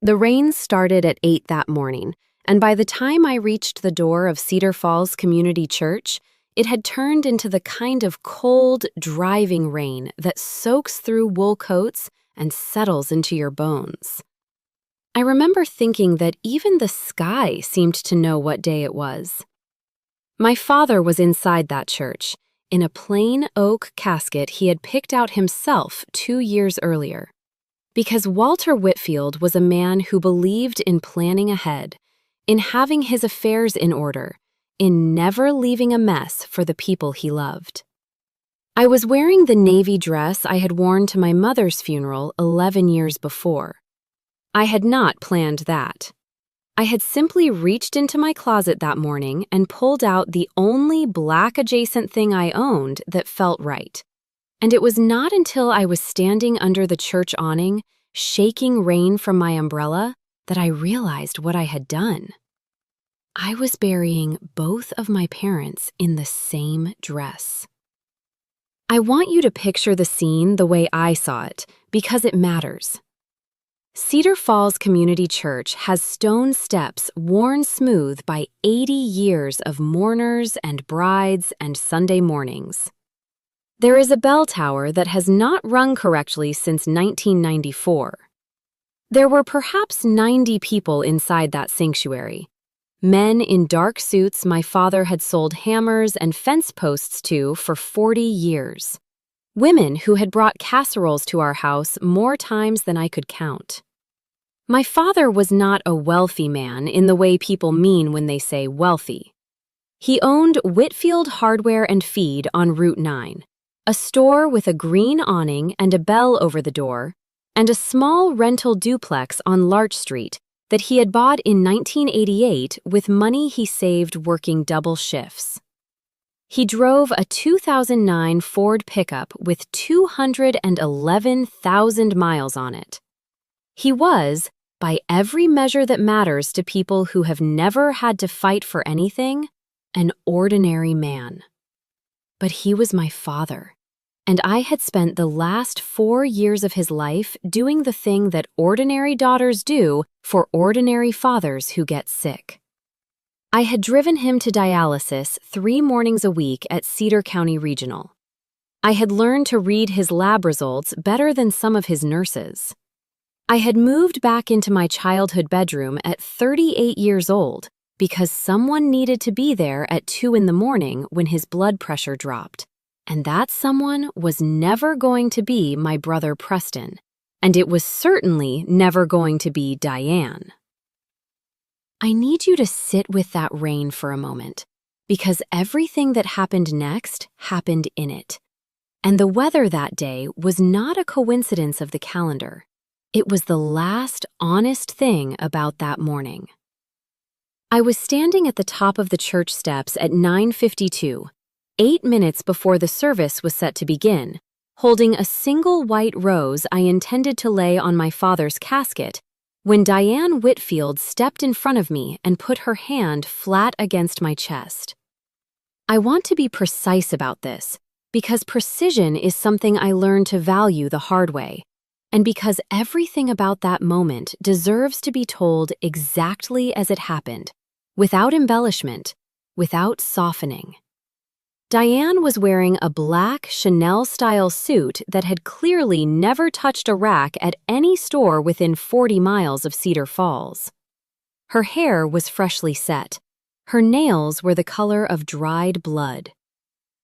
The rain started at 8 that morning, and by the time I reached the door of Cedar Falls Community Church, it had turned into the kind of cold, driving rain that soaks through wool coats and settles into your bones. I remember thinking that even the sky seemed to know what day it was. My father was inside that church, in a plain oak casket he had picked out himself 2 years earlier. Because Walter Whitfield was a man who believed in planning ahead, in having his affairs in order, in never leaving a mess for the people he loved. I was wearing the navy dress I had worn to my mother's funeral 11 years before. I had not planned that. I had simply reached into my closet that morning and pulled out the only black adjacent thing I owned that felt right. And it was not until I was standing under the church awning, shaking rain from my umbrella, that I realized what I had done. I was burying both of my parents in the same dress. I want you to picture the scene the way I saw it, because it matters. Cedar Falls Community Church has stone steps worn smooth by 80 years of mourners and brides and Sunday mornings. There is a bell tower that has not rung correctly since 1994. There were perhaps 90 people inside that sanctuary. Men in dark suits my father had sold hammers and fence posts to for 40 years. Women who had brought casseroles to our house more times than I could count. My father was not a wealthy man in the way people mean when they say wealthy. He owned Whitfield Hardware and Feed on Route 9, a store with a green awning and a bell over the door, and a small rental duplex on Larch Street that he had bought in 1988 with money he saved working double shifts. He drove a 2009 Ford pickup with 211,000 miles on it. He was, by every measure that matters to people who have never had to fight for anything, an ordinary man. But he was my father, and I had spent the last 4 years of his life doing the thing that ordinary daughters do for ordinary fathers who get sick. I had driven him to dialysis 3 mornings a week at Cedar County Regional. I had learned to read his lab results better than some of his nurses. I had moved back into my childhood bedroom at 38 years old because someone needed to be there at 2 in the morning when his blood pressure dropped. And that someone was never going to be my brother Preston, and it was certainly never going to be Diane. I need you to sit with that rain for a moment, because everything that happened next happened in it. And the weather that day was not a coincidence of the calendar. It was the last honest thing about that morning. I was standing at the top of the church steps at 9:52, 8 minutes before the service was set to begin, holding a single white rose I intended to lay on my father's casket, when Diane Whitfield stepped in front of me and put her hand flat against my chest. I want to be precise about this, because precision is something I learned to value the hard way, and because everything about that moment deserves to be told exactly as it happened, without embellishment, without softening. Diane was wearing a black Chanel-style suit that had clearly never touched a rack at any store within 40 miles of Cedar Falls. Her hair was freshly set. Her nails were the color of dried blood.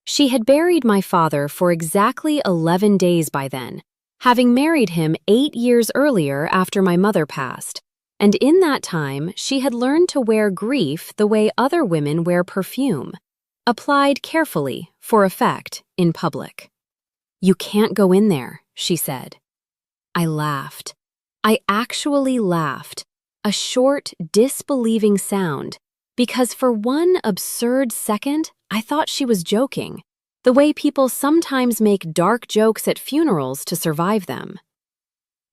She had buried my father for exactly 11 days by then, having married him 8 years earlier after my mother passed, and in that time she had learned to wear grief the way other women wear perfume, applied carefully, for effect, in public. "You can't go in there," she said. I laughed. I actually laughed, a short, disbelieving sound, because for one absurd second I thought she was joking, the way people sometimes make dark jokes at funerals to survive them.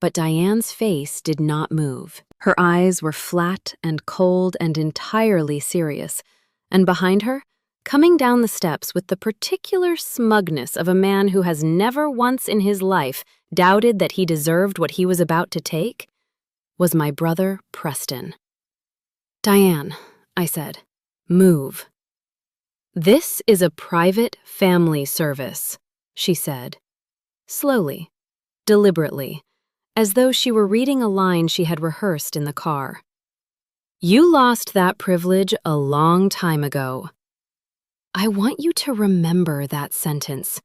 But Diane's face did not move. Her eyes were flat and cold and entirely serious, and behind her, coming down the steps with the particular smugness of a man who has never once in his life doubted that he deserved what he was about to take, was my brother Preston. "Diane," I said, "move." "This is a private family service," she said, slowly, deliberately, as though she were reading a line she had rehearsed in the car. "You lost that privilege a long time ago. I want you to remember that sentence.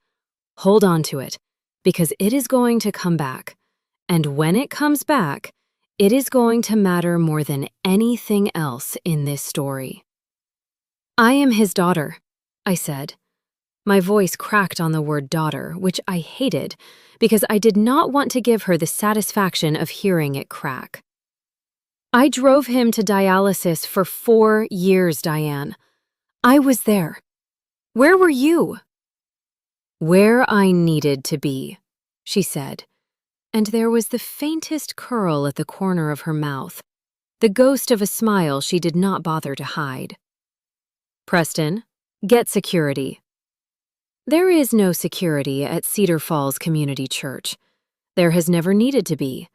Hold on to it, because it is going to come back. And when it comes back, it is going to matter more than anything else in this story." "I am his daughter," I said. My voice cracked on the word daughter, which I hated because I did not want to give her the satisfaction of hearing it crack. "I drove him to dialysis for 4 years, Diane. I was there. Where were you?" "Where I needed to be," she said, and there was the faintest curl at the corner of her mouth, the ghost of a smile she did not bother to hide. "Preston, get security." There is no security at Cedar Falls Community Church. There has never needed to be.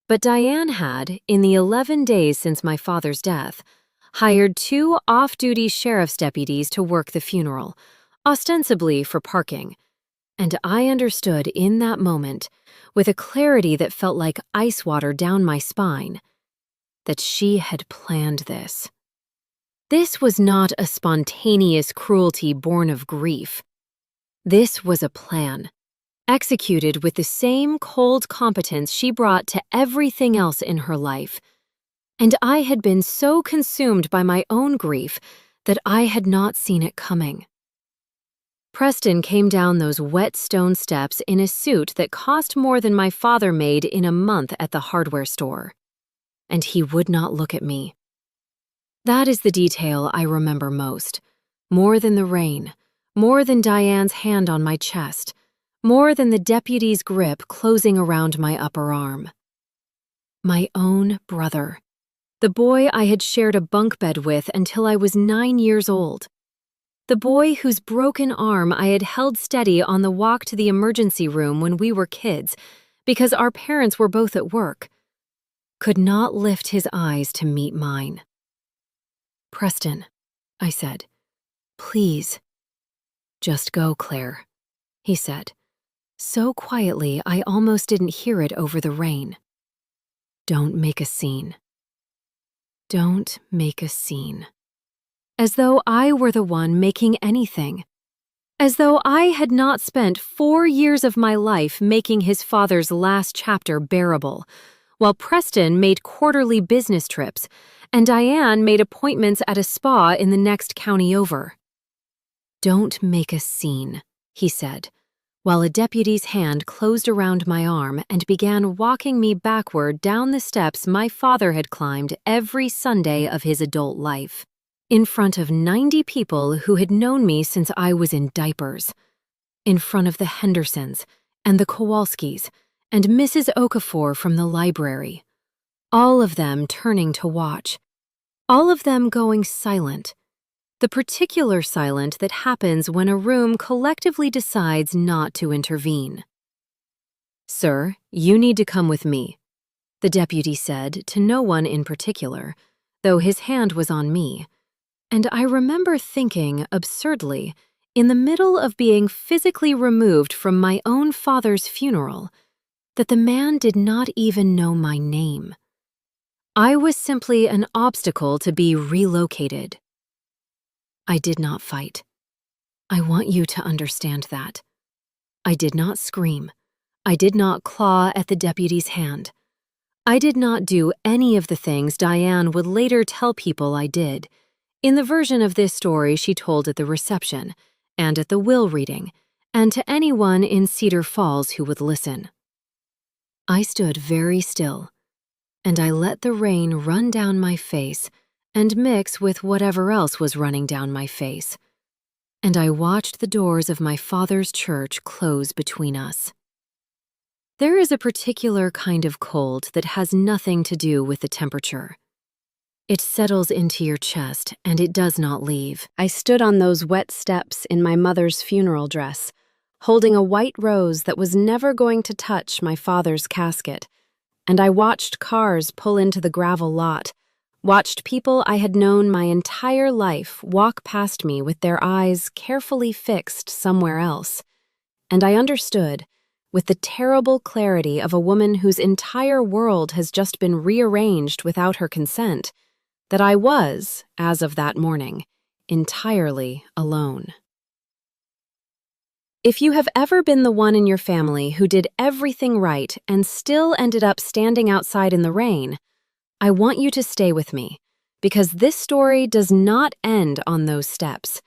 But Diane had, in the 11 days since my father's death, hired 2 off-duty sheriff's deputies to work the funeral, ostensibly for parking. And I understood in that moment, with a clarity that felt like ice water down my spine, that she had planned this. This was not a spontaneous cruelty born of grief. This was a plan, executed with the same cold competence she brought to everything else in her life. And I had been so consumed by my own grief that I had not seen it coming. Preston came down those wet stone steps in a suit that cost more than my father made in a month at the hardware store. And he would not look at me. That is the detail I remember most, more than the rain, more than Diane's hand on my chest, more than the deputy's grip closing around my upper arm. My own brother, the boy I had shared a bunk bed with until I was 9 years old. The boy whose broken arm I had held steady on the walk to the emergency room when we were kids, because our parents were both at work, could not lift his eyes to meet mine. "Preston," I said, "please." "Just go, Claire," he said, so quietly I almost didn't hear it over the rain. "Don't make a scene. Don't make a scene." As though I were the one making anything. As though I had not spent 4 years of my life making his father's last chapter bearable, while Preston made quarterly business trips, and Diane made appointments at a spa in the next county over. "Don't make a scene," he said, while a deputy's hand closed around my arm and began walking me backward down the steps my father had climbed every Sunday of his adult life, in front of 90 people who had known me since I was in diapers, in front of the Hendersons and the Kowalskis and Mrs. Okafor from the library, all of them turning to watch, all of them going silent, the particular silent that happens when a room collectively decides not to intervene. "Sir, you need to come with me," the deputy said to no one in particular, though his hand was on me, and I remember thinking, absurdly, in the middle of being physically removed from my own father's funeral, that the man did not even know my name. I was simply an obstacle to be relocated. I did not fight. I want you to understand that. I did not scream. I did not claw at the deputy's hand. I did not do any of the things Diane would later tell people I did, in the version of this story she told at the reception, and at the will reading, and to anyone in Cedar Falls who would listen. I stood very still, and I let the rain run down my face and mix with whatever else was running down my face, and I watched the doors of my father's church close between us. There is a particular kind of cold that has nothing to do with the temperature. It settles into your chest, and it does not leave. I stood on those wet steps in my mother's funeral dress, holding a white rose that was never going to touch my father's casket, and I watched cars pull into the gravel lot, watched people I had known my entire life walk past me with their eyes carefully fixed somewhere else, and I understood, with the terrible clarity of a woman whose entire world has just been rearranged without her consent, that I was, as of that morning, entirely alone. If you have ever been the one in your family who did everything right and still ended up standing outside in the rain, I want you to stay with me, because this story does not end on those steps.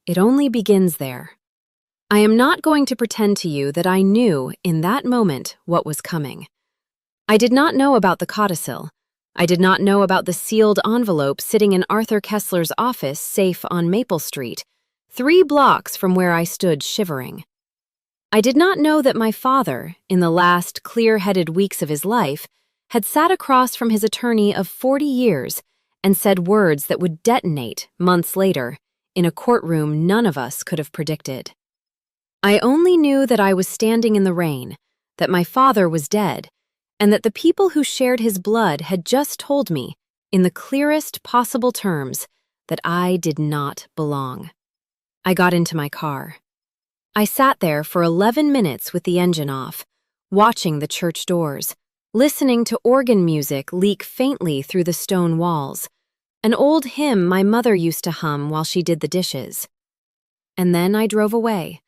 It only begins there. I am not going to pretend to you that I knew, in that moment, what was coming. I did not know about the codicil. I did not know about the sealed envelope sitting in Arthur Kessler's office safe on Maple Street, 3 blocks from where I stood shivering. I did not know that my father, in the last clear-headed weeks of his life, had sat across from his attorney of 40 years and said words that would detonate, months later, in a courtroom none of us could have predicted. I only knew that I was standing in the rain, that my father was dead, and that the people who shared his blood had just told me, in the clearest possible terms, that I did not belong. I got into my car. I sat there for 11 minutes with the engine off, watching the church doors, listening to organ music leak faintly through the stone walls, an old hymn my mother used to hum while she did the dishes. And then I drove away,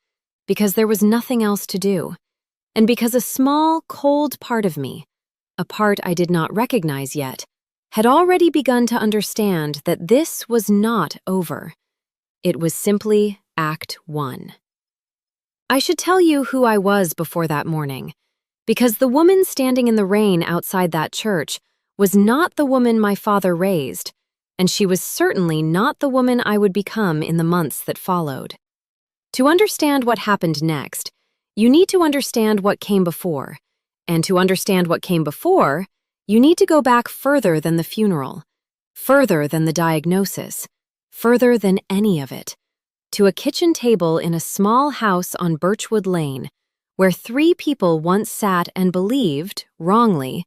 because there was nothing else to do, and because a small, cold part of me, a part I did not recognize yet, had already begun to understand that this was not over. It was simply Act 1. I should tell you who I was before that morning, because the woman standing in the rain outside that church was not the woman my father raised, and she was certainly not the woman I would become in the months that followed. To understand what happened next, you need to understand what came before, and to understand what came before, you need to go back further than the funeral, further than the diagnosis, further than any of it, to a kitchen table in a small house on Birchwood Lane, where 3 people once sat and believed, wrongly,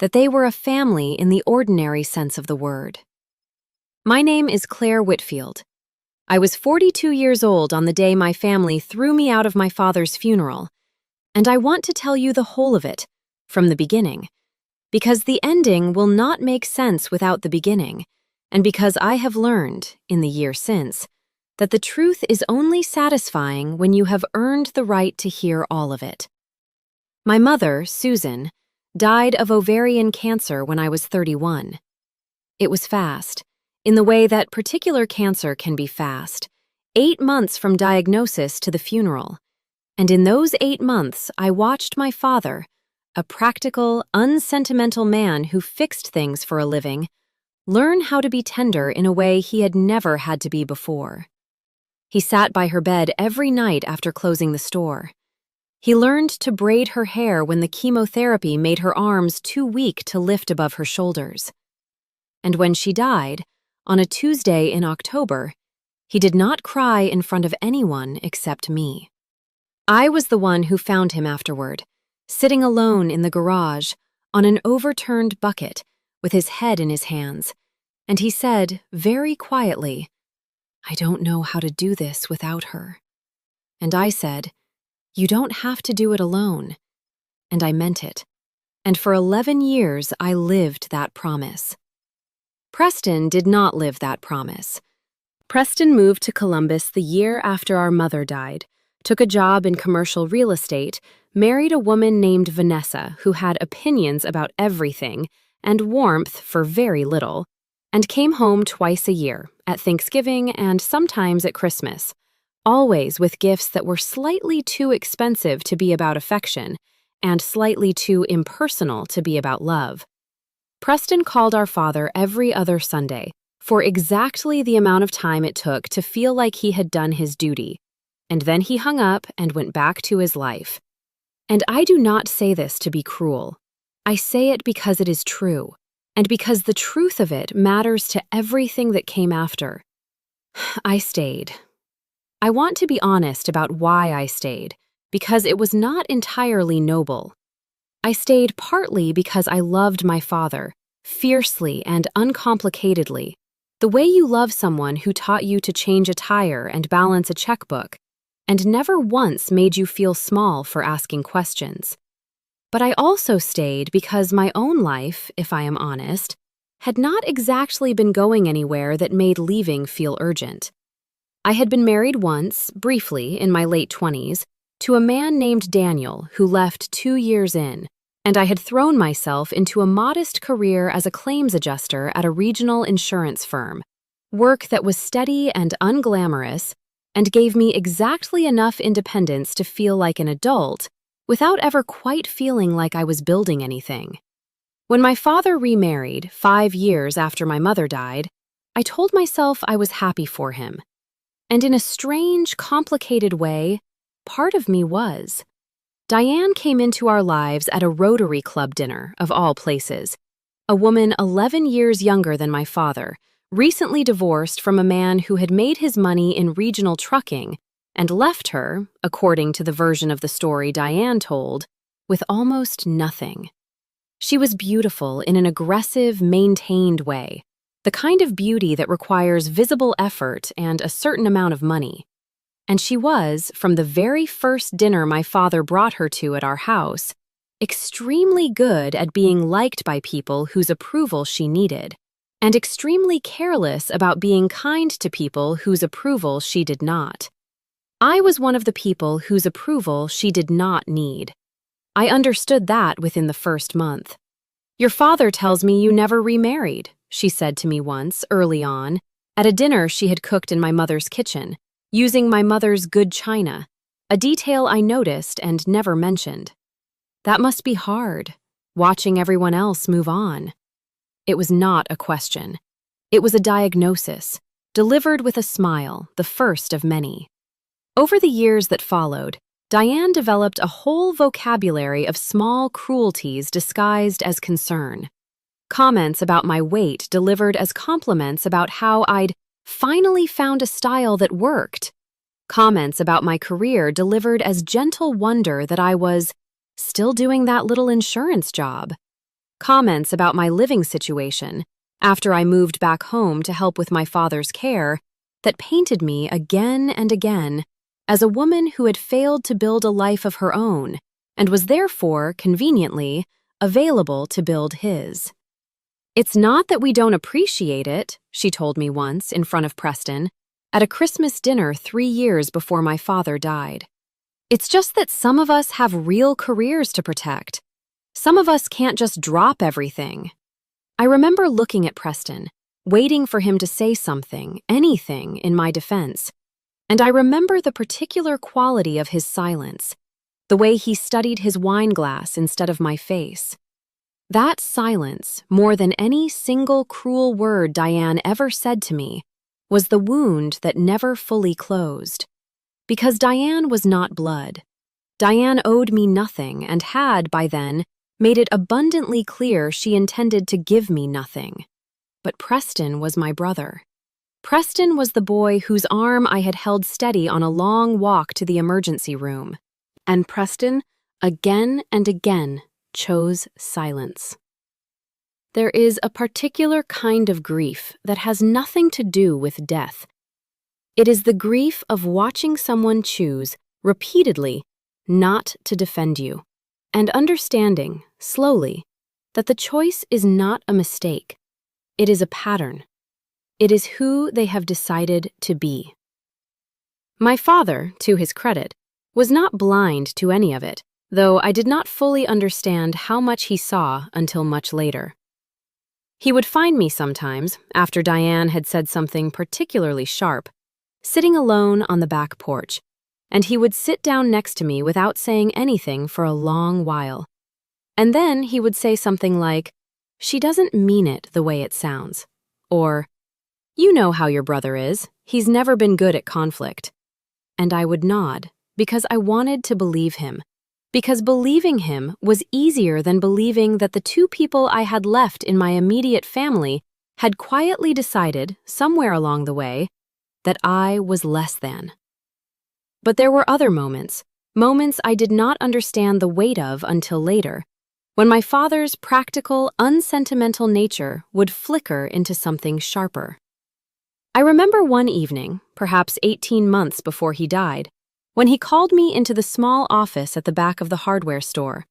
that they were a family in the ordinary sense of the word. My name is Claire Whitfield. I was 42 years old on the day my family threw me out of my father's funeral, and I want to tell you the whole of it, from the beginning, because the ending will not make sense without the beginning, and because I have learned, in the year since, that the truth is only satisfying when you have earned the right to hear all of it. My mother, Susan, died of ovarian cancer when I was 31. It was fast, in the way that particular cancer can be fast, 8 months from diagnosis to the funeral. And in those 8 months, I watched my father, a practical, unsentimental man who fixed things for a living, learn how to be tender in a way he had never had to be before. He sat by her bed every night after closing the store. He learned to braid her hair when the chemotherapy made her arms too weak to lift above her shoulders. And when she died, on a Tuesday in October, he did not cry in front of anyone except me. I was the one who found him afterward, sitting alone in the garage, on an overturned bucket, with his head in his hands, and he said, very quietly, "I don't know how to do this without her." And I said, "You don't have to do it alone." And I meant it. And for 11 years, I lived that promise. Preston did not live that promise. Preston moved to Columbus the year after our mother died, took a job in commercial real estate, married a woman named Vanessa who had opinions about everything and warmth for very little, and came home twice a year, at Thanksgiving and sometimes at Christmas, always with gifts that were slightly too expensive to be about affection and slightly too impersonal to be about love. Preston called our father every other Sunday for exactly the amount of time it took to feel like he had done his duty, and then he hung up and went back to his life. And I do not say this to be cruel. I say it because it is true, and because the truth of it matters to everything that came after. I stayed. I want to be honest about why I stayed, because it was not entirely noble. I stayed partly because I loved my father, fiercely and uncomplicatedly, the way you love someone who taught you to change a tire and balance a checkbook, and never once made you feel small for asking questions. But I also stayed because my own life, if I am honest, had not exactly been going anywhere that made leaving feel urgent. I had been married once, briefly, in my late 20s, to a man named Daniel who left 2 years in, and I had thrown myself into a modest career as a claims adjuster at a regional insurance firm, work that was steady and unglamorous and gave me exactly enough independence to feel like an adult without ever quite feeling like I was building anything. When my father remarried 5 years after my mother died, I told myself I was happy for him. And in a strange, complicated way, part of me was. Diane came into our lives at a Rotary Club dinner, of all places. A woman 11 years younger than my father, recently divorced from a man who had made his money in regional trucking and left her, according to the version of the story Diane told, with almost nothing. She was beautiful in an aggressive, maintained way, the kind of beauty that requires visible effort and a certain amount of money. And she was, from the very first dinner my father brought her to at our house, extremely good at being liked by people whose approval she needed, and extremely careless about being kind to people whose approval she did not. I was one of the people whose approval she did not need. I understood that within the first month. "Your father tells me you never remarried," she said to me once, early on, at a dinner she had cooked in my mother's kitchen, using my mother's good china, a detail I noticed and never mentioned. That must be hard, watching everyone else move on. It was not a question. It was a diagnosis, delivered with a smile, the first of many. Over the years that followed, Diane developed a whole vocabulary of small cruelties disguised as concern. Comments about my weight delivered as compliments about how I'd finally found a style that worked. Comments about my career delivered as gentle wonder that I was still doing that little insurance job. Comments about my living situation, after I moved back home to help with my father's care, that painted me again and again as a woman who had failed to build a life of her own and was therefore, conveniently, available to build his. "It's not that we don't appreciate it," she told me once in front of Preston, at a Christmas dinner 3 years before my father died. "It's just that some of us have real careers to protect. Some of us can't just drop everything." I remember looking at Preston, waiting for him to say something, anything, in my defense. And I remember the particular quality of his silence, the way he studied his wine glass instead of my face. That silence, more than any single cruel word Diane ever said to me, was the wound that never fully closed. Because Diane was not blood. Diane owed me nothing and had, by then, made it abundantly clear she intended to give me nothing. But Preston was my brother. Preston was the boy whose arm I had held steady on a long walk to the emergency room. And Preston, again and again, chose silence. There is a particular kind of grief that has nothing to do with death. It is the grief of watching someone choose, repeatedly, not to defend you, and understanding, slowly, that the choice is not a mistake. It is a pattern. It is who they have decided to be. My father, to his credit, was not blind to any of it, though I did not fully understand how much he saw until much later. He would find me sometimes, after Diane had said something particularly sharp, sitting alone on the back porch, and he would sit down next to me without saying anything for a long while. And then he would say something like, "She doesn't mean it the way it sounds," or, "You know how your brother is. He's never been good at conflict." And I would nod, because I wanted to believe him, because believing him was easier than believing that the 2 people I had left in my immediate family had quietly decided, somewhere along the way, that I was less than. But there were other moments I did not understand the weight of until later, when my father's practical, unsentimental nature would flicker into something sharper. I remember one evening, perhaps 18 months before he died, when he called me into the small office at the back of the hardware store,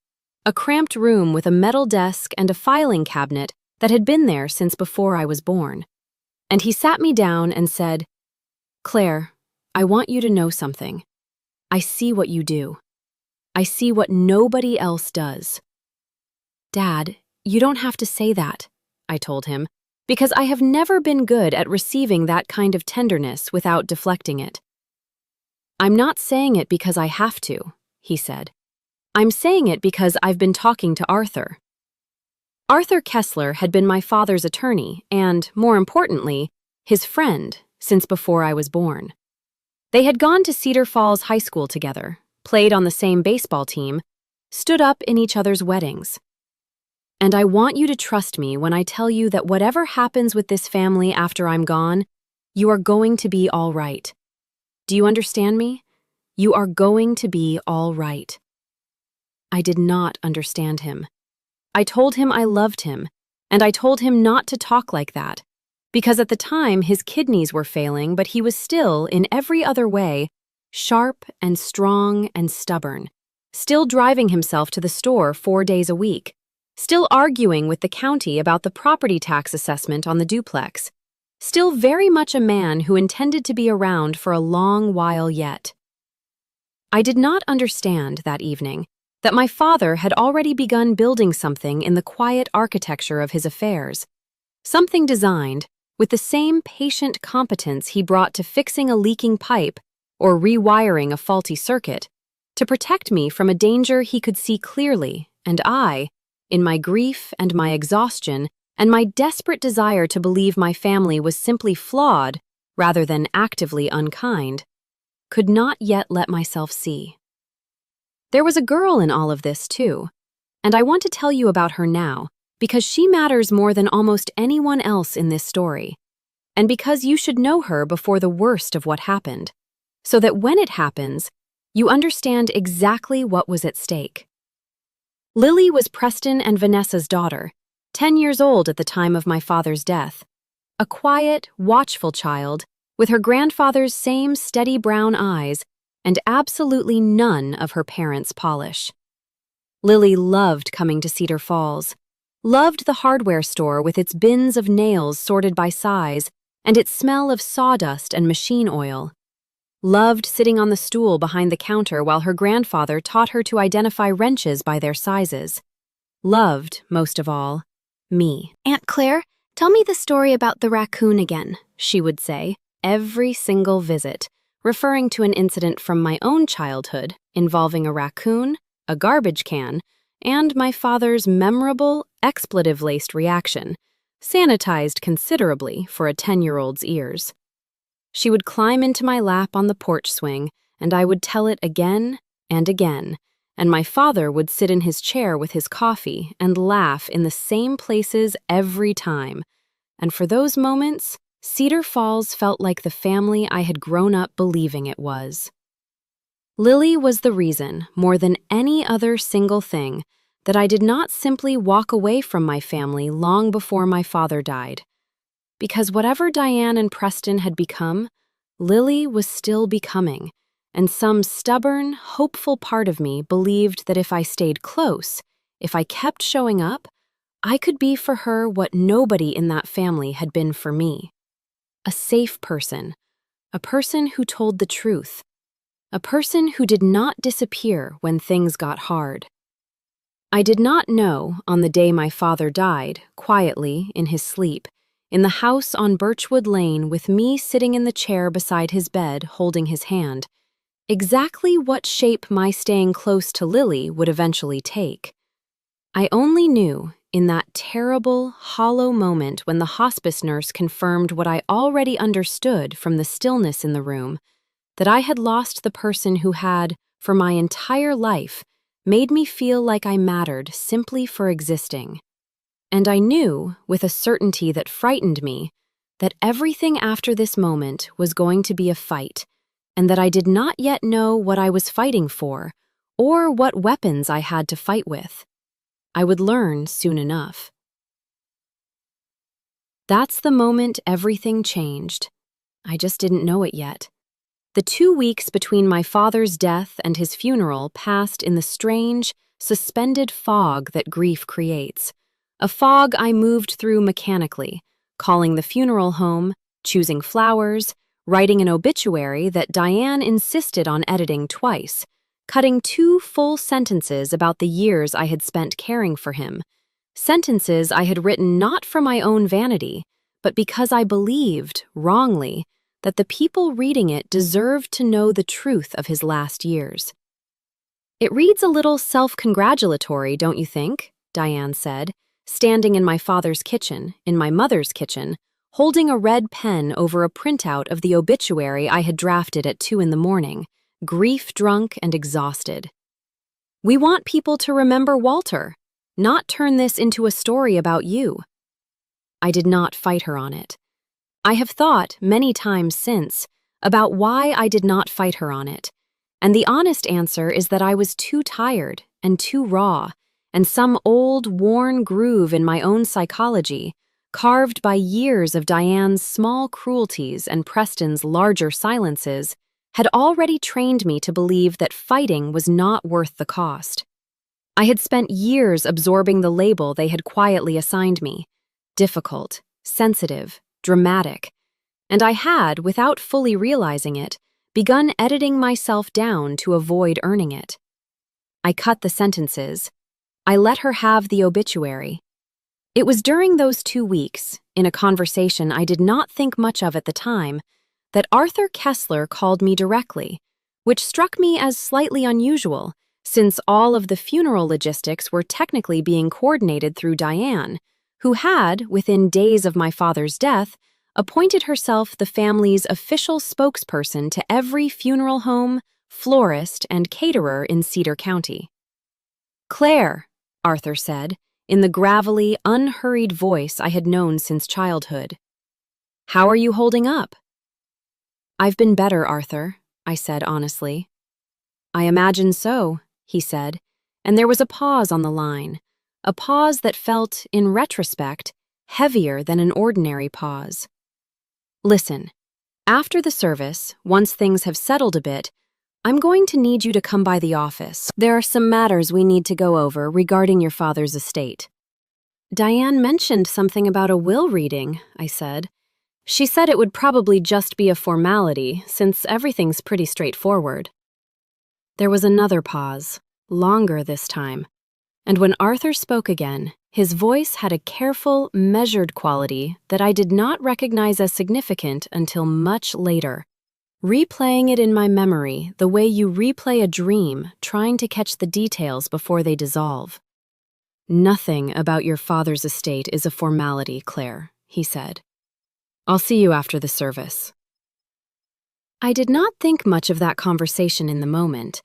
a cramped room with a metal desk and a filing cabinet that had been there since before I was born. And he sat me down and said, "Claire, I want you to know something. I see what you do. I see what nobody else does." "Dad, you don't have to say that," I told him, because I have never been good at receiving that kind of tenderness without deflecting it. "I'm not saying it because I have to," he said. "I'm saying it because I've been talking to Arthur." Arthur Kessler had been my father's attorney and, more importantly, his friend since before I was born. They had gone to Cedar Falls High School together, played on the same baseball team, stood up in each other's weddings. And I want you to trust me when I tell you that whatever happens with this family after I'm gone, you are going to be all right. Do you understand me? You are going to be all right. I did not understand him. I told him I loved him, and I told him not to talk like that, because at the time his kidneys were failing, but he was still, in every other way, sharp and strong and stubborn, still driving himself to the store 4 days a week, still arguing with the county about the property tax assessment on the duplex, still very much a man who intended to be around for a long while yet. I did not understand that evening that my father had already begun building something in the quiet architecture of his affairs, something designed with the same patient competence he brought to fixing a leaking pipe or rewiring a faulty circuit, to protect me from a danger he could see clearly, and I, in my grief and my exhaustion and my desperate desire to believe my family was simply flawed rather than actively unkind, could not yet let myself see. There was a girl in all of this, too, and I want to tell you about her now because she matters more than almost anyone else in this story, and because you should know her before the worst of what happened, so that when it happens, you understand exactly what was at stake. Lily was Preston and Vanessa's daughter, 10 years old at the time of my father's death, a quiet, watchful child with her grandfather's same steady brown eyes and absolutely none of her parents' polish. Lily loved coming to Cedar Falls, loved the hardware store with its bins of nails sorted by size and its smell of sawdust and machine oil, loved sitting on the stool behind the counter while her grandfather taught her to identify wrenches by their sizes, loved, most of all, me. "Aunt Claire, tell me the story about the raccoon again," she would say, every single visit, referring to an incident from my own childhood involving a raccoon, a garbage can, and my father's memorable, expletive-laced reaction, sanitized considerably for a 10-year-old's ears. She would climb into my lap on the porch swing, and I would tell it again and again, and my father would sit in his chair with his coffee and laugh in the same places every time, and for those moments, Cedar Falls felt like the family I had grown up believing it was. Lily was the reason, more than any other single thing, that I did not simply walk away from my family long before my father died. Because whatever Diane and Preston had become, Lily was still becoming, and some stubborn, hopeful part of me believed that if I stayed close, if I kept showing up, I could be for her what nobody in that family had been for me. A safe person, a person who told the truth, a person who did not disappear when things got hard. I did not know, on the day my father died, quietly, in his sleep, in the house on Birchwood Lane with me sitting in the chair beside his bed holding his hand, exactly what shape my staying close to Lily would eventually take. I only knew, in that terrible, hollow moment when the hospice nurse confirmed what I already understood from the stillness in the room, that I had lost the person who had, for my entire life, made me feel like I mattered simply for existing. And I knew, with a certainty that frightened me, that everything after this moment was going to be a fight, and that I did not yet know what I was fighting for, or what weapons I had to fight with. I would learn soon enough. That's the moment everything changed. I just didn't know it yet. The 2 weeks between my father's death and his funeral passed in the strange, suspended fog that grief creates. A fog I moved through mechanically, calling the funeral home, choosing flowers, writing an obituary that Diane insisted on editing twice, cutting 2 full sentences about the years I had spent caring for him, sentences I had written not for my own vanity, but because I believed, wrongly, that the people reading it deserved to know the truth of his last years. "It reads a little self-congratulatory, don't you think?" Diane said, standing in my father's kitchen, in my mother's kitchen, holding a red pen over a printout of the obituary I had drafted at 2 a.m, grief-drunk and exhausted. "We want people to remember Walter, not turn this into a story about you." I did not fight her on it. I have thought, many times since, about why I did not fight her on it, and the honest answer is that I was too tired and too raw, and some old, worn groove in my own psychology, carved by years of Diane's small cruelties and Preston's larger silences, had already trained me to believe that fighting was not worth the cost. I had spent years absorbing the label they had quietly assigned me: difficult, sensitive, dramatic, and I had, without fully realizing it, begun editing myself down to avoid earning it. I cut the sentences. I let her have the obituary. It was during those 2 weeks, in a conversation I did not think much of at the time, that Arthur Kessler called me directly, which struck me as slightly unusual, since all of the funeral logistics were technically being coordinated through Diane, who had, within days of my father's death, appointed herself the family's official spokesperson to every funeral home, florist, and caterer in Cedar County. "Claire," Arthur said, in the gravelly, unhurried voice I had known since childhood. "How are you holding up?" "I've been better, Arthur," I said honestly. "I imagine so," he said, and there was a pause on the line, a pause that felt, in retrospect, heavier than an ordinary pause. "Listen, after the service, once things have settled a bit, I'm going to need you to come by the office. There are some matters we need to go over regarding your father's estate." "Diane mentioned something about a will reading," I said. "She said it would probably just be a formality, since everything's pretty straightforward." There was another pause, longer this time, and when Arthur spoke again, his voice had a careful, measured quality that I did not recognize as significant until much later, replaying it in my memory the way you replay a dream, trying to catch the details before they dissolve. "Nothing about your father's estate is a formality, Claire," he said. "I'll see you after the service." I did not think much of that conversation in the moment.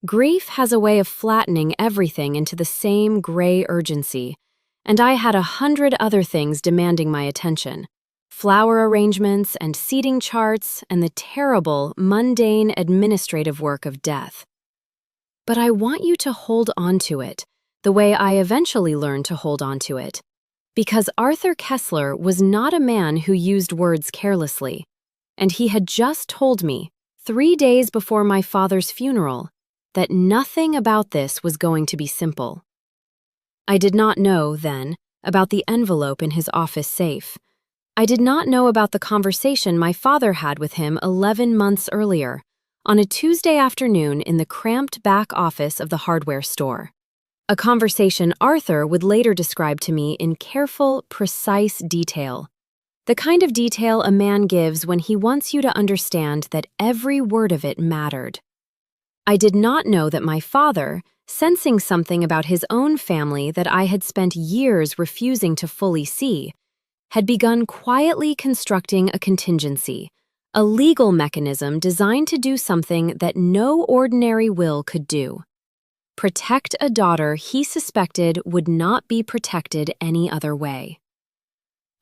Grief has a way of flattening everything into the same gray urgency, and I had 100 other things demanding my attention: flower arrangements and seating charts and the terrible, mundane administrative work of death. But I want you to hold on to it, the way I eventually learned to hold on to it, because Arthur Kessler was not a man who used words carelessly, and he had just told me, 3 days before my father's funeral, that nothing about this was going to be simple. I did not know, then, about the envelope in his office safe. I did not know about the conversation my father had with him 11 months earlier, on a Tuesday afternoon in the cramped back office of the hardware store. A conversation Arthur would later describe to me in careful, precise detail. The kind of detail a man gives when he wants you to understand that every word of it mattered. I did not know that my father, sensing something about his own family that I had spent years refusing to fully see, had begun quietly constructing a contingency, a legal mechanism designed to do something that no ordinary will could do: protect a daughter he suspected would not be protected any other way.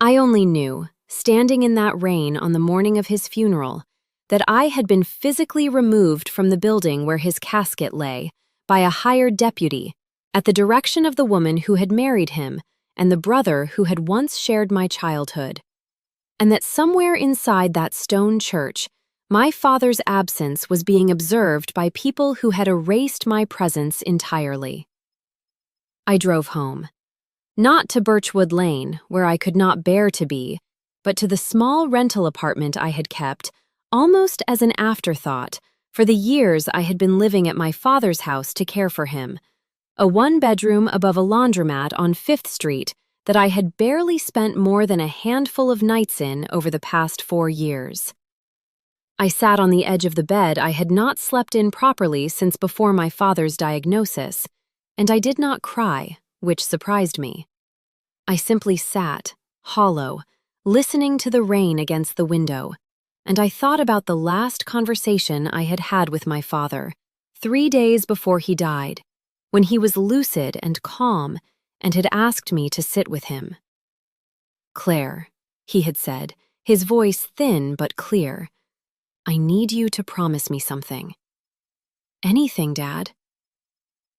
I only knew, standing in that rain on the morning of his funeral, that I had been physically removed from the building where his casket lay by a hired deputy at the direction of the woman who had married him and the brother who had once shared my childhood, and that somewhere inside that stone church, my father's absence was being observed by people who had erased my presence entirely. I drove home. Not to Birchwood Lane, where I could not bear to be, but to the small rental apartment I had kept, almost as an afterthought, for the years I had been living at my father's house to care for him, a one-bedroom above a laundromat on 5th Street that I had barely spent more than a handful of nights in over the past 4 years. I sat on the edge of the bed I had not slept in properly since before my father's diagnosis, and I did not cry, which surprised me. I simply sat, hollow, listening to the rain against the window, and I thought about the last conversation I had had with my father, 3 days before he died, when he was lucid and calm and had asked me to sit with him. "Claire," he had said, his voice thin but clear, "I need you to promise me something." "Anything, Dad."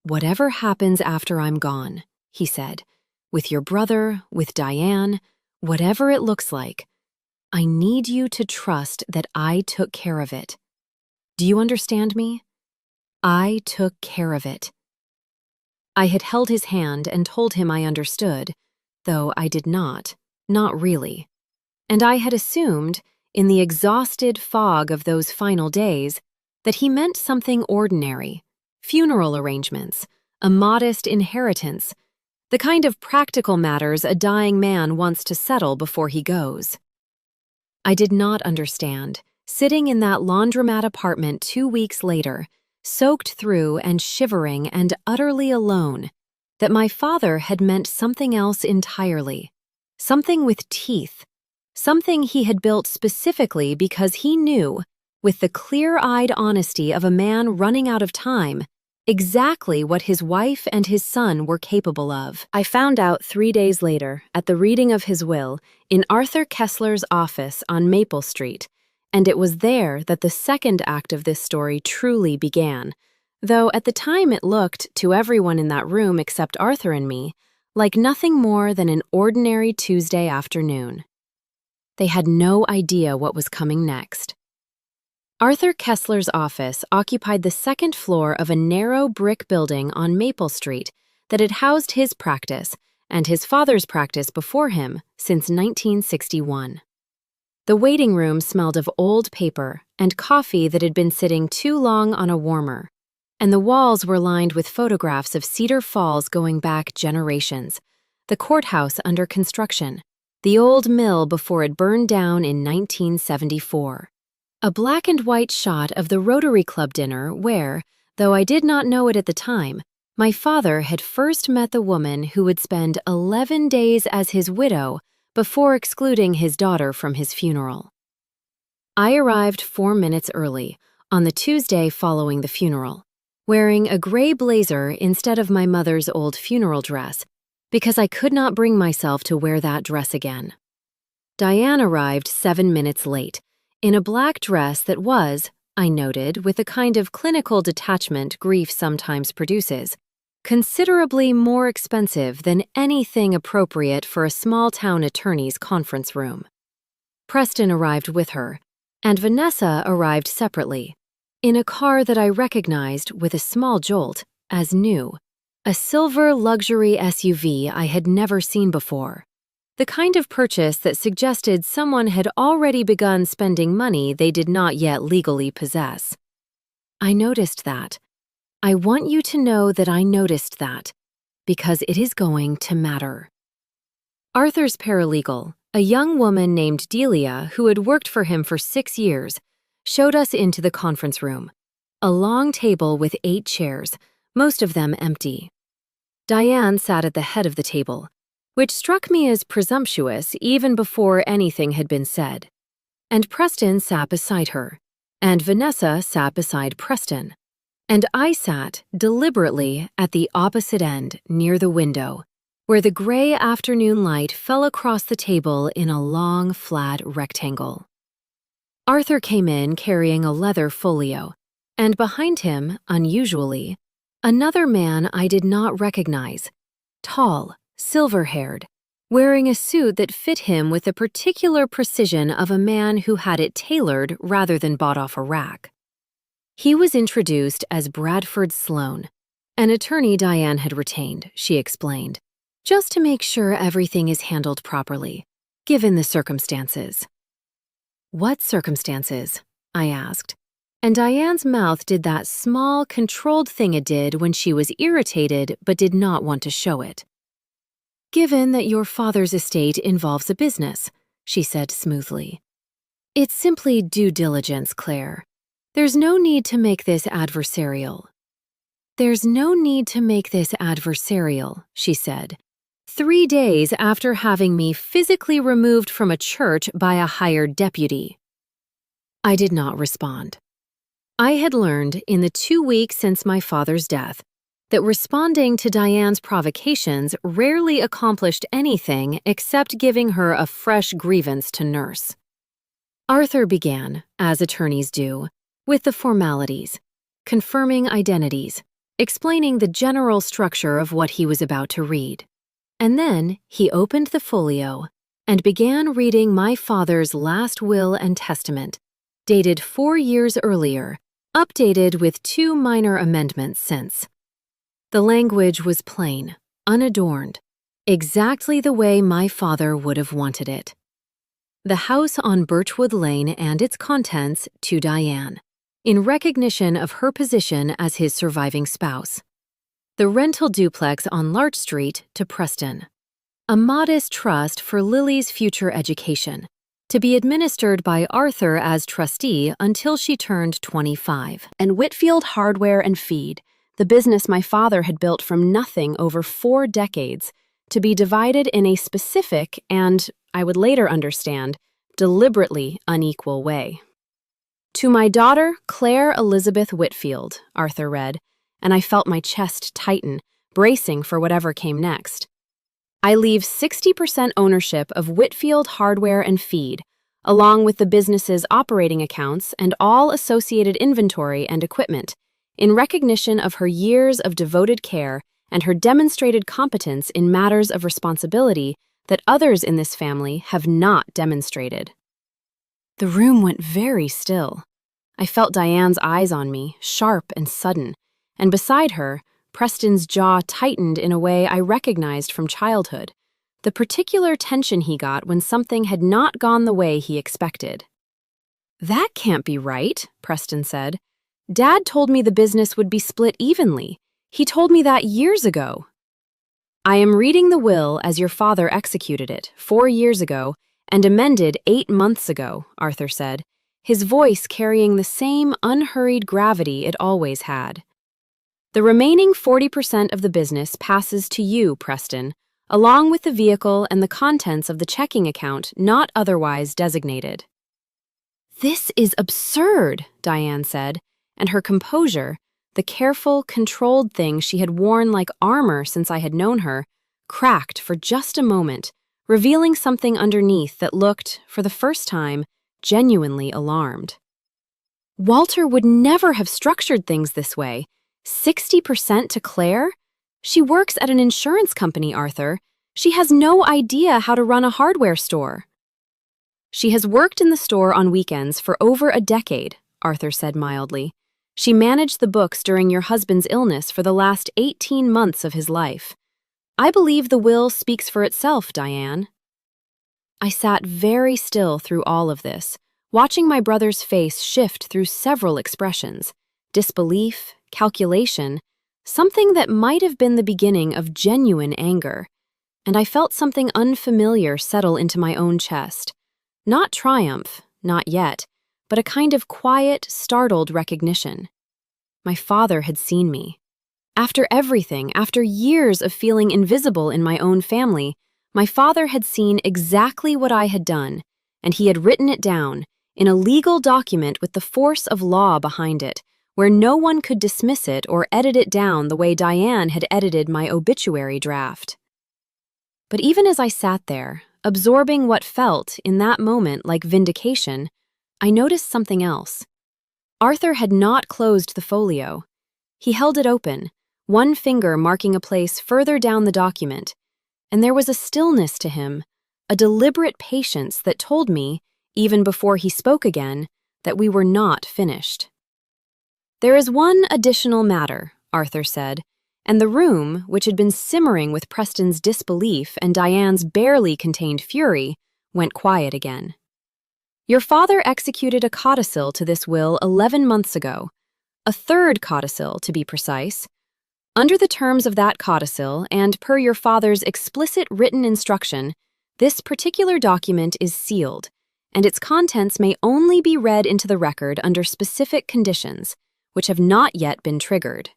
"Whatever happens after I'm gone," he said, "with your brother, with Diane, whatever it looks like, I need you to trust that I took care of it. Do you understand me? I took care of it." I had held his hand and told him I understood, though I did not really. And I had assumed, in the exhausted fog of those final days, that he meant something ordinary, funeral arrangements, a modest inheritance, the kind of practical matters a dying man wants to settle before he goes. I did not understand, sitting in that laundromat apartment 2 weeks later, soaked through and shivering and utterly alone, that my father had meant something else entirely, something with teeth, something he had built specifically because he knew, with the clear-eyed honesty of a man running out of time, exactly what his wife and his son were capable of. I found out 3 days later, at the reading of his will, in Arthur Kessler's office on Maple Street, and it was there that the second act of this story truly began, though at the time it looked, to everyone in that room except Arthur and me, like nothing more than an ordinary Tuesday afternoon. They had no idea what was coming next. Arthur Kessler's office occupied the 2nd floor of a narrow brick building on Maple Street that had housed his practice and his father's practice before him since 1961. The waiting room smelled of old paper and coffee that had been sitting too long on a warmer, and the walls were lined with photographs of Cedar Falls going back generations, the courthouse under construction, the old mill before it burned down in 1974. A black and white shot of the Rotary Club dinner where, though I did not know it at the time, my father had first met the woman who would spend 11 days as his widow before excluding his daughter from his funeral. I arrived 4 minutes early, on the Tuesday following the funeral, wearing a gray blazer instead of my mother's old funeral dress, because I could not bring myself to wear that dress again. Diane arrived 7 minutes late, in a black dress that was, I noted with the kind of clinical detachment grief sometimes produces, considerably more expensive than anything appropriate for a small-town attorney's conference room. Preston arrived with her, and Vanessa arrived separately, in a car that I recognized with a small jolt as new, a silver luxury SUV I had never seen before. The kind of purchase that suggested someone had already begun spending money they did not yet legally possess. I noticed that. I want you to know that I noticed that, because it is going to matter. Arthur's paralegal, a young woman named Delia who had worked for him for 6 years, showed us into the conference room, a long table with 8 chairs, most of them empty. Diane sat at the head of the table, which struck me as presumptuous even before anything had been said. And Preston sat beside her, and Vanessa sat beside Preston, and I sat deliberately at the opposite end near the window, where the gray afternoon light fell across the table in a long, flat rectangle. Arthur came in carrying a leather folio, and behind him, unusually, Another man I did not recognize, tall, silver-haired, wearing a suit that fit him with the particular precision of a man who had it tailored rather than bought off a rack. He was introduced as Bradford Sloan, an attorney Diane had retained, she explained, just to make sure everything is handled properly, given the circumstances. What circumstances? I asked, and Diane's mouth did that small, controlled thing it did when she was irritated but did not want to show it. Given that your father's estate involves a business, she said smoothly. It's simply due diligence, Claire. There's no need to make this adversarial. There's no need to make this adversarial, she said, 3 days after having me physically removed from a church by a hired deputy. I did not respond. I had learned in the 2 weeks since my father's death that responding to Diane's provocations rarely accomplished anything except giving her a fresh grievance to nurse. Arthur began, as attorneys do, with the formalities, confirming identities, explaining the general structure of what he was about to read. And then he opened the folio and began reading my father's last will and testament, dated 4 years earlier, updated with 2 minor amendments since. The language was plain, unadorned, exactly the way my father would have wanted it. The house on Birchwood Lane and its contents to Diane, in recognition of her position as his surviving spouse. The rental duplex on Larch Street to Preston. A modest trust for Lily's future education, to be administered by Arthur as trustee until she turned 25. And Whitfield Hardware and Feed, the business my father had built from nothing over 4 decades, to be divided in a specific and, I would later understand, deliberately unequal way. To my daughter, Claire Elizabeth Whitfield, Arthur read, and I felt my chest tighten, bracing for whatever came next. I leave 60% ownership of Whitfield Hardware and Feed, along with the business's operating accounts and all associated inventory and equipment, in recognition of her years of devoted care and her demonstrated competence in matters of responsibility that others in this family have not demonstrated. The room went very still. I felt Diane's eyes on me, sharp and sudden, and beside her, Preston's jaw tightened in a way I recognized from childhood, the particular tension he got when something had not gone the way he expected. "That can't be right," Preston said. "Dad told me the business would be split evenly. He told me that years ago." "I am reading the will as your father executed it 4 years ago and amended 8 months ago," Arthur said, his voice carrying the same unhurried gravity it always had. "The remaining 40% of the business passes to you, Preston, along with the vehicle and the contents of the checking account not otherwise designated." "This is absurd," Diane said, and her composure, the careful, controlled thing she had worn like armor since I had known her, cracked for just a moment, revealing something underneath that looked, for the first time, genuinely alarmed. "Walter would never have structured things this way. 60% to Claire? She works at an insurance company, Arthur. She has no idea how to run a hardware store." "She has worked in the store on weekends for over a decade," Arthur said mildly. "She managed the books during your husband's illness for the last 18 months of his life. I believe the will speaks for itself, Diane." I sat very still through all of this, watching my brother's face shift through several expressions: disbelief, calculation, something that might have been the beginning of genuine anger, and I felt something unfamiliar settle into my own chest. Not triumph, not yet, but a kind of quiet, startled recognition. My father had seen me. After everything, after years of feeling invisible in my own family, my father had seen exactly what I had done, and he had written it down in a legal document with the force of law behind it, where no one could dismiss it or edit it down the way Diane had edited my obituary draft. But even as I sat there, absorbing what felt, in that moment, like vindication, I noticed something else. Arthur had not closed the folio. He held it open, one finger marking a place further down the document, and there was a stillness to him, a deliberate patience that told me, even before he spoke again, that we were not finished. "There is one additional matter," Arthur said, and the room, which had been simmering with Preston's disbelief and Diane's barely contained fury, went quiet again. "Your father executed a codicil to this will 11 months ago, a third codicil, to be precise. Under the terms of that codicil, and per your father's explicit written instruction, this particular document is sealed, and its contents may only be read into the record under specific conditions, which have not yet been triggered."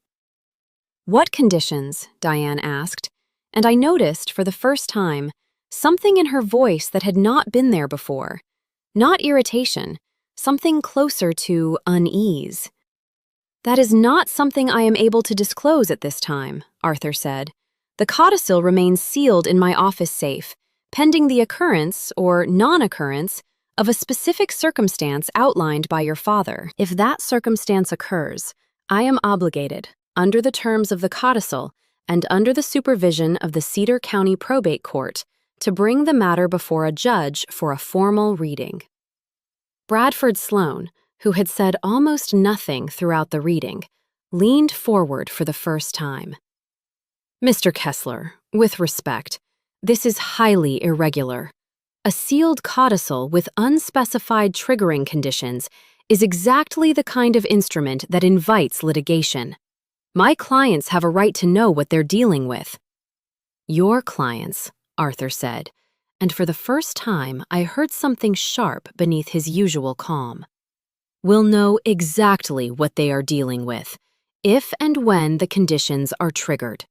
"What conditions?" Diane asked, and I noticed, for the first time, something in her voice that had not been there before. Not irritation, something closer to unease. "That is not something I am able to disclose at this time," Arthur said. "The codicil remains sealed in my office safe, pending the occurrence, or non-occurrence, of a specific circumstance outlined by your father. If that circumstance occurs, I am obligated, under the terms of the codicil and under the supervision of the Cedar County Probate Court, to bring the matter before a judge for a formal reading." Bradford Sloan, who had said almost nothing throughout the reading, leaned forward for the first time. "Mr. Kessler, with respect, this is highly irregular. A sealed codicil with unspecified triggering conditions is exactly the kind of instrument that invites litigation. My clients have a right to know what they're dealing with." "Your clients," Arthur said, and for the first time I heard something sharp beneath his usual calm, "will know exactly what they are dealing with, if and when the conditions are triggered.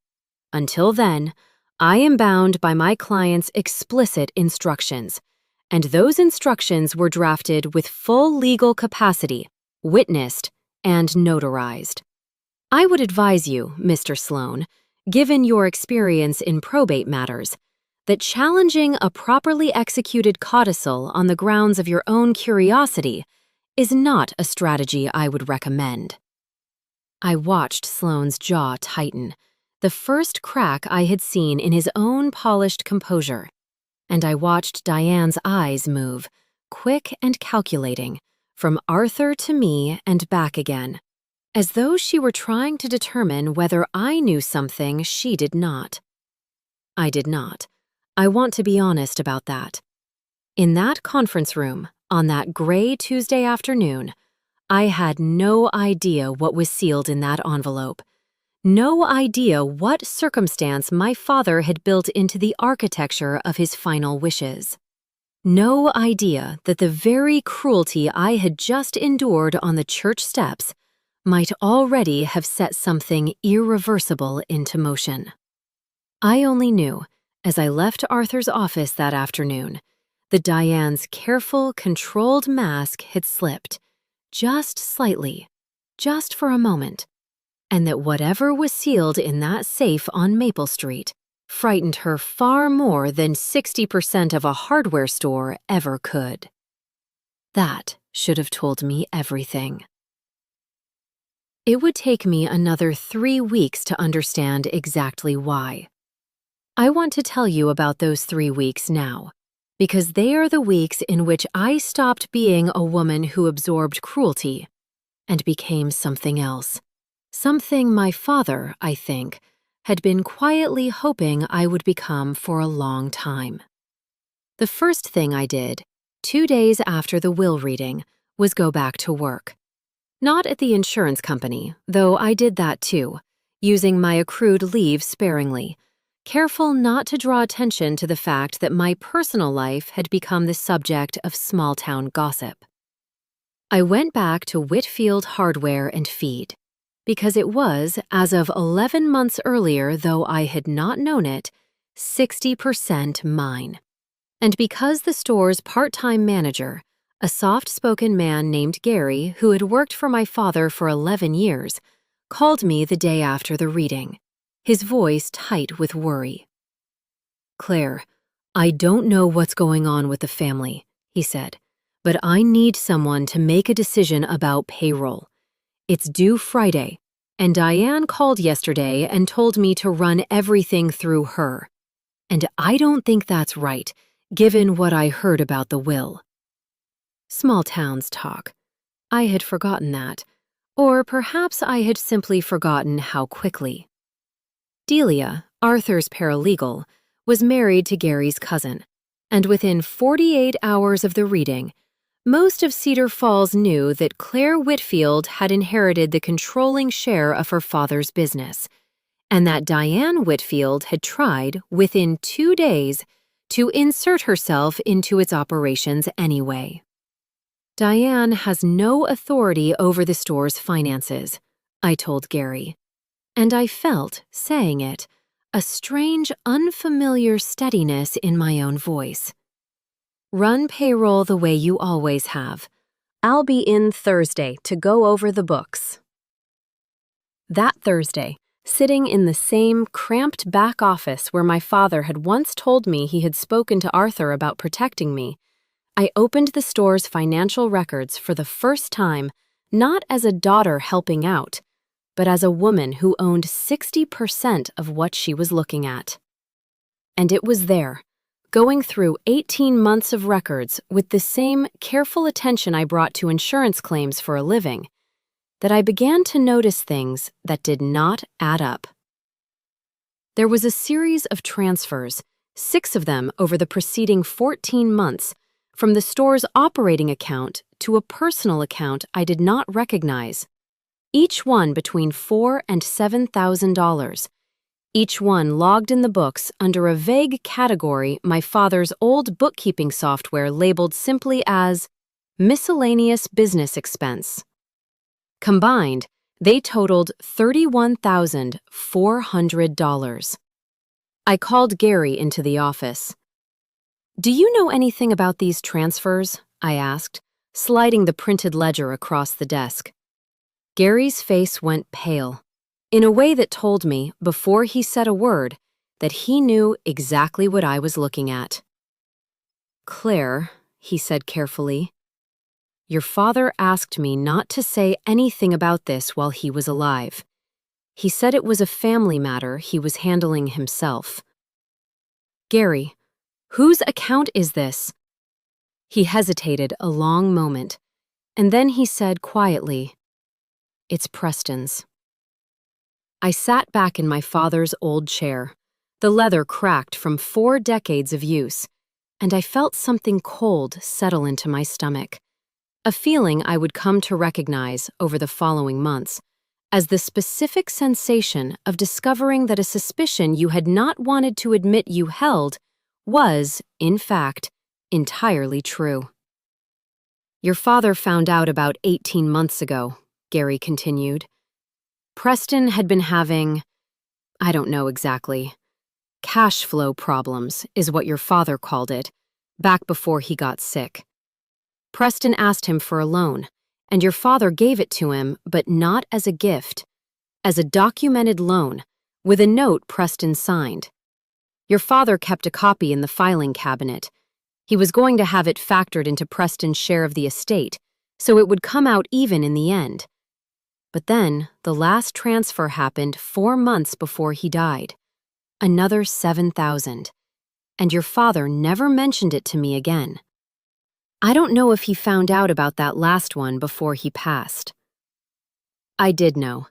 Until then, I am bound by my client's explicit instructions, and those instructions were drafted with full legal capacity, witnessed, and notarized. I would advise you, Mr. Sloan, given your experience in probate matters, that challenging a properly executed codicil on the grounds of your own curiosity is not a strategy I would recommend." I watched Sloane's jaw tighten, the first crack I had seen in his own polished composure, and I watched Diane's eyes move, quick and calculating, from Arthur to me and back again, as though she were trying to determine whether I knew something she did not. I did not. I want to be honest about that. In that conference room, on that gray Tuesday afternoon, I had no idea what was sealed in that envelope, no idea what circumstance my father had built into the architecture of his final wishes. No idea that the very cruelty I had just endured on the church steps might already have set something irreversible into motion. I only knew, as I left Arthur's office that afternoon, that Diane's careful, controlled mask had slipped, just slightly, just for a moment, and that whatever was sealed in that safe on Maple Street frightened her far more than 60% of a hardware store ever could. That should have told me everything. It would take me another 3 weeks to understand exactly why. I want to tell you about those 3 weeks now, because they are the weeks in which I stopped being a woman who absorbed cruelty and became something else. Something my father, I think, had been quietly hoping I would become for a long time. The first thing I did, 2 days after the will reading, was go back to work. Not at the insurance company, though I did that too, using my accrued leave sparingly, careful not to draw attention to the fact that my personal life had become the subject of small-town gossip. I went back to Whitfield Hardware and Feed, because it was, as of 11 months earlier, though I had not known it, 60% mine. And because the store's part-time manager, a soft-spoken man named Gary, who had worked for my father for 11 years, called me the day after the reading, his voice tight with worry. "Claire, I don't know what's going on with the family," he said, "but I need someone to make a decision about payroll. It's due Friday, And Diane called yesterday and told me to run everything through her. And I don't think that's right, given what I heard about the will. Small towns talk. I had forgotten that. Or perhaps I had simply forgotten how quickly. Delia, Arthur's paralegal, was married to Gary's cousin, and within 48 hours of the reading, most of Cedar Falls knew that Claire Whitfield had inherited the controlling share of her father's business, and that Diane Whitfield had tried, within 2 days, to insert herself into its operations anyway. Diane has no authority over the store's finances, I told Gary, and I felt, saying it, a strange, unfamiliar steadiness in my own voice. Run payroll the way you always have. I'll be in Thursday to go over the books. That Thursday, sitting in the same cramped back office where my father had once told me he had spoken to Arthur about protecting me, I opened the store's financial records for the first time, not as a daughter helping out, but as a woman who owned 60% of what she was looking at. And it was there, going through 18 months of records with the same careful attention I brought to insurance claims for a living, that I began to notice things that did not add up. There was a series of transfers, 6 of them over the preceding 14 months, from the store's operating account to a personal account I did not recognize, each one between $4,000 and $7,000, each one logged in the books under a vague category my father's old bookkeeping software labeled simply as miscellaneous business expense. Combined, they totaled $31,400. I called Gary into the office. "Do you know anything about these transfers?" I asked, sliding the printed ledger across the desk. Gary's face went pale, in a way that told me, before he said a word, that he knew exactly what I was looking at. "Claire," he said carefully, "your father asked me not to say anything about this while he was alive. He said it was a family matter he was handling himself." "Gary, whose account is this?" He hesitated a long moment, and then he said quietly, "It's Preston's." I sat back in my father's old chair, the leather cracked from 4 decades of use, and I felt something cold settle into my stomach, a feeling I would come to recognize over the following months as the specific sensation of discovering that a suspicion you had not wanted to admit you held was, in fact, entirely true. "Your father found out about 18 months ago," Gary continued. "Preston had been having, I don't know exactly, cash flow problems is what your father called it, back before he got sick. Preston asked him for a loan, and your father gave it to him, but not as a gift, as a documented loan, with a note Preston signed. Your father kept a copy in the filing cabinet. He was going to have it factored into Preston's share of the estate, so it would come out even in the end. But then, the last transfer happened 4 months before he died. Another $7,000. And your father never mentioned it to me again. I don't know if he found out about that last one before he passed." I did know.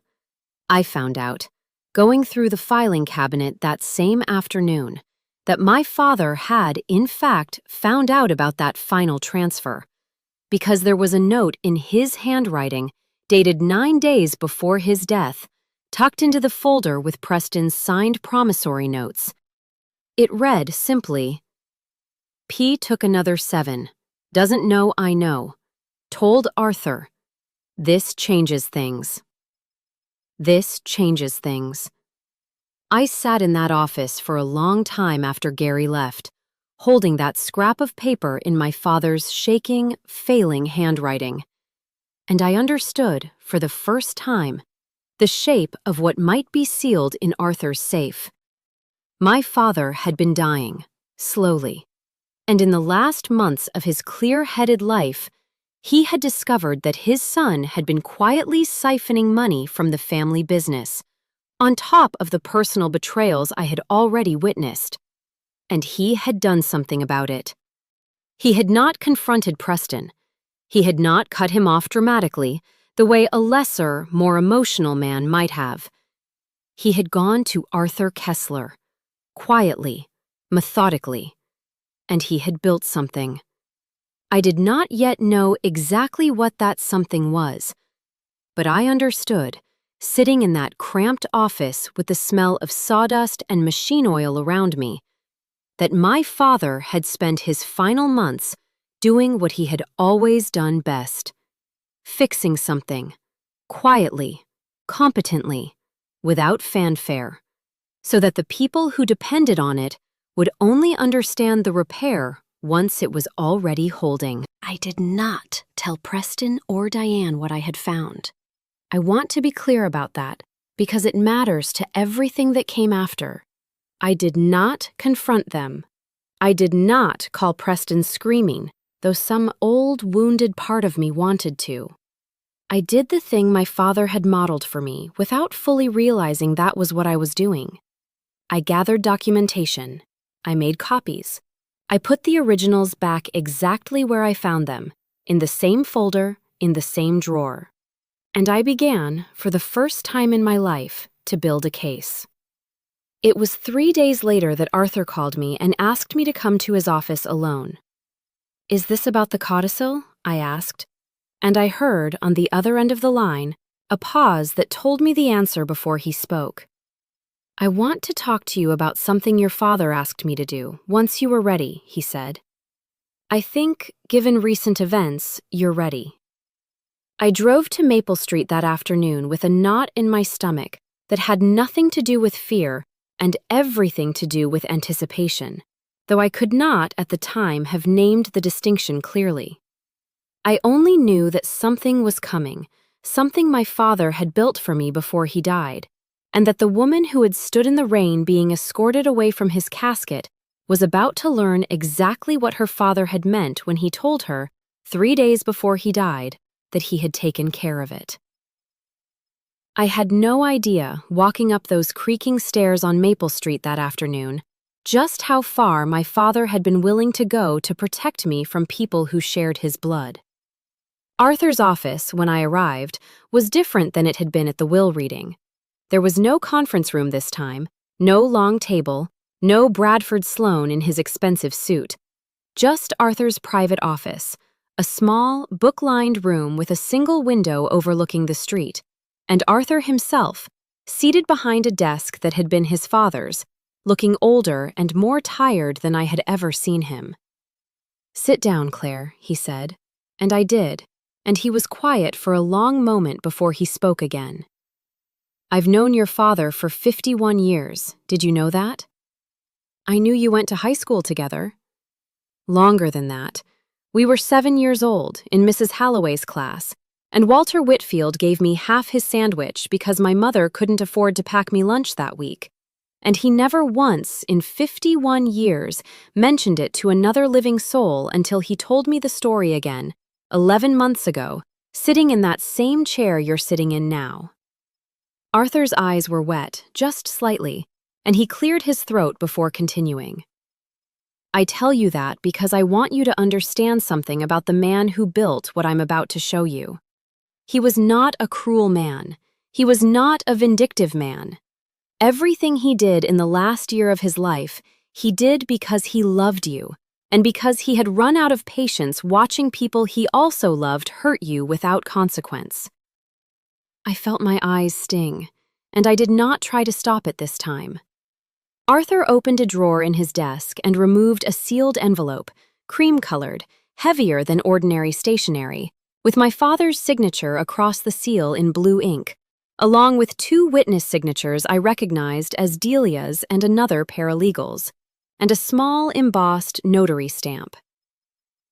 I found out, going through the filing cabinet that same afternoon, that my father had, in fact, found out about that final transfer, because there was a note in his handwriting dated 9 days before his death, tucked into the folder with Preston's signed promissory notes. It read simply, "P took another 7. Doesn't know I know. Told Arthur. This changes things. This changes things." I sat in that office for a long time after Gary left, holding that scrap of paper in my father's shaking, failing handwriting. And I understood, for the first time, the shape of what might be sealed in Arthur's safe. My father had been dying, slowly, and in the last months of his clear-headed life, He had discovered that his son had been quietly siphoning money from the family business, on top of the personal betrayals I had already witnessed. And he had done something about it. He had not confronted Preston. He had not cut him off dramatically, the way a lesser, more emotional man might have. He had gone to Arthur Kessler, quietly, methodically, and he had built something. I did not yet know exactly what that something was, but I understood, sitting in that cramped office with the smell of sawdust and machine oil around me, that my father had spent his final months doing what he had always done best, fixing something, quietly, competently, without fanfare, so that the people who depended on it would only understand the repair once it was already holding. I did not tell Preston or Diane what I had found. I want to be clear about that, because it matters to everything that came after. I did not confront them. I did not call Preston screaming, though some old, wounded part of me wanted to. I did the thing my father had modeled for me without fully realizing that was what I was doing. I gathered documentation. I made copies. I put the originals back exactly where I found them, in the same folder, in the same drawer. And I began, for the first time in my life, to build a case. It was 3 days later that Arthur called me and asked me to come to his office alone. "Is this about the codicil?" I asked, and I heard, on the other end of the line, a pause that told me the answer before he spoke. "I want to talk to you about something your father asked me to do, once you were ready," he said. "I think, given recent events, you're ready." I drove to Maple Street that afternoon with a knot in my stomach that had nothing to do with fear and everything to do with anticipation, though I could not, at the time, have named the distinction clearly. I only knew that something was coming, something my father had built for me before he died, and that the woman who had stood in the rain being escorted away from his casket was about to learn exactly what her father had meant when he told her, 3 days before he died, that he had taken care of it. I had no idea, walking up those creaking stairs on Maple Street that afternoon, just how far my father had been willing to go to protect me from people who shared his blood. Arthur's office, when I arrived, was different than it had been at the will reading. There was no conference room this time, no long table, no Bradford Sloan in his expensive suit. Just Arthur's private office, a small, book-lined room with a single window overlooking the street, and Arthur himself, seated behind a desk that had been his father's, looking older and more tired than I had ever seen him. "Sit down, Claire," he said, and I did, and he was quiet for a long moment before he spoke again. "I've known your father for 51 years. Did you know that?" "I knew you went to high school together." "Longer than that. We were 7 years old, in Mrs. Halloway's class, and Walter Whitfield gave me half his sandwich because my mother couldn't afford to pack me lunch that week. And he never once, in 51 years, mentioned it to another living soul until he told me the story again, 11 months ago, sitting in that same chair you're sitting in now." Arthur's eyes were wet, just slightly, and he cleared his throat before continuing. "I tell you that because I want you to understand something about the man who built what I'm about to show you. He was not a cruel man. He was not a vindictive man. Everything he did in the last year of his life, he did because he loved you, and because he had run out of patience watching people he also loved hurt you without consequence." I felt my eyes sting, and I did not try to stop it this time. Arthur opened a drawer in his desk and removed a sealed envelope, cream-colored, heavier than ordinary stationery, with my father's signature across the seal in blue ink, along with 2 witness signatures I recognized as Delia's and another paralegal's, and a small embossed notary stamp.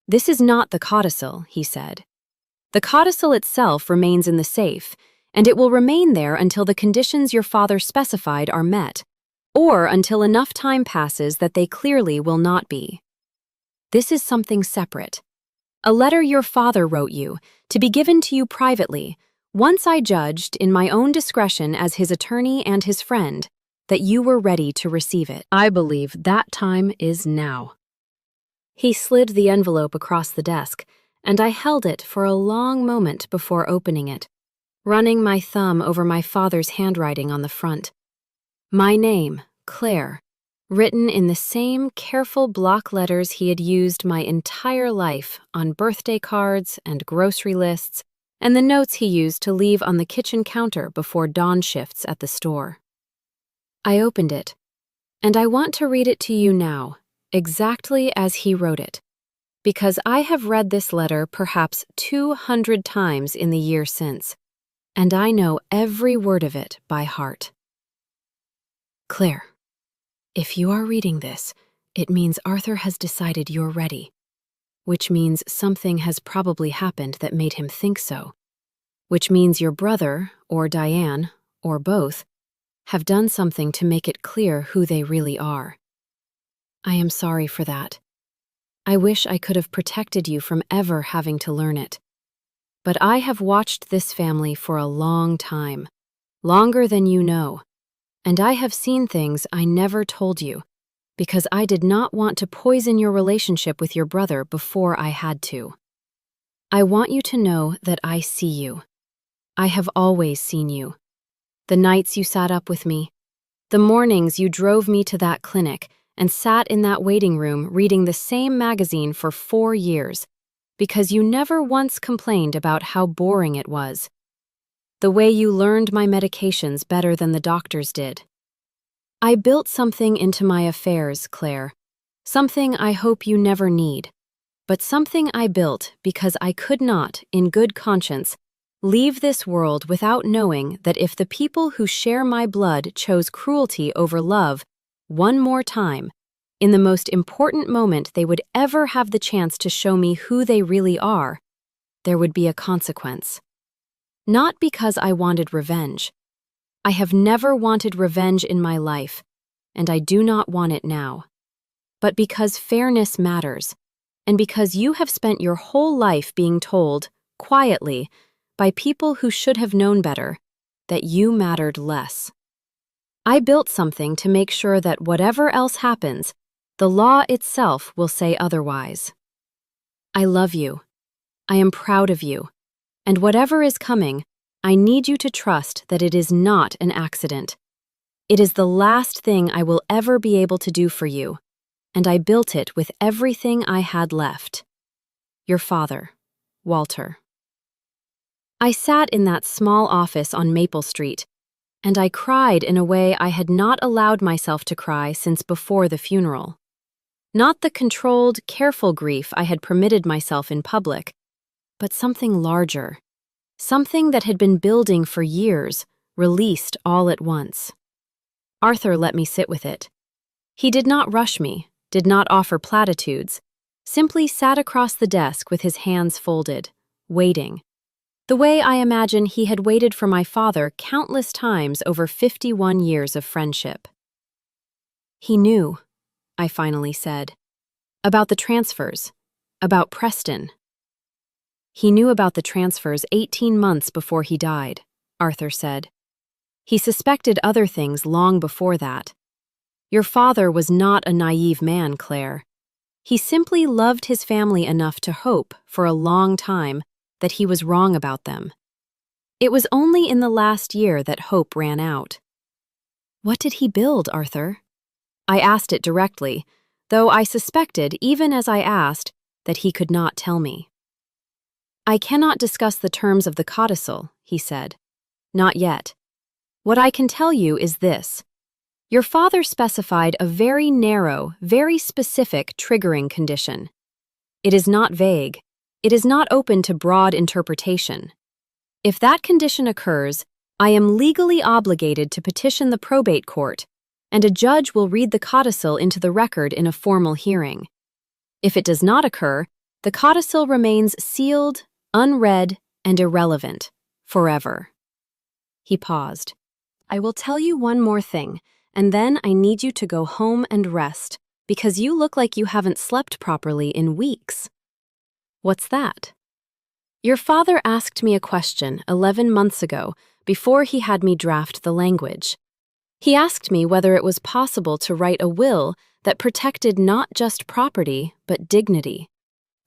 "This is not the codicil," he said. "The codicil itself remains in the safe, and it will remain there until the conditions your father specified are met, or until enough time passes that they clearly will not be. This is something separate. A letter your father wrote you, to be given to you privately, once I judged, in my own discretion as his attorney and his friend, that you were ready to receive it. I believe that time is now." He slid the envelope across the desk, and I held it for a long moment before opening it, running my thumb over my father's handwriting on the front. My name, Claire, written in the same careful block letters he had used my entire life on birthday cards and grocery lists, and the notes he used to leave on the kitchen counter before dawn shifts at the store. I opened it, and I want to read it to you now, exactly as he wrote it, because I have read this letter perhaps 200 times in the year since, and I know every word of it by heart. Claire, if you are reading this, it means Arthur has decided you're ready, which means something has probably happened that made him think so, which means your brother, or Diane, or both, have done something to make it clear who they really are. I am sorry for that. I wish I could have protected you from ever having to learn it. But I have watched this family for a long time, longer than you know, and I have seen things I never told you, because I did not want to poison your relationship with your brother before I had to. I want you to know that I see you. I have always seen you. The nights you sat up with me, the mornings you drove me to that clinic and sat in that waiting room reading the same magazine for 4 years, because you never once complained about how boring it was. The way you learned my medications better than the doctors did. I built something into my affairs, Claire, something I hope you never need, but something I built because I could not, in good conscience, leave this world without knowing that if the people who share my blood chose cruelty over love one more time, in the most important moment they would ever have the chance to show me who they really are, there would be a consequence. Not because I wanted revenge. I have never wanted revenge in my life, and I do not want it now. But because fairness matters, and because you have spent your whole life being told, quietly, by people who should have known better, that you mattered less. I built something to make sure that whatever else happens, the law itself will say otherwise. I love you. I am proud of you. And whatever is coming, I need you to trust that it is not an accident. It is the last thing I will ever be able to do for you, and I built it with everything I had left. Your father, Walter. I sat in that small office on Maple Street, and I cried in a way I had not allowed myself to cry since before the funeral. Not the controlled, careful grief I had permitted myself in public, but something larger, something that had been building for years, released all at once. Arthur let me sit with it. He did not rush me, did not offer platitudes, simply sat across the desk with his hands folded, waiting. The way I imagine he had waited for my father countless times over 51 years of friendship. He knew, I finally said, about the transfers, about Preston. He knew about the transfers 18 months before he died, Arthur said. He suspected other things long before that. Your father was not a naive man, Claire. He simply loved his family enough to hope, for a long time, that he was wrong about them. It was only in the last year that hope ran out. What did he build, Arthur? I asked it directly, though I suspected, even as I asked, that he could not tell me. I cannot discuss the terms of the codicil, he said. Not yet. What I can tell you is this. Your father specified a very narrow, very specific triggering condition. It is not vague. It is not open to broad interpretation. If that condition occurs, I am legally obligated to petition the probate court, and a judge will read the codicil into the record in a formal hearing. If it does not occur, the codicil remains sealed, unread, and irrelevant, forever. He paused. I will tell you one more thing, and then I need you to go home and rest, because you look like you haven't slept properly in weeks. What's that? Your father asked me a question 11 months ago before he had me draft the language. He asked me whether it was possible to write a will that protected not just property, but dignity.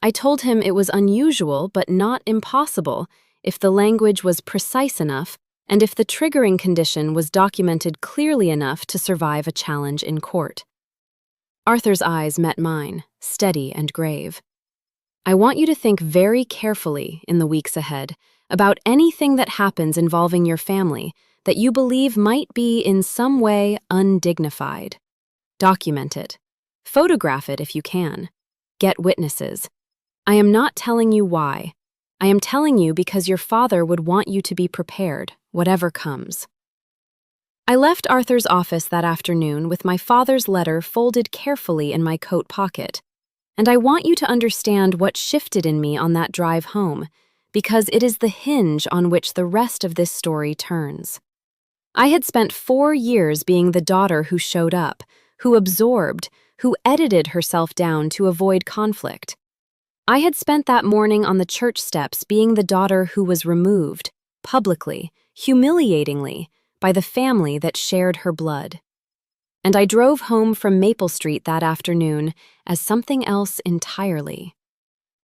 I told him it was unusual but not impossible if the language was precise enough and if the triggering condition was documented clearly enough to survive a challenge in court. Arthur's eyes met mine, steady and grave. I want you to think very carefully in the weeks ahead about anything that happens involving your family that you believe might be in some way undignified. Document it. Photograph it if you can. Get witnesses. I am not telling you why. I am telling you because your father would want you to be prepared, whatever comes. I left Arthur's office that afternoon with my father's letter folded carefully in my coat pocket. And I want you to understand what shifted in me on that drive home, because it is the hinge on which the rest of this story turns. I had spent 4 years being the daughter who showed up, who absorbed, who edited herself down to avoid conflict. I had spent that morning on the church steps being the daughter who was removed, publicly, humiliatingly, by the family that shared her blood. And I drove home from Maple Street that afternoon as something else entirely.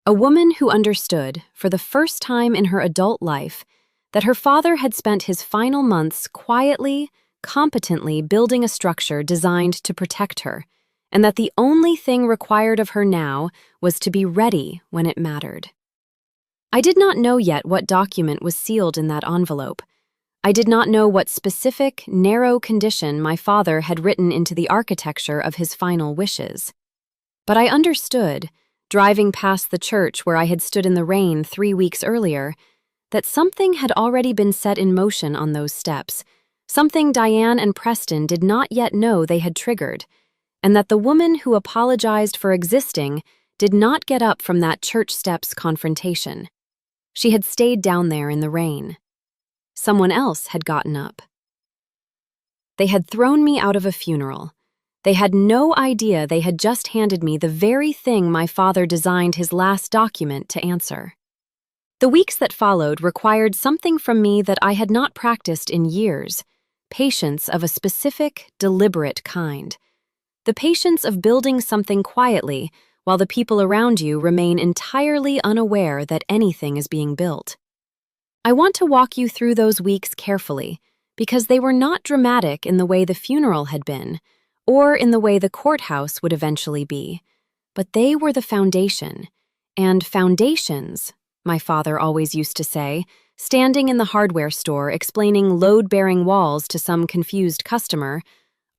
A woman who understood, for the first time in her adult life, that her father had spent his final months quietly, competently building a structure designed to protect her, and that the only thing required of her now was to be ready when it mattered. I did not know yet what document was sealed in that envelope. I did not know what specific, narrow condition my father had written into the architecture of his final wishes. But I understood, driving past the church where I had stood in the rain 3 weeks earlier, that something had already been set in motion on those steps, something Diane and Preston did not yet know they had triggered, and that the woman who apologized for existing did not get up from that church steps confrontation. She had stayed down there in the rain. Someone else had gotten up. They had thrown me out of a funeral. They had no idea they had just handed me the very thing my father designed his last document to answer. The weeks that followed required something from me that I had not practiced in years, patience of a specific, deliberate kind. The patience of building something quietly while the people around you remain entirely unaware that anything is being built. I want to walk you through those weeks carefully, because they were not dramatic in the way the funeral had been, or in the way the courthouse would eventually be, but they were the foundation. And foundations, my father always used to say, standing in the hardware store explaining load-bearing walls to some confused customer,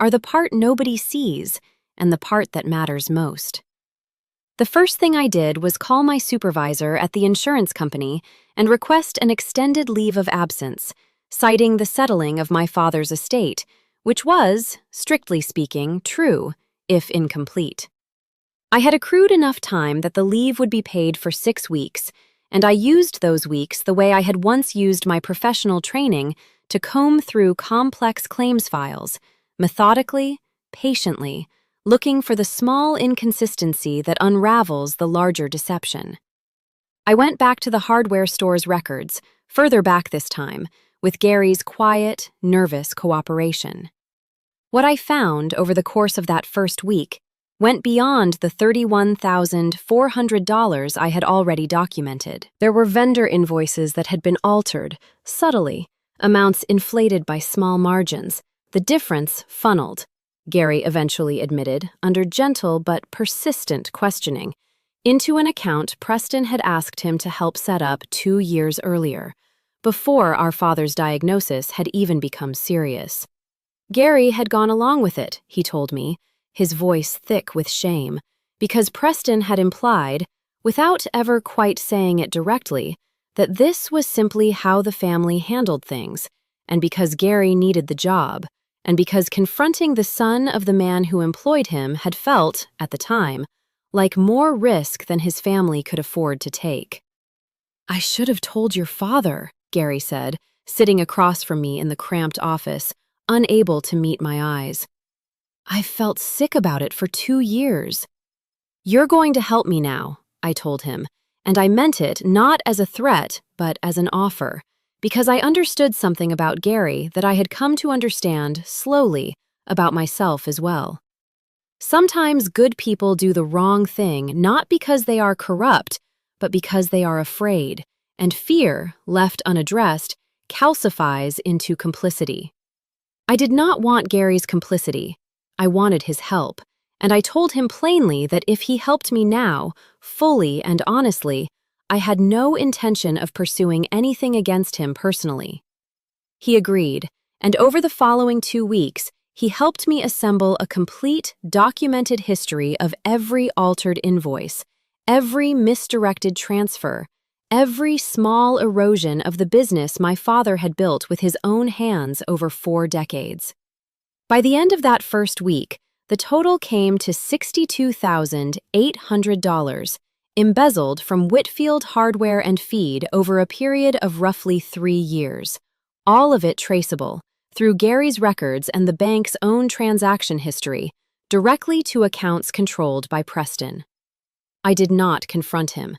are the part nobody sees and the part that matters most. The first thing I did was call my supervisor at the insurance company and request an extended leave of absence, citing the settling of my father's estate, which was, strictly speaking, true, if incomplete. I had accrued enough time that the leave would be paid for 6 weeks, and I used those weeks the way I had once used my professional training to comb through complex claims files, methodically, patiently, looking for the small inconsistency that unravels the larger deception. I went back to the hardware store's records, further back this time, with Gary's quiet, nervous cooperation. What I found over the course of that first week went beyond the $31,400 I had already documented. There were vendor invoices that had been altered, subtly, amounts inflated by small margins, the difference funneled, Gary eventually admitted, under gentle but persistent questioning, into an account Preston had asked him to help set up 2 years earlier, before our father's diagnosis had even become serious. Gary had gone along with it, he told me, his voice thick with shame, because Preston had implied, without ever quite saying it directly, that this was simply how the family handled things, and because Gary needed the job, and because confronting the son of the man who employed him had felt, at the time, like more risk than his family could afford to take. "I should have told your father," Gary said, sitting across from me in the cramped office, unable to meet my eyes. "I've felt sick about it for 2 years. "You're going to help me now," I told him, and I meant it not as a threat, but as an offer, because I understood something about Gary that I had come to understand slowly about myself as well. Sometimes good people do the wrong thing not because they are corrupt, but because they are afraid, and fear, left unaddressed, calcifies into complicity. I did not want Gary's complicity. I wanted his help, and I told him plainly that if he helped me now, fully and honestly, I had no intention of pursuing anything against him personally. He agreed, and over the following 2 weeks, he helped me assemble a complete, documented history of every altered invoice, every misdirected transfer, every small erosion of the business my father had built with his own hands over 4 decades. By the end of that first week, the total came to $62,800, embezzled from Whitfield Hardware and Feed over a period of roughly 3 years, all of it traceable, through Gary's records and the bank's own transaction history, directly to accounts controlled by Preston. I did not confront him.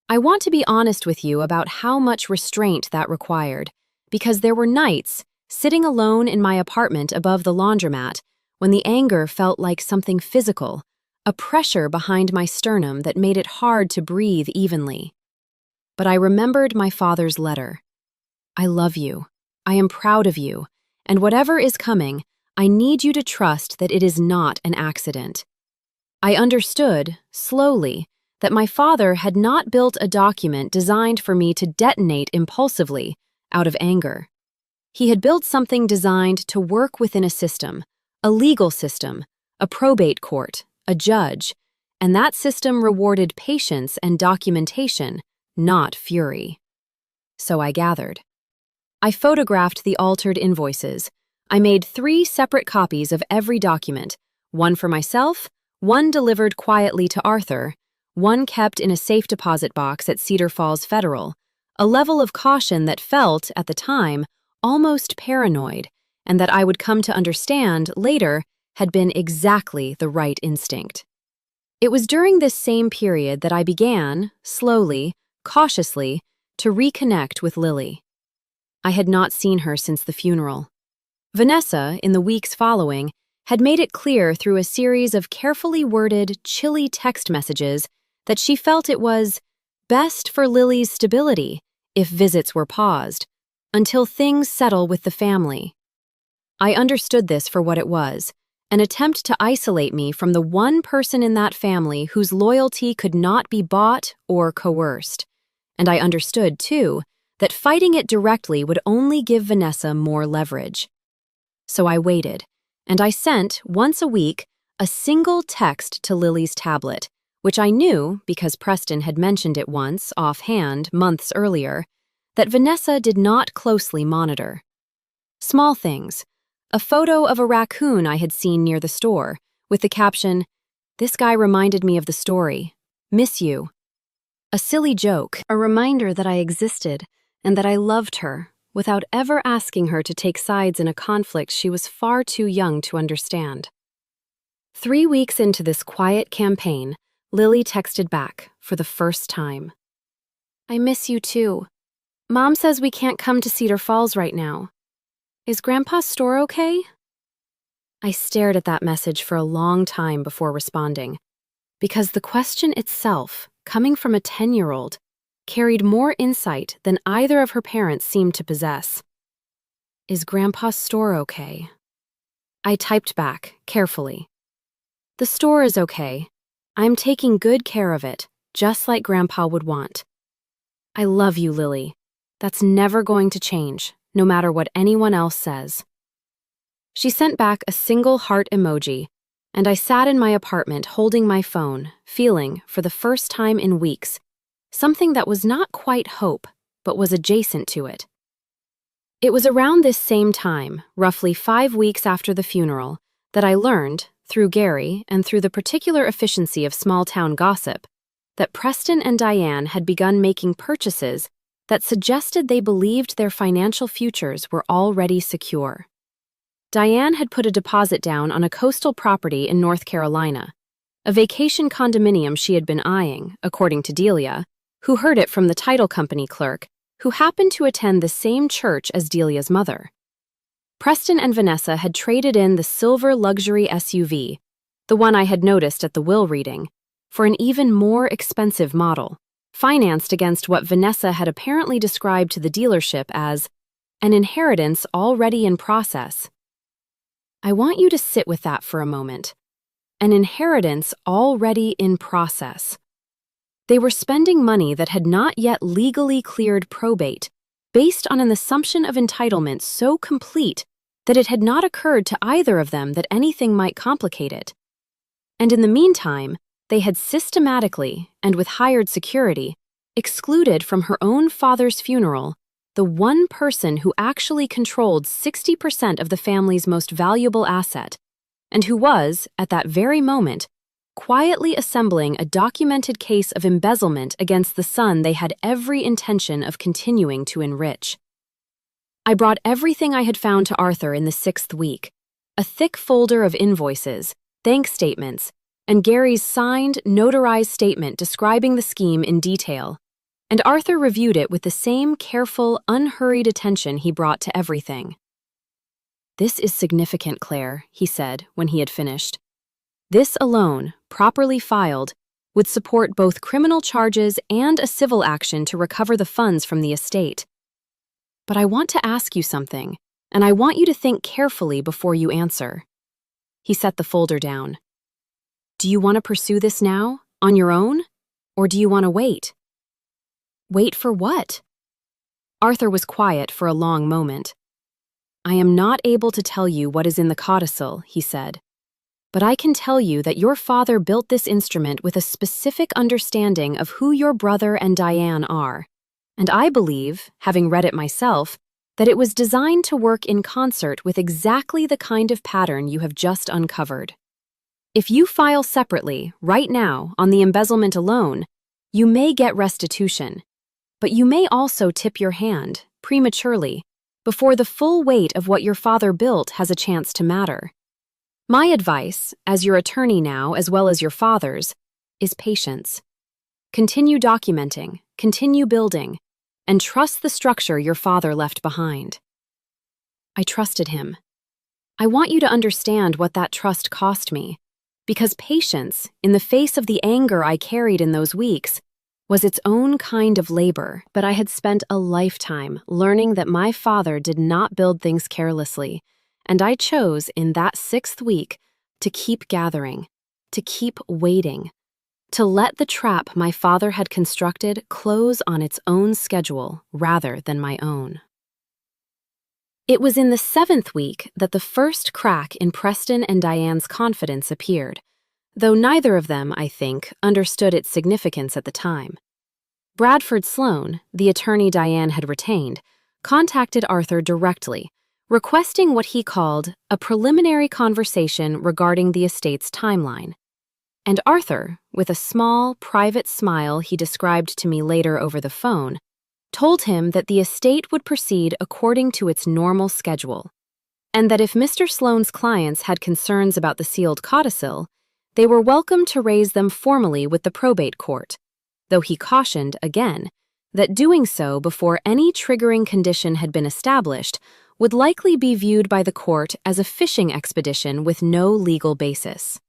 I want to be honest with you about how much restraint that required, because there were nights, sitting alone in my apartment above the laundromat, when the anger felt like something physical, a pressure behind my sternum that made it hard to breathe evenly. But I remembered my father's letter. I love you. I am proud of you. And whatever is coming, I need you to trust that it is not an accident. I understood, slowly, that my father had not built a document designed for me to detonate impulsively, out of anger. He had built something designed to work within a system, a legal system, a probate court, a judge, and that system rewarded patience and documentation, not fury. So I gathered. I photographed the altered invoices. I made 3 separate copies of every document, one for myself, one delivered quietly to Arthur, one kept in a safe deposit box at Cedar Falls Federal, a level of caution that felt, at the time, almost paranoid, and that I would come to understand later had been exactly the right instinct. It was during this same period that I began, slowly, cautiously, to reconnect with Lily. I had not seen her since the funeral. Vanessa, in the weeks following, had made it clear through a series of carefully worded, chilly text messages that she felt it was best for Lily's stability if visits were paused, until things settle with the family. I understood this for what it was, an attempt to isolate me from the one person in that family whose loyalty could not be bought or coerced. And I understood, too, that fighting it directly would only give Vanessa more leverage. So I waited, and I sent, once a week, a single text to Lily's tablet, which I knew, because Preston had mentioned it once, offhand, months earlier, that Vanessa did not closely monitor. Small things. A photo of a raccoon I had seen near the store, with the caption, "This guy reminded me of the story. Miss you." A silly joke, a reminder that I existed, and that I loved her, without ever asking her to take sides in a conflict she was far too young to understand. 3 weeks into this quiet campaign, Lily texted back, for the first time. "I miss you too. Mom says we can't come to Cedar Falls right now. Is Grandpa's store okay?" I stared at that message for a long time before responding, because the question itself, coming from a 10-year-old, carried more insight than either of her parents seemed to possess. "Is Grandpa's store okay?" I typed back, carefully. "The store is okay. I'm taking good care of it, just like Grandpa would want. I love you, Lily. That's never going to change, no matter what anyone else says." She sent back a single heart emoji, and I sat in my apartment holding my phone, feeling, for the first time in weeks, something that was not quite hope, but was adjacent to it. It was around this same time, roughly 5 weeks after the funeral, that I learned, through Gary and through the particular efficiency of small-town gossip, that Preston and Diane had begun making purchases that suggested they believed their financial futures were already secure. Diane had put a deposit down on a coastal property in North Carolina, a vacation condominium she had been eyeing, according to Delia, who heard it from the title company clerk, who happened to attend the same church as Delia's mother. Preston and Vanessa had traded in the silver luxury SUV, the one I had noticed at the will reading, for an even more expensive model, financed against what Vanessa had apparently described to the dealership as an inheritance already in process. I want you to sit with that for a moment. An inheritance already in process. They were spending money that had not yet legally cleared probate, based on an assumption of entitlement so complete that it had not occurred to either of them that anything might complicate it. And in the meantime, they had systematically, and with hired security, excluded from her own father's funeral the one person who actually controlled 60% of the family's most valuable asset, and who was, at that very moment, quietly assembling a documented case of embezzlement against the son they had every intention of continuing to enrich. I brought everything I had found to Arthur in the 6th week, a thick folder of invoices, bank statements, and Gary's signed, notarized statement describing the scheme in detail, and Arthur reviewed it with the same careful, unhurried attention he brought to everything. "This is significant, Claire," he said when he had finished. "This alone, properly filed, would support both criminal charges and a civil action to recover the funds from the estate. But I want to ask you something, and I want you to think carefully before you answer." He set the folder down. "Do you want to pursue this now, on your own, or do you want to wait?" "Wait for what?" Arthur was quiet for a long moment. "I am not able to tell you what is in the codicil," he said. "But I can tell you that your father built this instrument with a specific understanding of who your brother and Diane are, and I believe, having read it myself, that it was designed to work in concert with exactly the kind of pattern you have just uncovered. If you file separately, right now, on the embezzlement alone, you may get restitution, but you may also tip your hand, prematurely, before the full weight of what your father built has a chance to matter. My advice, as your attorney now as well as your father's, is patience. Continue documenting, continue building, and trust the structure your father left behind." I trusted him. I want you to understand what that trust cost me, because patience, in the face of the anger I carried in those weeks, was its own kind of labor. But I had spent a lifetime learning that my father did not build things carelessly, and I chose, in that 6th week, to keep gathering, to keep waiting, to let the trap my father had constructed close on its own schedule rather than my own. It was in the 7th week that the first crack in Preston and Diane's confidence appeared, though neither of them, I think, understood its significance at the time. Bradford Sloan, the attorney Diane had retained, contacted Arthur directly, requesting what he called a preliminary conversation regarding the estate's timeline. And Arthur, with a small, private smile he described to me later over the phone, told him that the estate would proceed according to its normal schedule, and that if Mr. Sloane's clients had concerns about the sealed codicil, they were welcome to raise them formally with the probate court, though he cautioned, again, that doing so before any triggering condition had been established would likely be viewed by the court as a fishing expedition with no legal basis.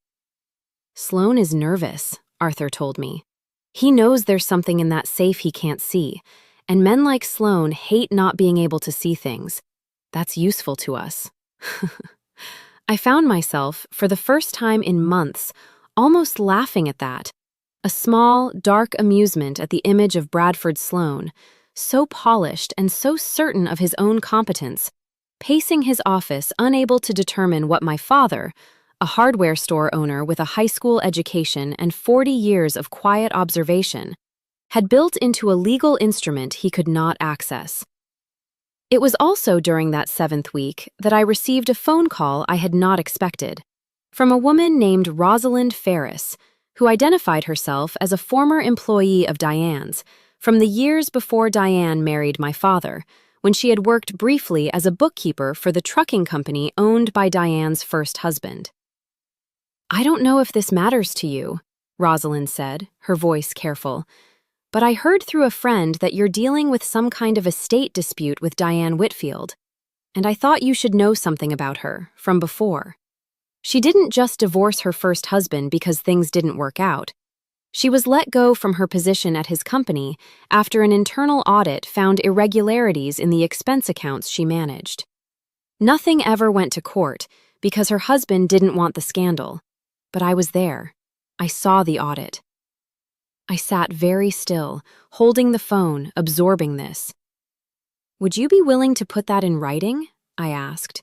"Sloane is nervous," Arthur told me. "He knows there's something in that safe he can't see, and men like Sloane hate not being able to see things. That's useful to us." I found myself, for the first time in months, almost laughing at that, a small, dark amusement at the image of Bradford Sloane, so polished and so certain of his own competence, pacing his office unable to determine what my father, a hardware store owner with a high school education and 40 years of quiet observation, had built into a legal instrument he could not access. It was also during that 7th week that I received a phone call I had not expected, from a woman named Rosalind Ferris, who identified herself as a former employee of Diane's from the years before Diane married my father, when she had worked briefly as a bookkeeper for the trucking company owned by Diane's first husband. "I don't know if this matters to you," Rosalind said, her voice careful, but I heard through a friend that you're dealing with some kind of estate dispute with Diane Whitfield, and I thought you should know something about her from before. She didn't just divorce her first husband because things didn't work out. She was let go from her position at his company after an internal audit found irregularities in the expense accounts she managed. Nothing ever went to court because her husband didn't want the scandal, but I was there. I saw the audit. I sat very still, holding the phone, absorbing this. "Would you be willing to put that in writing?" I asked.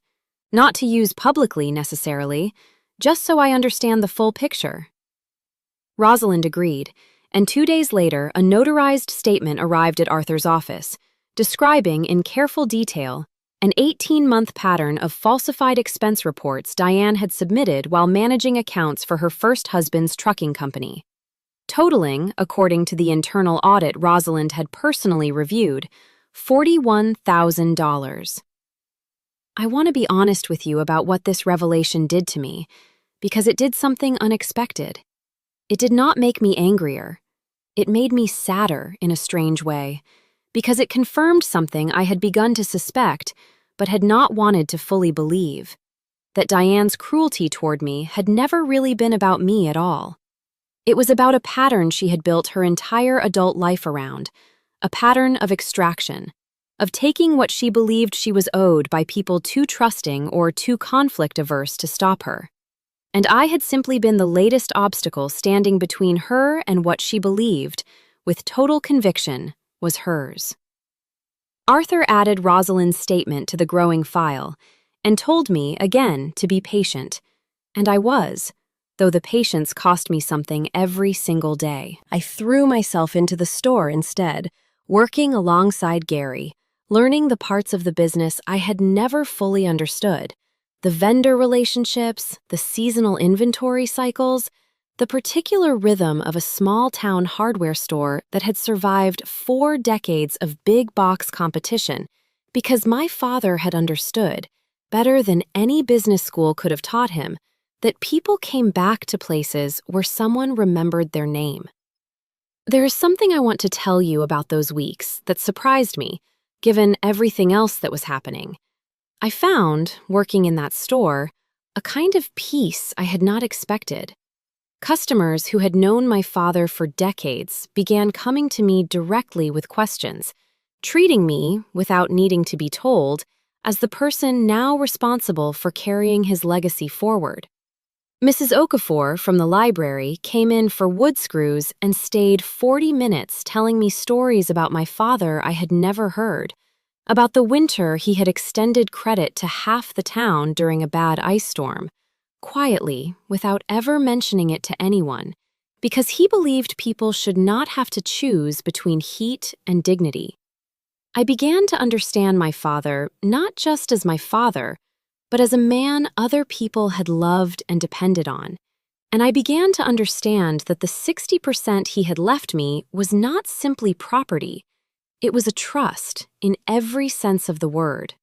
"Not to use publicly, necessarily, just so I understand the full picture." Rosalind agreed, and 2 days later, a notarized statement arrived at Arthur's office, describing in careful detail an 18-month pattern of falsified expense reports Diane had submitted while managing accounts for her first husband's trucking company. Totaling, according to the internal audit Rosalind had personally reviewed, $41,000. I want to be honest with you about what this revelation did to me, because it did something unexpected. It did not make me angrier. It made me sadder in a strange way, because it confirmed something I had begun to suspect but had not wanted to fully believe, that Diane's cruelty toward me had never really been about me at all. It was about a pattern she had built her entire adult life around, a pattern of extraction, of taking what she believed she was owed by people too trusting or too conflict-averse to stop her. And I had simply been the latest obstacle standing between her and what she believed, with total conviction, was hers. Arthur added Rosalind's statement to the growing file and told me, again, to be patient. And I was, though the patience cost me something every single day. I threw myself into the store instead, working alongside Gary, learning the parts of the business I had never fully understood. The vendor relationships, the seasonal inventory cycles, the particular rhythm of a small-town hardware store that had survived 4 decades of big-box competition because my father had understood, better than any business school could have taught him, that people came back to places where someone remembered their name. There is something I want to tell you about those weeks that surprised me, given everything else that was happening. I found, working in that store, a kind of peace I had not expected. Customers who had known my father for decades began coming to me directly with questions, treating me, without needing to be told, as the person now responsible for carrying his legacy forward. Mrs. Okafor from the library came in for wood screws and stayed 40 minutes telling me stories about my father I had never heard, about the winter he had extended credit to half the town during a bad ice storm, quietly, without ever mentioning it to anyone, because he believed people should not have to choose between heat and dignity. I began to understand my father not just as my father, but as a man other people had loved and depended on, and I began to understand that the 60% he had left me was not simply property. It was a trust in every sense of the word.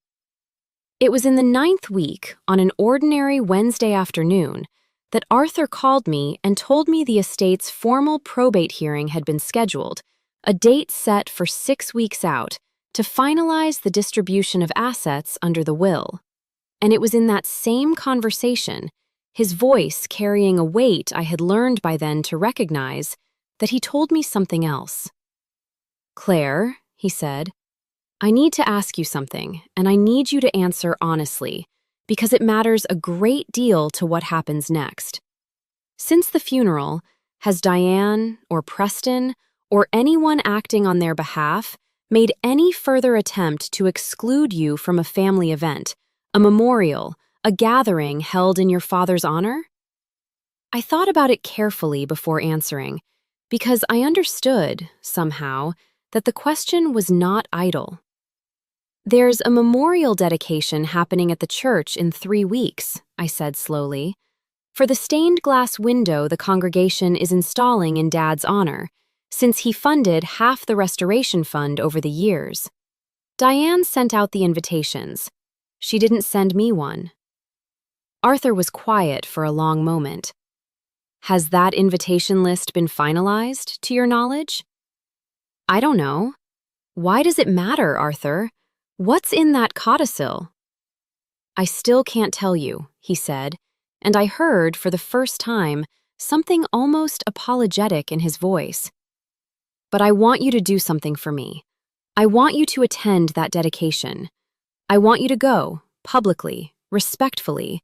It was in the 9th week, on an ordinary Wednesday afternoon, that Arthur called me and told me the estate's formal probate hearing had been scheduled, a date set for 6 weeks out, to finalize the distribution of assets under the will. And it was in that same conversation, his voice carrying a weight I had learned by then to recognize, that he told me something else. "Claire," he said, "I need to ask you something, and I need you to answer honestly, because it matters a great deal to what happens next. Since the funeral, has Diane, or Preston, or anyone acting on their behalf made any further attempt to exclude you from a family event, a memorial, a gathering held in your father's honor?" I thought about it carefully before answering, because I understood, somehow, that the question was not idle. "There's a memorial dedication happening at the church in 3 weeks," I said slowly, "for the stained glass window the congregation is installing in Dad's honor, since he funded half the restoration fund over the years. Diane sent out the invitations. She didn't send me one." Arthur was quiet for a long moment. "Has that invitation list been finalized, to your knowledge?" I don't know. Why does it matter, Arthur? What's in that codicil? I still can't tell you, he said, and I heard, for the first time, something almost apologetic in his voice. But I want you to do something for me. I want you to attend that dedication. I want you to go, publicly, respectfully,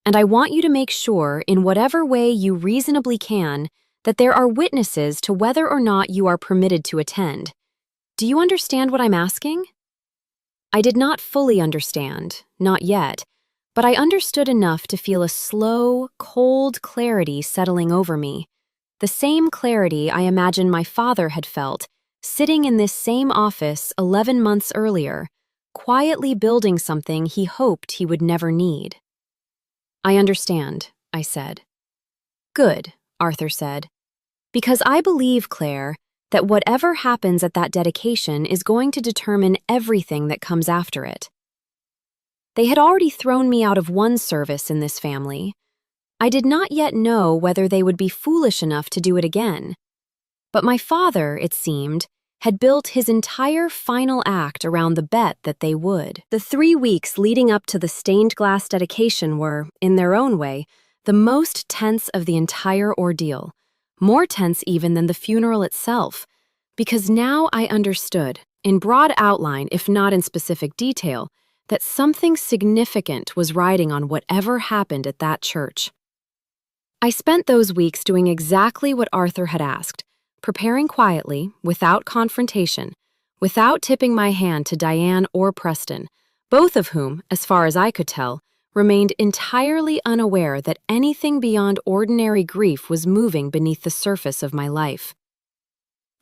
and I want you to make sure, in whatever way you reasonably can, that there are witnesses to whether or not you are permitted to attend. Do you understand what I'm asking? I did not fully understand, not yet, but I understood enough to feel a slow, cold clarity settling over me. The same clarity I imagine my father had felt, sitting in this same office 11 months earlier, quietly building something he hoped he would never need. I understand, I said. Good, Arthur said. Because I believe, Claire, that whatever happens at that dedication is going to determine everything that comes after it. They had already thrown me out of one service in this family. I did not yet know whether they would be foolish enough to do it again. But my father, it seemed, had built his entire final act around the bet that they would. The 3 weeks leading up to the stained glass dedication were, in their own way, the most tense of the entire ordeal, more tense even than the funeral itself, because now I understood, in broad outline if not in specific detail, that something significant was riding on whatever happened at that church. I spent those weeks doing exactly what Arthur had asked, preparing quietly, without confrontation, without tipping my hand to Diane or Preston, both of whom, as far as I could tell, remained entirely unaware that anything beyond ordinary grief was moving beneath the surface of my life.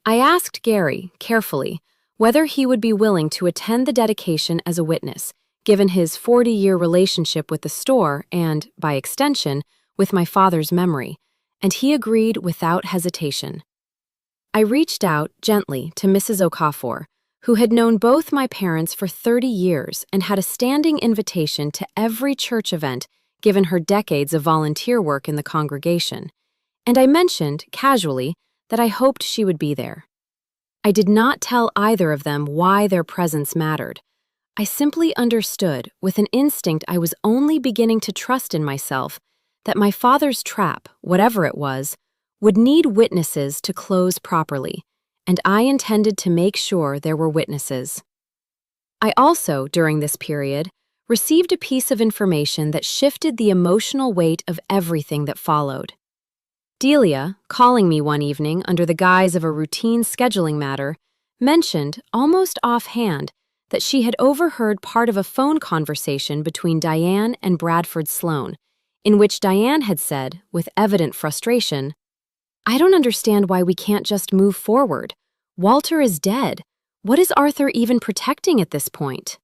I asked Gary, carefully, whether he would be willing to attend the dedication as a witness, given his 40-year relationship with the store and, by extension, with my father's memory, and he agreed without hesitation. I reached out gently to Mrs. Okafor, who had known both my parents for 30 years and had a standing invitation to every church event given her decades of volunteer work in the congregation, and I mentioned, casually, that I hoped she would be there. I did not tell either of them why their presence mattered. I simply understood, with an instinct I was only beginning to trust in myself, that my father's trap, whatever it was, would need witnesses to close properly, and I intended to make sure there were witnesses. I also, during this period, received a piece of information that shifted the emotional weight of everything that followed. Delia, calling me one evening under the guise of a routine scheduling matter, mentioned, almost offhand, that she had overheard part of a phone conversation between Diane and Bradford Sloan, in which Diane had said, with evident frustration, "I don't understand why we can't just move forward. Walter is dead. What is Arthur even protecting at this point?"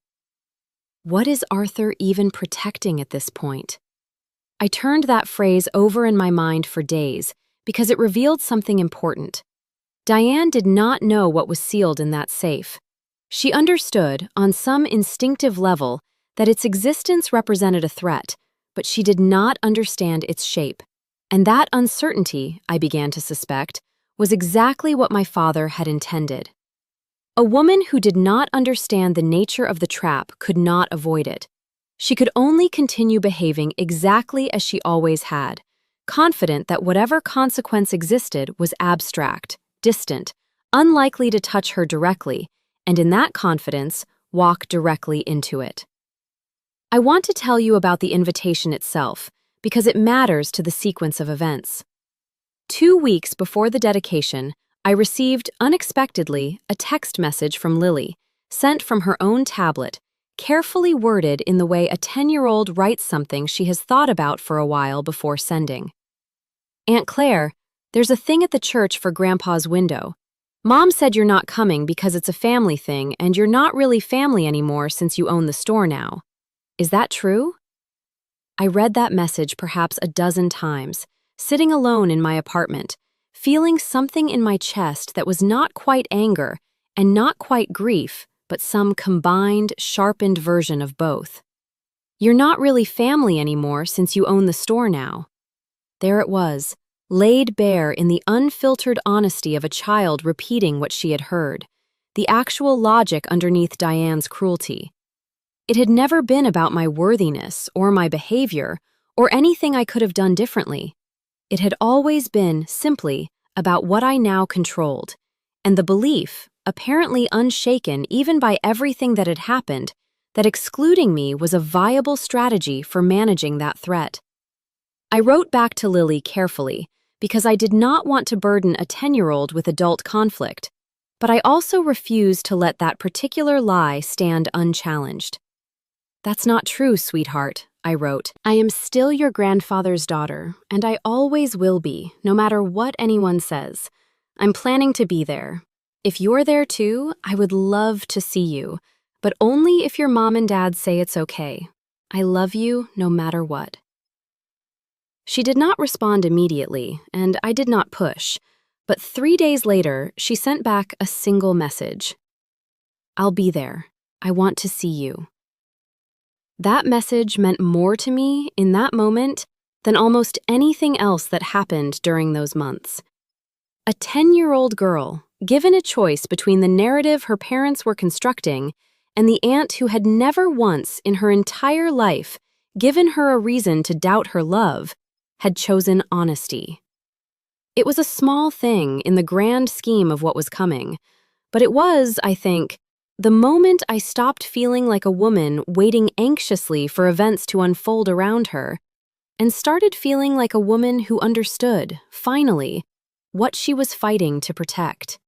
What is Arthur even protecting at this point? I turned that phrase over in my mind for days because it revealed something important. Diane did not know what was sealed in that safe. She understood, on some instinctive level, that its existence represented a threat, but she did not understand its shape. And that uncertainty, I began to suspect, was exactly what my father had intended. A woman who did not understand the nature of the trap could not avoid it. She could only continue behaving exactly as she always had, confident that whatever consequence existed was abstract, distant, unlikely to touch her directly, and in that confidence, walk directly into it. I want to tell you about the invitation itself, because it matters to the sequence of events. 2 weeks before the dedication, I received, unexpectedly, a text message from Lily, sent from her own tablet, carefully worded in the way a 10-year-old writes something she has thought about for a while before sending. "Aunt Claire, there's a thing at the church for Grandpa's window. Mom said you're not coming because it's a family thing and you're not really family anymore since you own the store now. Is that true?" I read that message perhaps a dozen times, sitting alone in my apartment, feeling something in my chest that was not quite anger and not quite grief, but some combined, sharpened version of both. "You're not really family anymore since you own the store now." There it was, laid bare in the unfiltered honesty of a child repeating what she had heard, the actual logic underneath Diane's cruelty. It had never been about my worthiness or my behavior or anything I could have done differently. It had always been simply about what I now controlled, and the belief, apparently unshaken even by everything that had happened, that excluding me was a viable strategy for managing that threat. I wrote back to Lily carefully because I did not want to burden a 10-year-old with adult conflict, but I also refused to let that particular lie stand unchallenged. "That's not true, sweetheart," I wrote. "I am still your grandfather's daughter, and I always will be, no matter what anyone says. I'm planning to be there. If you're there too, I would love to see you, but only if your mom and dad say it's okay. I love you no matter what." She did not respond immediately, and I did not push, but 3 days later, she sent back a single message. "I'll be there. I want to see you." That message meant more to me in that moment than almost anything else that happened during those months. A 10-year-old girl, given a choice between the narrative her parents were constructing and the aunt who had never once in her entire life given her a reason to doubt her love, had chosen honesty. It was a small thing in the grand scheme of what was coming, but it was, I think, the moment I stopped feeling like a woman waiting anxiously for events to unfold around her, and started feeling like a woman who understood, finally, what she was fighting to protect.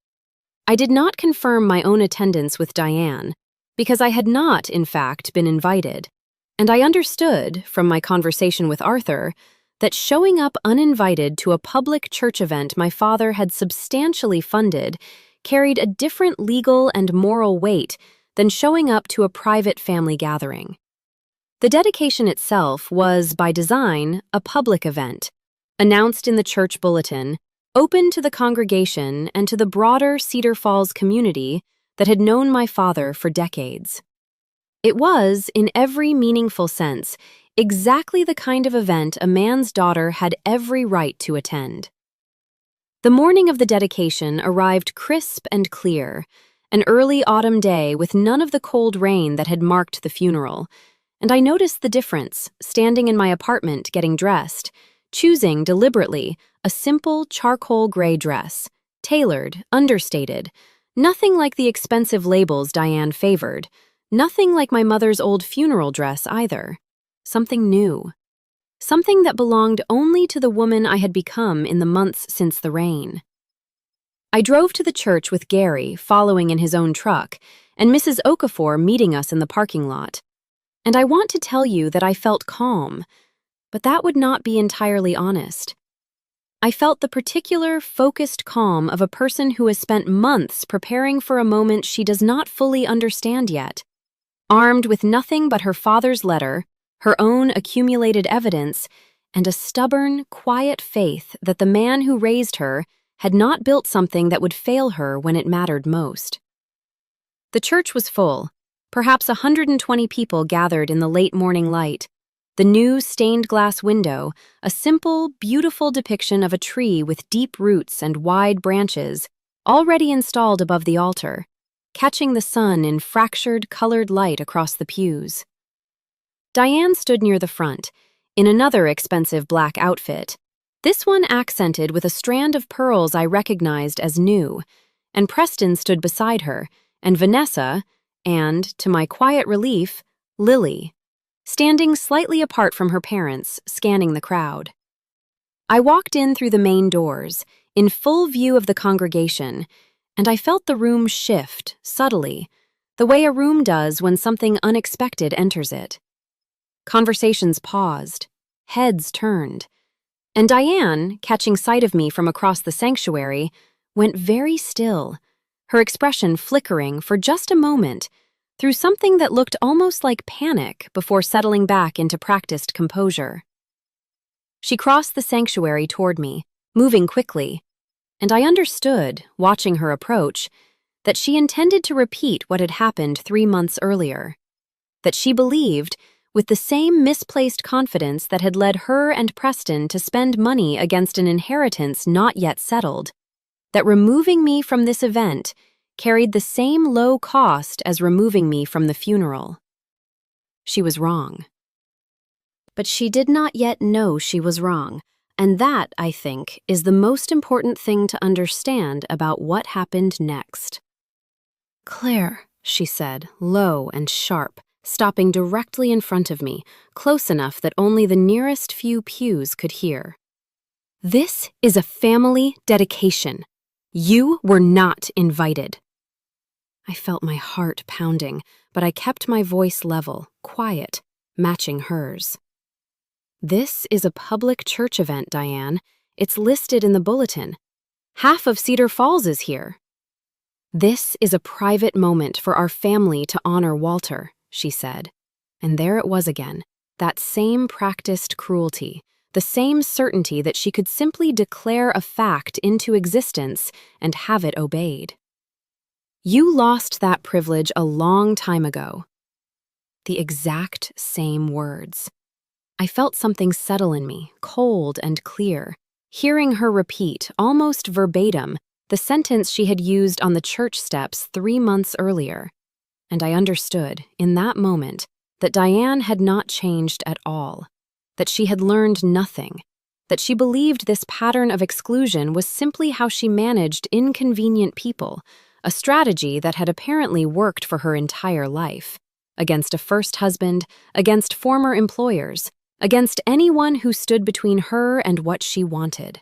I did not confirm my own attendance with Diane, because I had not, in fact, been invited, and I understood, from my conversation with Arthur, that showing up uninvited to a public church event my father had substantially funded carried a different legal and moral weight than showing up to a private family gathering. The dedication itself was, by design, a public event, announced in the church bulletin, open to the congregation and to the broader Cedar Falls community that had known my father for decades. It was, in every meaningful sense, exactly the kind of event a man's daughter had every right to attend. The morning of the dedication arrived crisp and clear, an early autumn day with none of the cold rain that had marked the funeral, and I noticed the difference, standing in my apartment getting dressed, choosing deliberately a simple charcoal gray dress, tailored, understated, nothing like the expensive labels Diane favored, nothing like my mother's old funeral dress either. Something new. Something that belonged only to the woman I had become in the months since the rain. I drove to the church with Gary following in his own truck, and Mrs. Okafor meeting us in the parking lot. And I want to tell you that I felt calm, but that would not be entirely honest. I felt the particular, focused calm of a person who has spent months preparing for a moment she does not fully understand yet. Armed with nothing but her father's letter, her own accumulated evidence, and a stubborn, quiet faith that the man who raised her had not built something that would fail her when it mattered most. The church was full. Perhaps 120 people gathered in the late morning light. The new stained glass window, a simple, beautiful depiction of a tree with deep roots and wide branches, already installed above the altar, catching the sun in fractured, colored light across the pews. Diane stood near the front, in another expensive black outfit, this one accented with a strand of pearls I recognized as new, and Preston stood beside her, and Vanessa, and, to my quiet relief, Lily, standing slightly apart from her parents, scanning the crowd. I walked in through the main doors, in full view of the congregation, and I felt the room shift, subtly, the way a room does when something unexpected enters it. Conversations paused, heads turned, and Diane, catching sight of me from across the sanctuary, went very still, her expression flickering for just a moment through something that looked almost like panic before settling back into practiced composure. She crossed the sanctuary toward me, moving quickly, and I understood, watching her approach, that she intended to repeat what had happened 3 months earlier, that she believed, with the same misplaced confidence that had led her and Preston to spend money against an inheritance not yet settled, that removing me from this event carried the same low cost as removing me from the funeral. She was wrong. But she did not yet know she was wrong, and that, I think, is the most important thing to understand about what happened next. "Claire," she said, low and sharp, stopping directly in front of me, close enough that only the nearest few pews could hear. "This is a family dedication. You were not invited." I felt my heart pounding, but I kept my voice level, quiet, matching hers. "This is a public church event, Diane. It's listed in the bulletin. Half of Cedar Falls is here." "This is a private moment for our family to honor Walter," she said. And there it was again, that same practiced cruelty, the same certainty that she could simply declare a fact into existence and have it obeyed. "You lost that privilege a long time ago." The exact same words. I felt something settle in me, cold and clear, hearing her repeat, almost verbatim, the sentence she had used on the church steps 3 months earlier. And I understood, in that moment, that Diane had not changed at all, that she had learned nothing, that she believed this pattern of exclusion was simply how she managed inconvenient people, a strategy that had apparently worked for her entire life, against a first husband, against former employers, against anyone who stood between her and what she wanted.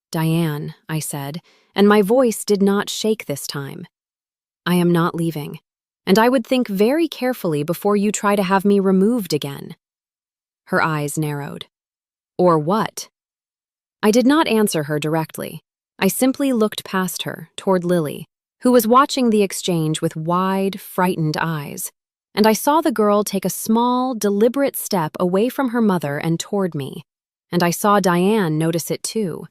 "Diane," I said, and my voice did not shake this time. "I am not leaving, and I would think very carefully before you try to have me removed again." Her eyes narrowed. "Or what?" I did not answer her directly. I simply looked past her, toward Lily, who was watching the exchange with wide, frightened eyes, and I saw the girl take a small, deliberate step away from her mother and toward me, and I saw Diane notice it too,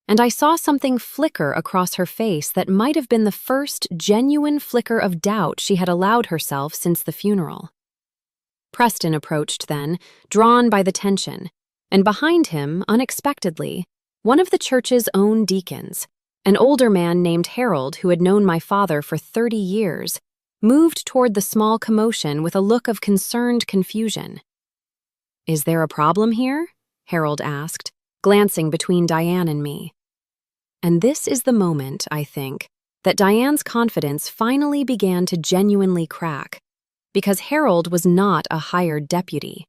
and I saw something flicker across her face that might have been the first genuine flicker of doubt she had allowed herself since the funeral. Preston approached then, drawn by the tension, and behind him, unexpectedly, one of the church's own deacons, an older man named Harold who had known my father for 30 years, moved toward the small commotion with a look of concerned confusion. "Is there a problem here?" Harold asked, glancing between Diane and me. And this is the moment, I think, that Diane's confidence finally began to genuinely crack, because Harold was not a hired deputy.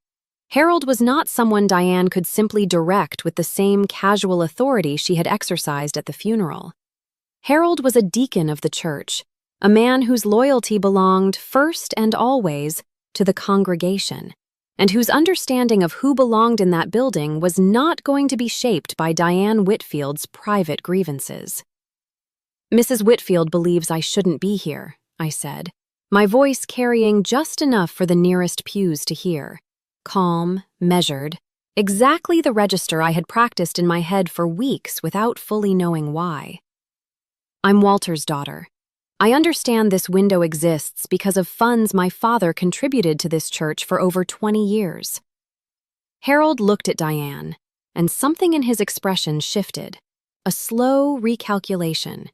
Harold was not someone Diane could simply direct with the same casual authority she had exercised at the funeral. Harold was a deacon of the church, a man whose loyalty belonged, first and always, to the congregation, and whose understanding of who belonged in that building was not going to be shaped by Diane Whitfield's private grievances. "Mrs. Whitfield believes I shouldn't be here," I said, my voice carrying just enough for the nearest pews to hear. Calm, measured, exactly the register I had practiced in my head for weeks without fully knowing why. "I'm Walter's daughter. I understand this window exists because of funds my father contributed to this church for over 20 years. Harold looked at Diane, and something in his expression shifted, a slow recalculation.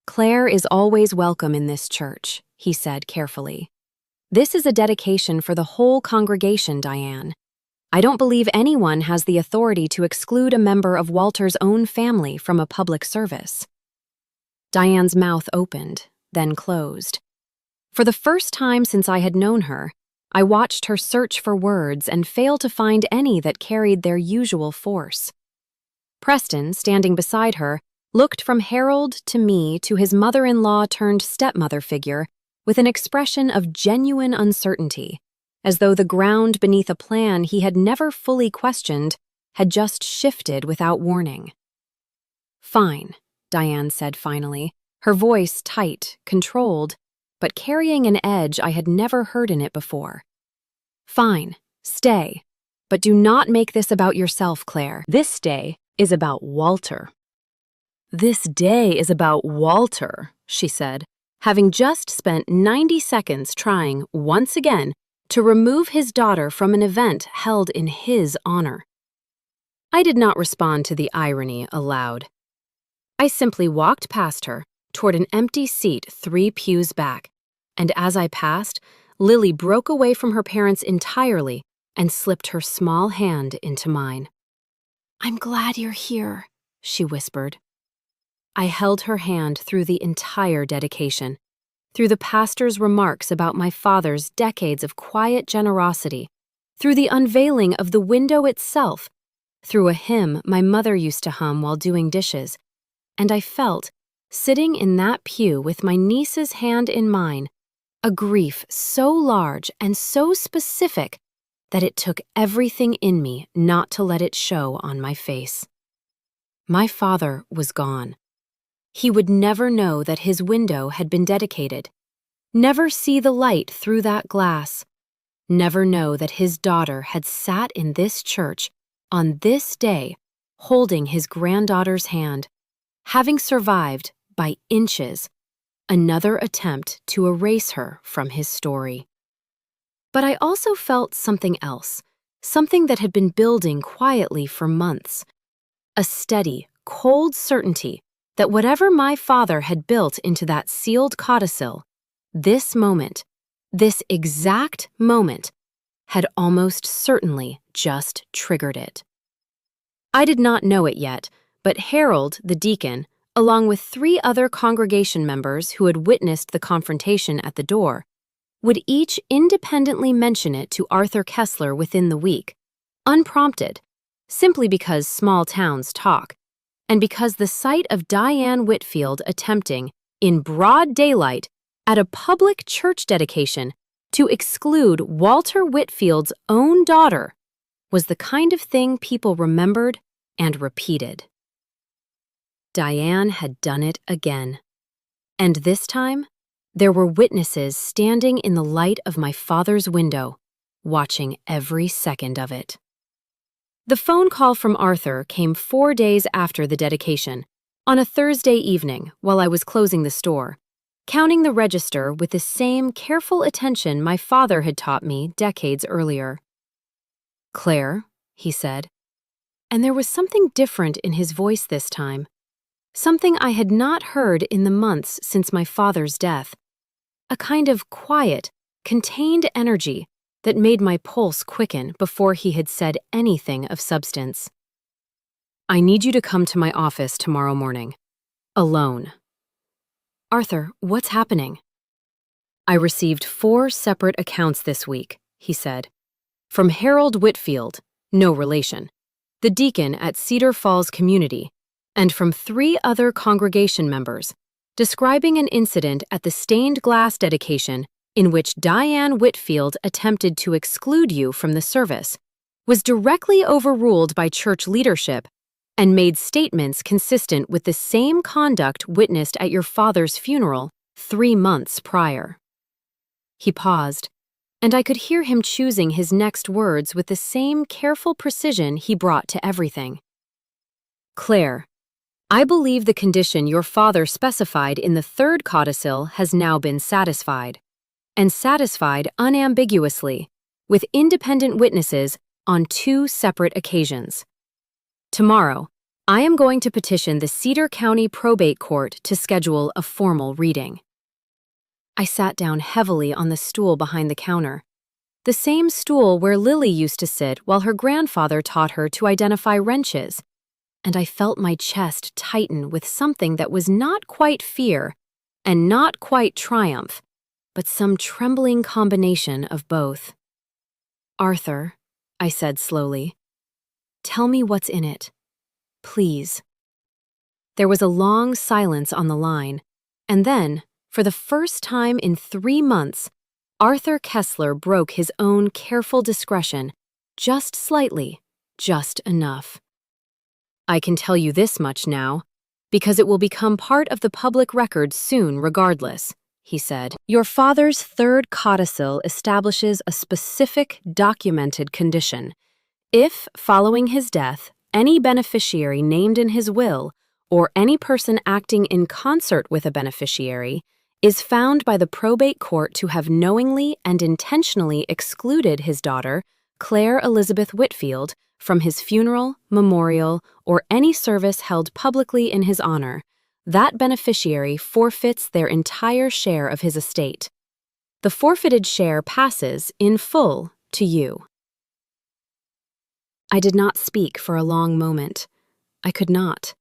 "Claire is always welcome in this church," he said carefully. "This is a dedication for the whole congregation, Diane. I don't believe anyone has the authority to exclude a member of Walter's own family from a public service." Diane's mouth opened, then closed. For the first time since I had known her, I watched her search for words and fail to find any that carried their usual force. Preston, standing beside her, looked from Harold to me to his mother-in-law turned stepmother figure with an expression of genuine uncertainty, as though the ground beneath a plan he had never fully questioned had just shifted without warning. "Fine," Diane said finally, her voice tight, controlled, but carrying an edge I had never heard in it before. "Fine, stay, but do not make this about yourself, Claire. This day is about Walter." "This day is about Walter," she said, having just spent 90 seconds trying, once again, to remove his daughter from an event held in his honor. I did not respond to the irony aloud. I simply walked past her, toward an empty seat 3 pews back, and as I passed, Lily broke away from her parents entirely and slipped her small hand into mine. "I'm glad you're here," she whispered. I held her hand through the entire dedication, through the pastor's remarks about my father's decades of quiet generosity, through the unveiling of the window itself, through a hymn my mother used to hum while doing dishes, and I felt, sitting in that pew with my niece's hand in mine, a grief so large and so specific that it took everything in me not to let it show on my face. My father was gone. He would never know that his window had been dedicated, never see the light through that glass, never know that his daughter had sat in this church on this day holding his granddaughter's hand, having survived, by inches, another attempt to erase her from his story. But I also felt something else, something that had been building quietly for months, a steady, cold certainty that whatever my father had built into that sealed codicil, this moment, this exact moment, had almost certainly just triggered it. I did not know it yet, but Harold, the deacon, along with 3 other congregation members who had witnessed the confrontation at the door, would each independently mention it to Arthur Kessler within the week, unprompted, simply because small towns talk, and because the sight of Diane Whitfield attempting, in broad daylight, at a public church dedication, to exclude Walter Whitfield's own daughter was the kind of thing people remembered and repeated. Diane had done it again. And this time, there were witnesses standing in the light of my father's window, watching every second of it. The phone call from Arthur came 4 days after the dedication, on a Thursday evening while I was closing the store, counting the register with the same careful attention my father had taught me decades earlier. "Claire," he said, and there was something different in his voice this time, something I had not heard in the months since my father's death, a kind of quiet, contained energy that made my pulse quicken before he had said anything of substance. "I need you to come to my office tomorrow morning. Alone." "Arthur, what's happening?" "I received 4 separate accounts this week," he said. "From Harold Whitfield, no relation, the deacon at Cedar Falls Community, and from 3 other congregation members, describing an incident at the stained glass dedication in which Diane Whitfield attempted to exclude you from the service, was directly overruled by church leadership and made statements consistent with the same conduct witnessed at your father's funeral 3 months prior." He paused, and I could hear him choosing his next words with the same careful precision he brought to everything. "Claire, I believe the condition your father specified in the 3rd codicil has now been satisfied, and satisfied unambiguously, with independent witnesses on 2 separate occasions. Tomorrow, I am going to petition the Cedar County Probate Court to schedule a formal reading." I sat down heavily on the stool behind the counter, the same stool where Lily used to sit while her grandfather taught her to identify wrenches, and I felt my chest tighten with something that was not quite fear and not quite triumph, but some trembling combination of both. "Arthur," I said slowly, "tell me what's in it. Please." There was a long silence on the line, and then, for the first time in 3 months, Arthur Kessler broke his own careful discretion, just slightly, just enough. "I can tell you this much now, because it will become part of the public record soon regardless," he said. "Your father's 3rd codicil establishes a specific documented condition. If, following his death, any beneficiary named in his will, or any person acting in concert with a beneficiary, is found by the probate court to have knowingly and intentionally excluded his daughter, Claire Elizabeth Whitfield, from his funeral, memorial, or any service held publicly in his honor, that beneficiary forfeits their entire share of his estate. The forfeited share passes, in full, to you. I did not speak for a long moment. I could not.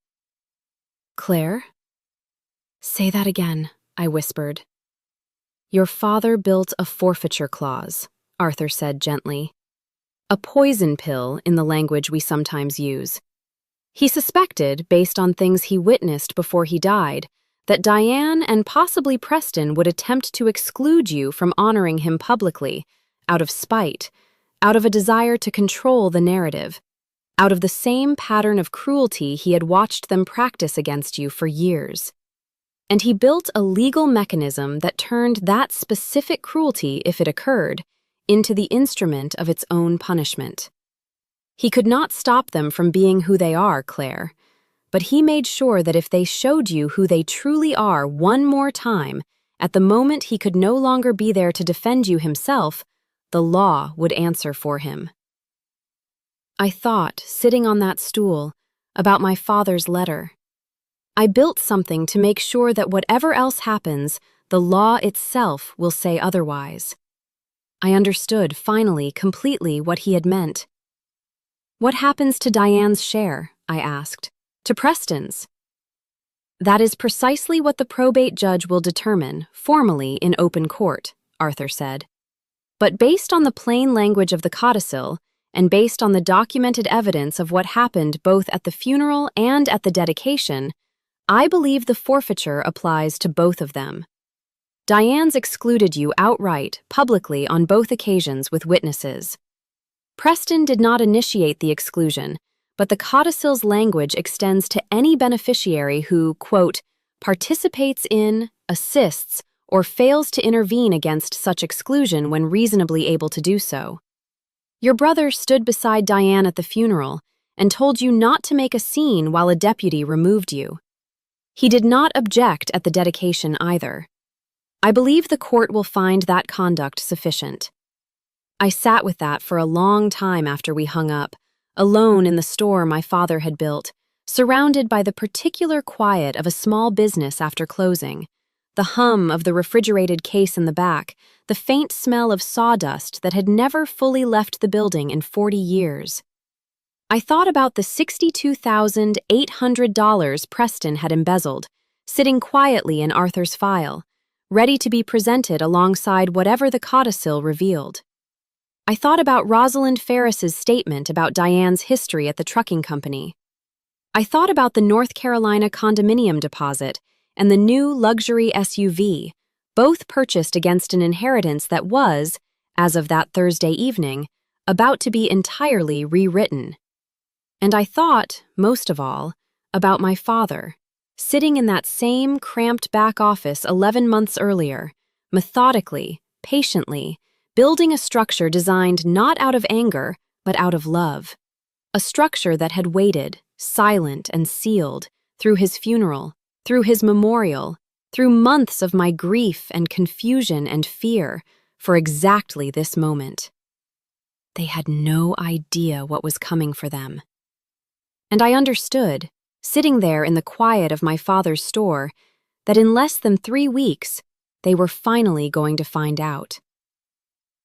Claire? Say that again, I whispered. Your father built a forfeiture clause, Arthur said gently. A poison pill in the language we sometimes use. He suspected, based on things he witnessed before he died, that Diane and possibly Preston would attempt to exclude you from honoring him publicly, out of spite, out of a desire to control the narrative, out of the same pattern of cruelty he had watched them practice against you for years. And he built a legal mechanism that turned that specific cruelty, if it occurred, into the instrument of its own punishment. He could not stop them from being who they are, Claire, but he made sure that if they showed you who they truly are one more time, at the moment he could no longer be there to defend you himself, the law would answer for him. I thought, sitting on that stool, about my father's letter. I built something to make sure that whatever else happens, the law itself will say otherwise. I understood, finally, completely what he had meant. What happens to Diane's share? I asked. To Preston's? That is precisely what the probate judge will determine, formally in open court, Arthur said. But based on the plain language of the codicil, and based on the documented evidence of what happened both at the funeral and at the dedication, I believe the forfeiture applies to both of them. Diane's excluded you outright, publicly on both occasions with witnesses. Preston did not initiate the exclusion, but the codicil's language extends to any beneficiary who, quote, participates in, assists, or fails to intervene against such exclusion when reasonably able to do so. Your brother stood beside Diane at the funeral and told you not to make a scene while a deputy removed you. He did not object at the dedication either. I believe the court will find that conduct sufficient. I sat with that for a long time after we hung up, alone in the store my father had built, surrounded by the particular quiet of a small business after closing, the hum of the refrigerated case in the back, the faint smell of sawdust that had never fully left the building in 40 years. I thought about the $62,800 Preston had embezzled, sitting quietly in Arthur's file, ready to be presented alongside whatever the codicil revealed. I thought about Rosalind Ferris's statement about Diane's history at the trucking company. I thought about the North Carolina condominium deposit and the new luxury SUV, both purchased against an inheritance that was, as of that Thursday evening, about to be entirely rewritten. And I thought, most of all, about my father, sitting in that same cramped back office 11 months earlier, methodically, patiently, building a structure designed not out of anger, but out of love. A structure that had waited, silent and sealed, through his funeral, through his memorial, through months of my grief and confusion and fear, for exactly this moment. They had no idea what was coming for them. And I understood, sitting there in the quiet of my father's store, that in less than 3 weeks, they were finally going to find out.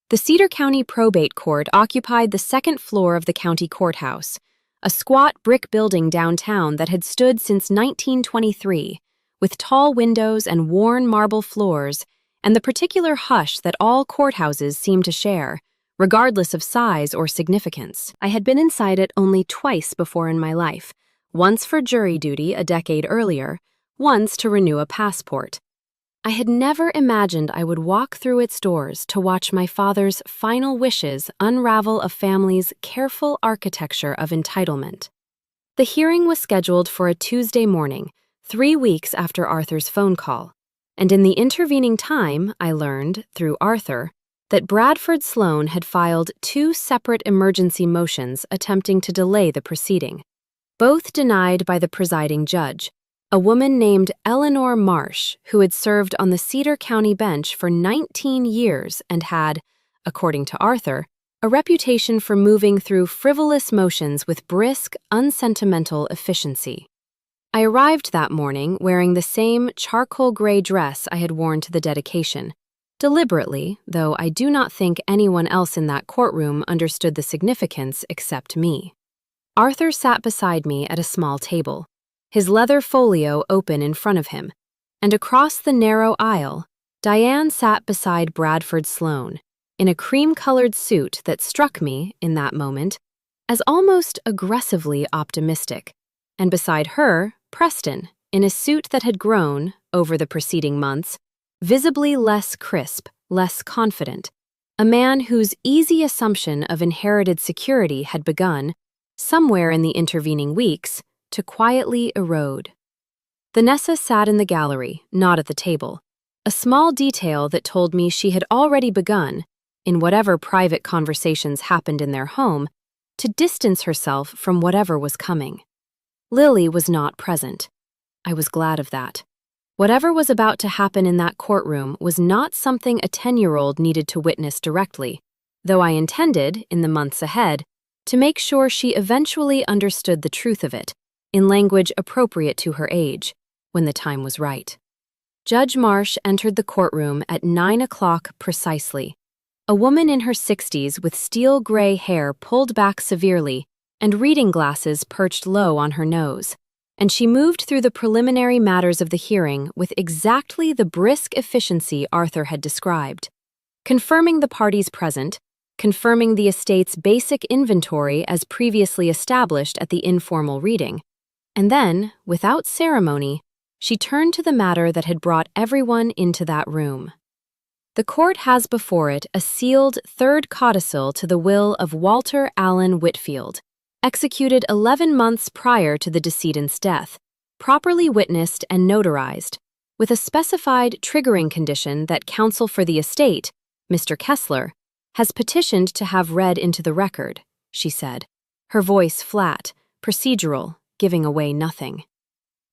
The Cedar County Probate Court occupied the second floor of the county courthouse, a squat brick building downtown that had stood since 1923, with tall windows and worn marble floors, and the particular hush that all courthouses seem to share, regardless of size or significance. I had been inside it only twice before in my life, once for jury duty a decade earlier, once to renew a passport. I had never imagined I would walk through its doors to watch my father's final wishes unravel a family's careful architecture of entitlement. The hearing was scheduled for a Tuesday morning, 3 weeks after Arthur's phone call, and in the intervening time, I learned, through Arthur, that Bradford Sloan had filed 2 separate emergency motions attempting to delay the proceeding, both denied by the presiding judge, A woman named Eleanor Marsh, who had served on the Cedar County bench for 19 years and had, according to Arthur, a reputation for moving through frivolous motions with brisk, unsentimental efficiency. I arrived that morning wearing the same charcoal gray dress I had worn to the dedication, deliberately, though I do not think anyone else in that courtroom understood the significance except me. Arthur sat beside me at a small table, his leather folio open in front of him, and across the narrow aisle, Diane sat beside Bradford Sloane, in a cream-colored suit that struck me, in that moment, as almost aggressively optimistic, and beside her, Preston, in a suit that had grown, over the preceding months, visibly less crisp, less confident, a man whose easy assumption of inherited security had begun, somewhere in the intervening weeks, to quietly erode. Vanessa sat in the gallery, not at the table, a small detail that told me she had already begun, in whatever private conversations happened in their home, to distance herself from whatever was coming. Lily was not present. I was glad of that. Whatever was about to happen in that courtroom was not something a 10-year-old needed to witness directly, though I intended, in the months ahead, to make sure she eventually understood the truth of it, in language appropriate to her age, when the time was right. Judge Marsh entered the courtroom at 9 o'clock precisely. A woman in her 60s with steel gray hair pulled back severely and reading glasses perched low on her nose, and she moved through the preliminary matters of the hearing with exactly the brisk efficiency Arthur had described, confirming the parties present, confirming the estate's basic inventory as previously established at the informal reading, and then, without ceremony, she turned to the matter that had brought everyone into that room. The court has before it a sealed third codicil to the will of Walter Allen Whitfield, executed 11 months prior to the decedent's death, properly witnessed and notarized, with a specified triggering condition that counsel for the estate, Mr. Kessler, has petitioned to have read into the record, she said, her voice flat, procedural, giving away nothing.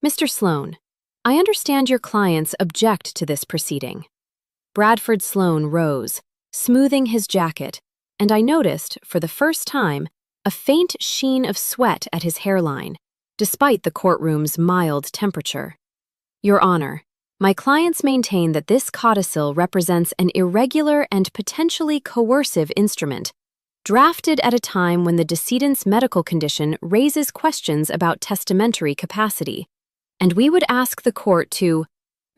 Mr. Sloane, I understand your clients object to this proceeding. Bradford Sloane rose, smoothing his jacket, and I noticed, for the first time, a faint sheen of sweat at his hairline, despite the courtroom's mild temperature. Your Honor, my clients maintain that this codicil represents an irregular and potentially coercive instrument, drafted at a time when the decedent's medical condition raises questions about testamentary capacity, and we would ask the court to—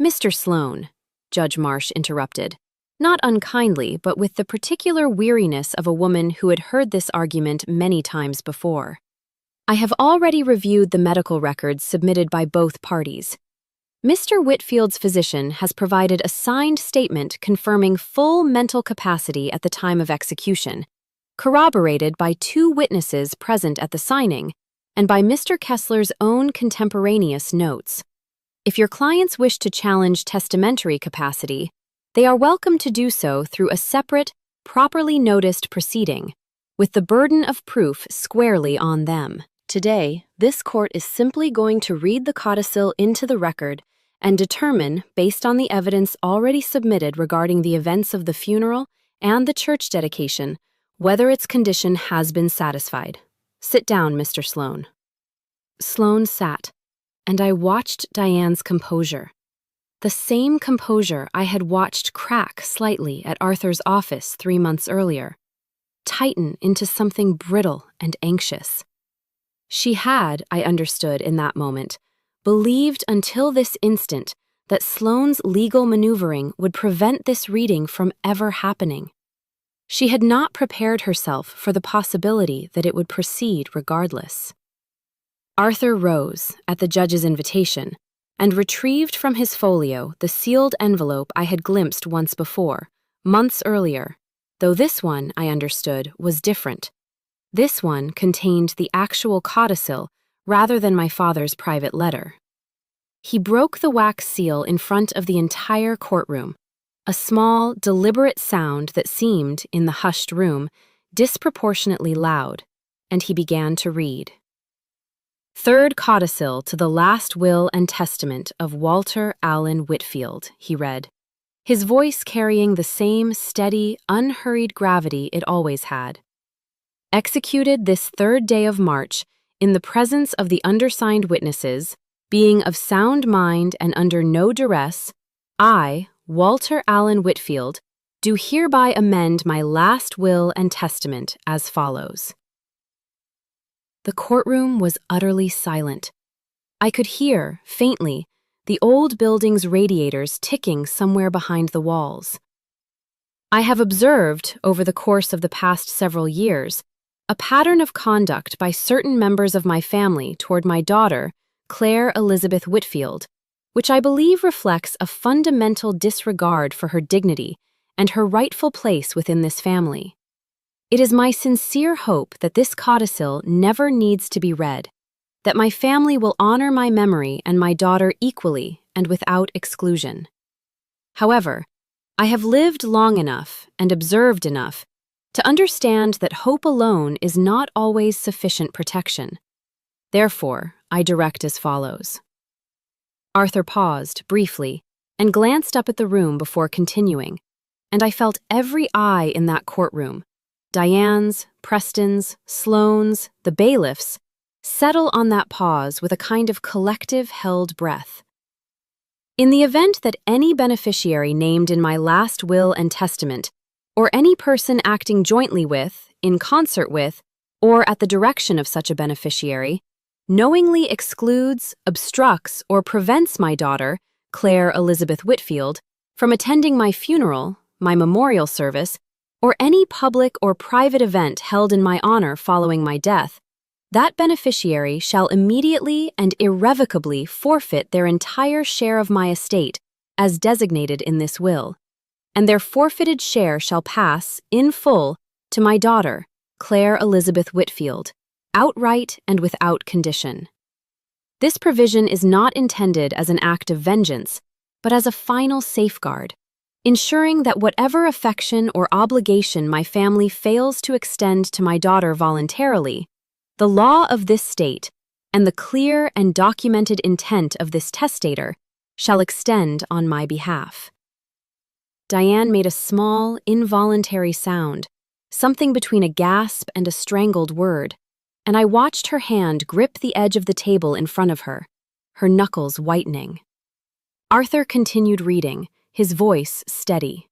Mr. Sloane, Judge Marsh interrupted, not unkindly, but with the particular weariness of a woman who had heard this argument many times before. I have already reviewed the medical records submitted by both parties. Mr. Whitfield's physician has provided a signed statement confirming full mental capacity at the time of execution, corroborated by 2 witnesses present at the signing, and by Mr. Kessler's own contemporaneous notes. If your clients wish to challenge testamentary capacity, they are welcome to do so through a separate, properly noticed proceeding, with the burden of proof squarely on them. Today, this court is simply going to read the codicil into the record and determine, based on the evidence already submitted regarding the events of the funeral and the church dedication, whether its condition has been satisfied. Sit down, Mr. Sloane. Sloane sat, and I watched Diane's composure. The same composure I had watched crack slightly at Arthur's office 3 months earlier, tighten into something brittle and anxious. She had, I understood in that moment, believed until this instant that Sloane's legal maneuvering would prevent this reading from ever happening. She had not prepared herself for the possibility that it would proceed regardless. Arthur rose, at the judge's invitation, and retrieved from his folio the sealed envelope I had glimpsed once before, months earlier, though this one, I understood, was different. This one contained the actual codicil rather than my father's private letter. He broke the wax seal in front of the entire courtroom, a small, deliberate sound that seemed, in the hushed room, disproportionately loud, and he began to read. Third codicil to the last will and testament of Walter Allen Whitfield, he read, his voice carrying the same steady, unhurried gravity it always had. Executed this 3rd day of March, in the presence of the undersigned witnesses, being of sound mind and under no duress, I, Walter Allen Whitfield, do hereby amend my last will and testament as follows. The courtroom was utterly silent. I could hear, faintly, the old building's radiators ticking somewhere behind the walls. I have observed, over the course of the past several years, a pattern of conduct by certain members of my family toward my daughter, Claire Elizabeth Whitfield, which I believe reflects a fundamental disregard for her dignity and her rightful place within this family. It is my sincere hope that this codicil never needs to be read, that my family will honor my memory and my daughter equally and without exclusion. However, I have lived long enough and observed enough to understand that hope alone is not always sufficient protection. Therefore, I direct as follows. Arthur paused briefly and glanced up at the room before continuing, and I felt every eye in that courtroom, Diane's, Preston's, Sloane's, the bailiff's, settle on that pause with a kind of collective held breath. In the event that any beneficiary named in my last will and testament, or any person acting jointly with, in concert with, or at the direction of such a beneficiary, knowingly excludes, obstructs, or prevents my daughter, Claire Elizabeth Whitfield, from attending my funeral, my memorial service, or any public or private event held in my honor following my death, that beneficiary shall immediately and irrevocably forfeit their entire share of my estate as designated in this will, and their forfeited share shall pass, in full, to my daughter, Claire Elizabeth Whitfield, outright and without condition. This provision is not intended as an act of vengeance, but as a final safeguard, ensuring that whatever affection or obligation my family fails to extend to my daughter voluntarily, the law of this state, and the clear and documented intent of this testator, shall extend on my behalf. Diane made a small, involuntary sound, something between a gasp and a strangled word, and I watched her hand grip the edge of the table in front of her, her knuckles whitening. Arthur continued reading, his voice steady.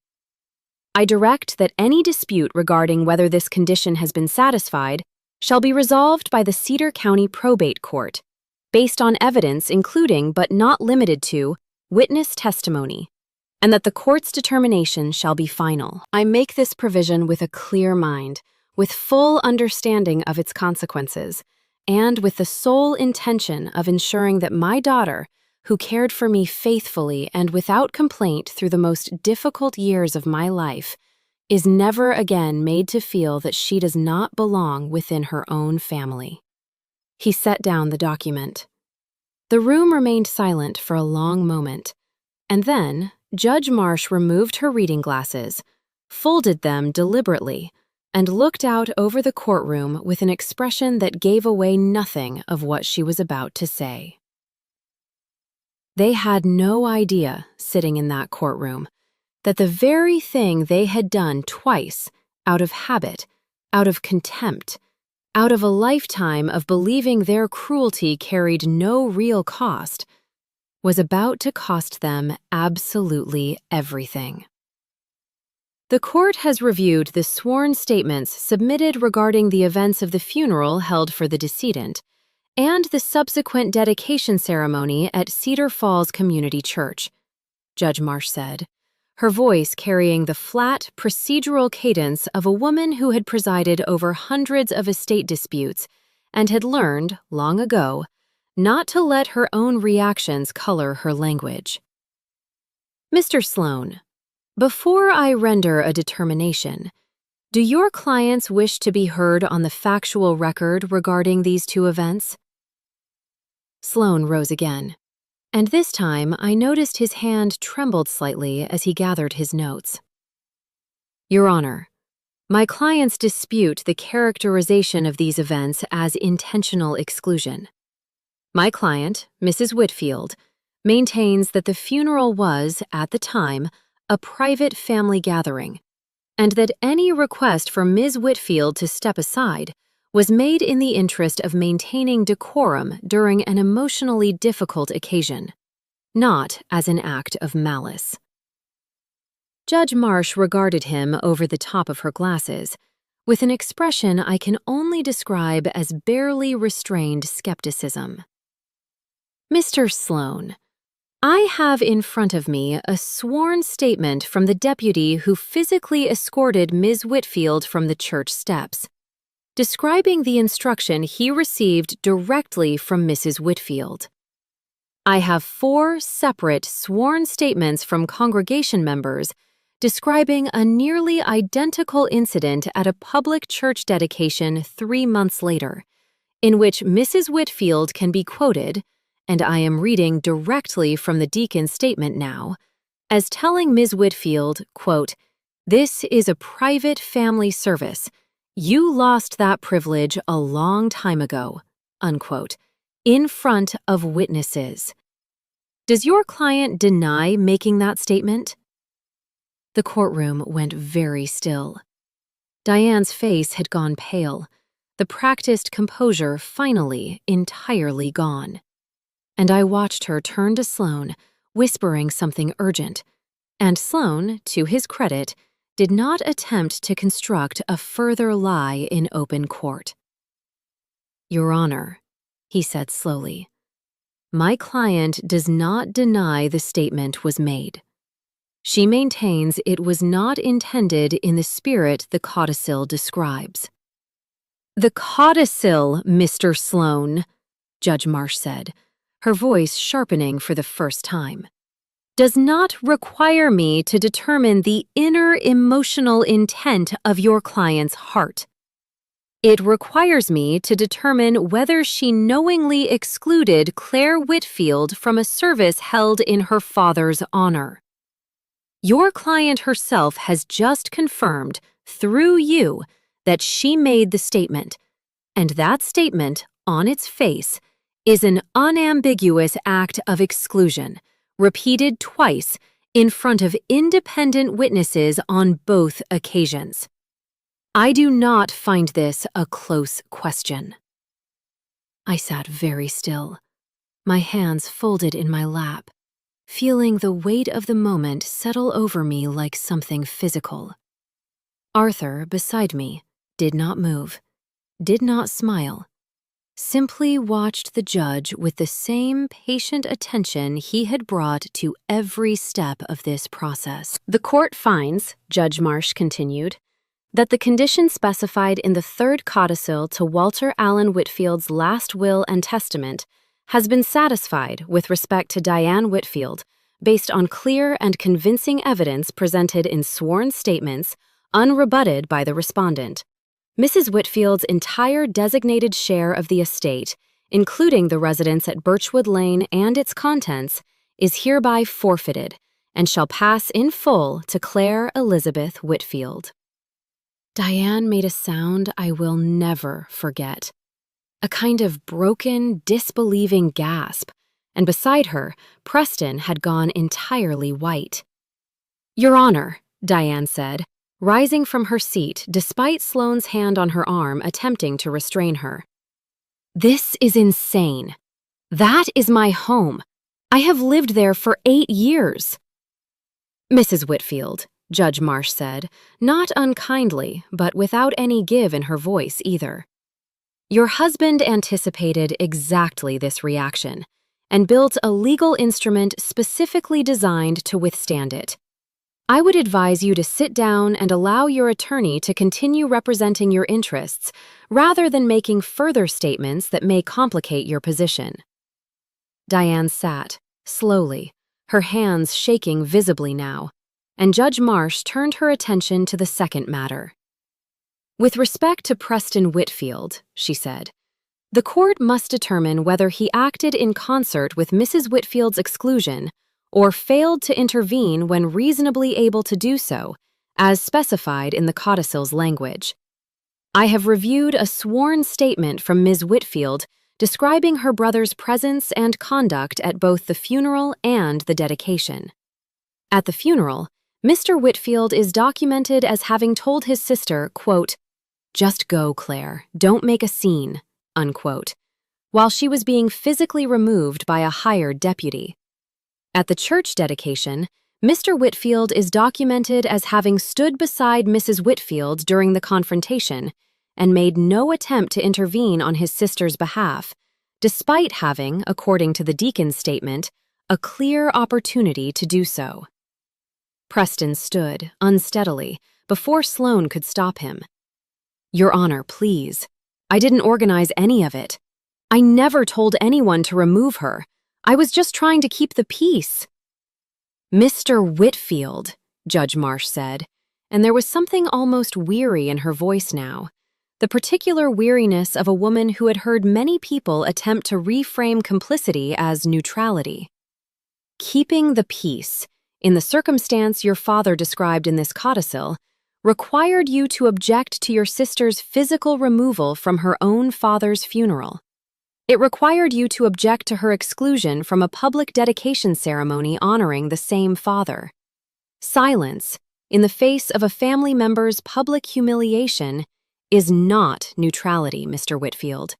I direct that any dispute regarding whether this condition has been satisfied shall be resolved by the Cedar County Probate Court, based on evidence including but not limited to witness testimony, and that the court's determination shall be final. I make this provision with a clear mind, with full understanding of its consequences, and with the sole intention of ensuring that my daughter, who cared for me faithfully and without complaint through the most difficult years of my life, is never again made to feel that she does not belong within her own family. He set down the document. The room remained silent for a long moment, and then Judge Marsh removed her reading glasses, folded them deliberately, and looked out over the courtroom with an expression that gave away nothing of what she was about to say. They had no idea, sitting in that courtroom, that the very thing they had done twice, out of habit, out of contempt, out of a lifetime of believing their cruelty carried no real cost, was about to cost them absolutely everything. The court has reviewed the sworn statements submitted regarding the events of the funeral held for the decedent and the subsequent dedication ceremony at Cedar Falls Community Church, Judge Marsh said, her voice carrying the flat, procedural cadence of a woman who had presided over hundreds of estate disputes and had learned, long ago, not to let her own reactions color her language. Mr. Sloane, before I render a determination, do your clients wish to be heard on the factual record regarding these two events? Sloane rose again, and this time I noticed his hand trembled slightly as he gathered his notes. Your Honor, my clients dispute the characterization of these events as intentional exclusion. My client, Mrs. Whitfield, maintains that the funeral was, at the time, a private family gathering, and that any request for Ms. Whitfield to step aside was made in the interest of maintaining decorum during an emotionally difficult occasion, not as an act of malice. Judge Marsh regarded him over the top of her glasses, with an expression I can only describe as barely restrained skepticism. Mr. Sloane, I have in front of me a sworn statement from the deputy who physically escorted Ms. Whitfield from the church steps, describing the instruction he received directly from Mrs. Whitfield. I have 4 separate sworn statements from congregation members describing a nearly identical incident at a public church dedication 3 months later, in which Mrs. Whitfield can be quoted, and I am reading directly from the deacon's statement now, as telling Ms. Whitfield, quote, "This is a private family service. You lost that privilege a long time ago," unquote, in front of witnesses. Does your client deny making that statement? The courtroom went very still. Diane's face had gone pale, the practiced composure finally entirely gone. And I watched her turn to Sloane, whispering something urgent, and Sloane, to his credit, did not attempt to construct a further lie in open court. "Your Honor," he said slowly, "my client does not deny the statement was made. She maintains it was not intended in the spirit the codicil describes." "The codicil, Mr. Sloane," Judge Marsh said, her voice sharpening for the first time, "does not require me to determine the inner emotional intent of your client's heart. It requires me to determine whether she knowingly excluded Claire Whitfield from a service held in her father's honor. Your client herself has just confirmed, through you, that she made the statement, and that statement, on its face, is an unambiguous act of exclusion, repeated twice in front of independent witnesses on both occasions. I do not find this a close question." I sat very still, my hands folded in my lap, feeling the weight of the moment settle over me like something physical. Arthur, beside me, did not move, did not smile, simply watched the judge with the same patient attention he had brought to every step of this process. "The court finds," Judge Marsh continued, "that the condition specified in the 3rd codicil to Walter Allen Whitfield's last will and testament has been satisfied with respect to Diane Whitfield based on clear and convincing evidence presented in sworn statements unrebutted by the respondent. Mrs. Whitfield's entire designated share of the estate, including the residence at Birchwood Lane and its contents, is hereby forfeited and shall pass in full to Claire Elizabeth Whitfield." Diane made a sound I will never forget. A kind of broken, disbelieving gasp, and beside her, Preston had gone entirely white. "Your Honor," Diane said, rising from her seat despite Sloane's hand on her arm attempting to restrain her. "This is insane. That is my home. I have lived there for 8 years. "Mrs. Whitfield," Judge Marsh said, not unkindly, but without any give in her voice either. "Your husband anticipated exactly this reaction and built a legal instrument specifically designed to withstand it. I would advise you to sit down and allow your attorney to continue representing your interests rather than making further statements that may complicate your position." Diane sat, slowly, her hands shaking visibly now, and Judge Marsh turned her attention to the second matter. "With respect to Preston Whitfield," she said, "the court must determine whether he acted in concert with Mrs. Whitfield's exclusion or failed to intervene when reasonably able to do so, as specified in the codicil's language. I have reviewed a sworn statement from Ms. Whitfield describing her brother's presence and conduct at both the funeral and the dedication. At the funeral, Mr. Whitfield is documented as having told his sister, quote, "Just go, Claire, don't make a scene," unquote, while she was being physically removed by a hired deputy. At the church dedication, Mr. Whitfield is documented as having stood beside Mrs. Whitfield during the confrontation and made no attempt to intervene on his sister's behalf, despite having, according to the deacon's statement, a clear opportunity to do so. Preston stood, unsteadily, before Sloane could stop him. "Your Honor, please. I didn't organize any of it. I never told anyone to remove her. I was just trying to keep the peace." "Mr. Whitfield," Judge Marsh said, and there was something almost weary in her voice now, the particular weariness of a woman who had heard many people attempt to reframe complicity as neutrality. "Keeping the peace, in the circumstance your father described in this codicil, required you to object to your sister's physical removal from her own father's funeral. It required you to object to her exclusion from a public dedication ceremony honoring the same father. Silence, in the face of a family member's public humiliation, is not neutrality, Mr. Whitfield.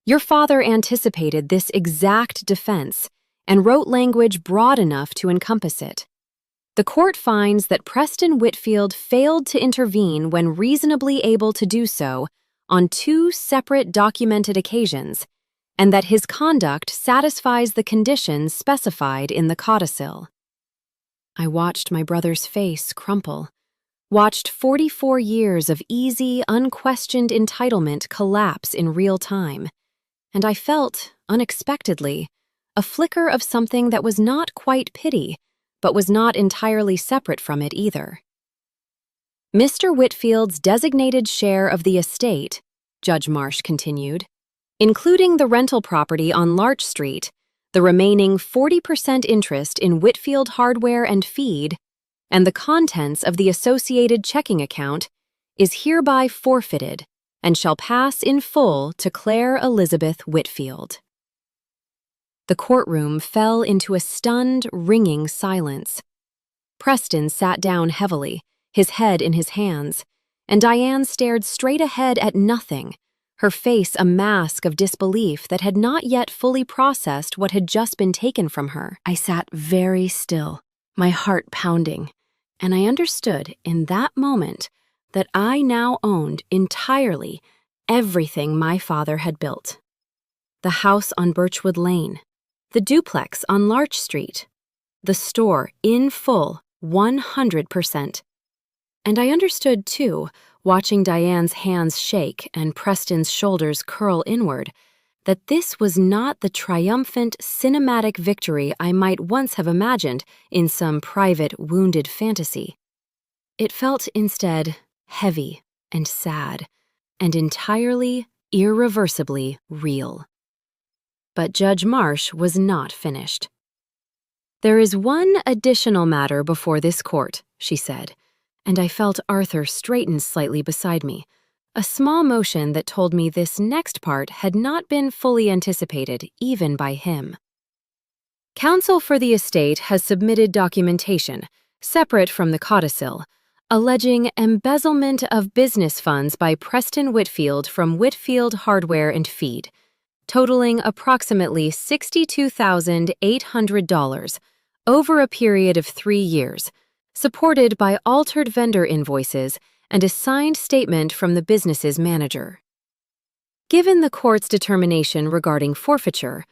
Your father anticipated this exact defense and wrote language broad enough to encompass it. The court finds that Preston Whitfield failed to intervene when reasonably able to do so on two separate documented occasions, and that his conduct satisfies the conditions specified in the codicil. I watched my brother's face crumple, watched 44 years of easy, unquestioned entitlement collapse in real time, and I felt, unexpectedly, a flicker of something that was not quite pity, but was not entirely separate from it either. Mr. Whitfield's designated share of the estate, Judge Marsh continued, including the rental property on Larch Street, the remaining 40% interest in Whitfield Hardware and Feed, and the contents of the associated checking account, is hereby forfeited and shall pass in full to Claire Elizabeth Whitfield. The courtroom fell into a stunned, ringing silence. Preston sat down heavily, his head in his hands, and Diane stared straight ahead at nothing, her face a mask of disbelief that had not yet fully processed what had just been taken from her. I sat very still, my heart pounding, and I understood in that moment that I now owned entirely everything my father had built. The house on Birchwood Lane, the duplex on Larch Street, the store in full, 100%. And I understood, too, watching Diane's hands shake and Preston's shoulders curl inward, that this was not the triumphant, cinematic victory I might once have imagined in some private, wounded fantasy. It felt instead heavy and sad, and entirely, irreversibly real. But Judge Marsh was not finished. "There is one additional matter before this court," she said, and I felt Arthur straighten slightly beside me, a small motion that told me this next part had not been fully anticipated even by him. "Counsel for the estate has submitted documentation, separate from the codicil, alleging embezzlement of business funds by Preston Whitfield from Whitfield Hardware and Feed, totaling approximately $62,800 over a period of 3 years, supported by altered vendor invoices and a signed statement from the business's manager. Given the court's determination regarding forfeiture,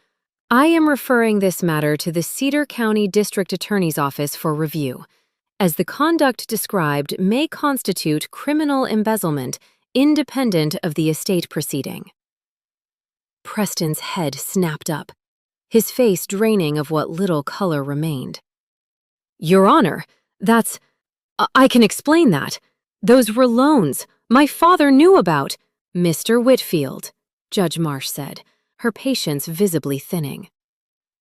I am referring this matter to the Cedar County District Attorney's Office for review, as the conduct described may constitute criminal embezzlement independent of the estate proceeding." Preston's head snapped up, his face draining of what little color remained. "Your Honor, I can explain that. Those were loans my father knew about." "Mr. Whitfield," Judge Marsh said, her patience visibly thinning.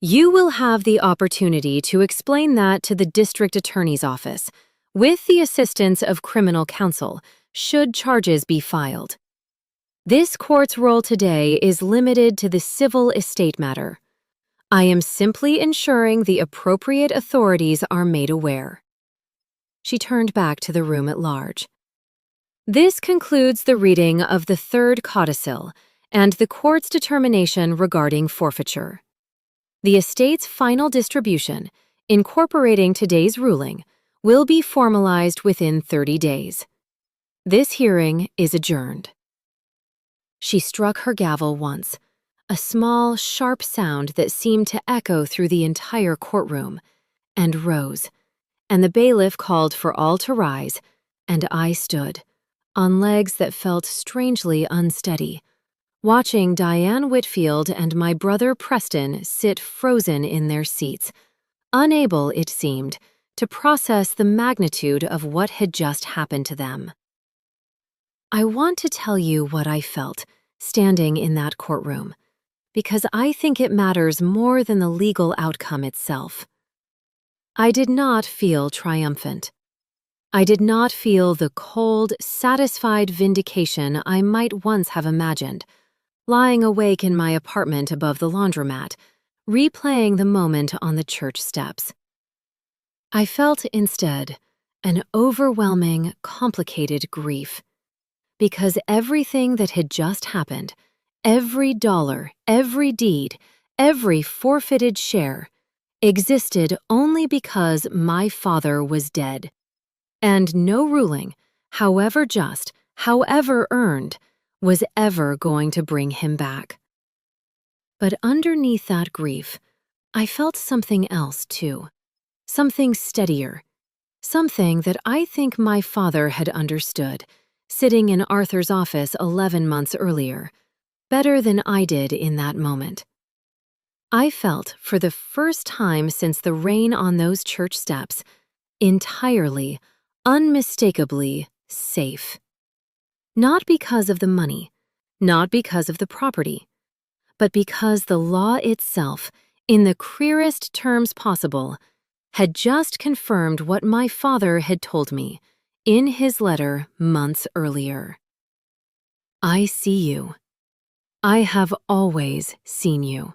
"You will have the opportunity to explain that to the district attorney's office, with the assistance of criminal counsel, should charges be filed. This court's role today is limited to the civil estate matter. I am simply ensuring the appropriate authorities are made aware. She turned back to the room at large. This concludes the reading of the third codicil and the court's determination regarding forfeiture. The estate's final distribution, incorporating today's ruling, will be formalized within 30 days. This hearing is adjourned. She struck her gavel once, a small, sharp sound that seemed to echo through the entire courtroom, and rose, and the bailiff called for all to rise, and I stood, on legs that felt strangely unsteady, watching Diane Whitfield and my brother Preston sit frozen in their seats, unable, it seemed, to process the magnitude of what had just happened to them. I want to tell you what I felt standing in that courtroom, because I think it matters more than the legal outcome itself. I did not feel triumphant. I did not feel the cold, satisfied vindication I might once have imagined, lying awake in my apartment above the laundromat, replaying the moment on the church steps. I felt instead an overwhelming, complicated grief, because everything that had just happened, every dollar, every deed, every forfeited share, existed only because my father was dead, and no ruling, however just, however earned, was ever going to bring him back. But underneath that grief, I felt something else too, something steadier, something that I think my father had understood, sitting in Arthur's office 11 months earlier, better than I did in that moment. I felt, for the first time since the rain on those church steps, entirely, unmistakably safe. Not because of the money, not because of the property, but because the law itself, in the clearest terms possible, had just confirmed what my father had told me in his letter months earlier. I see you. I have always seen you.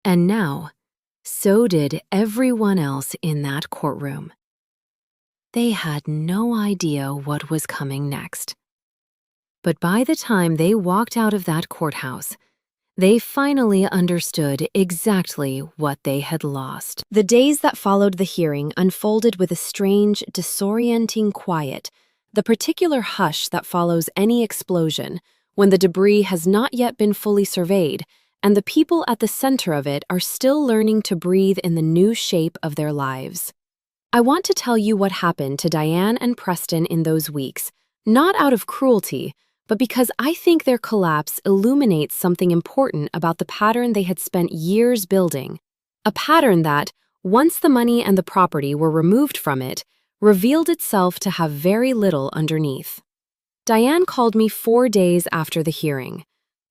And now, so did everyone else in that courtroom. They had no idea what was coming next. But by the time they walked out of that courthouse, they finally understood exactly what they had lost. The days that followed the hearing unfolded with a strange, disorienting quiet, the particular hush that follows any explosion when the debris has not yet been fully surveyed and the people at the center of it are still learning to breathe in the new shape of their lives. I want to tell you what happened to Diane and Preston in those weeks, not out of cruelty, but because I think their collapse illuminates something important about the pattern they had spent years building, a pattern that, once the money and the property were removed from it, revealed itself to have very little underneath. Diane called me 4 days after the hearing.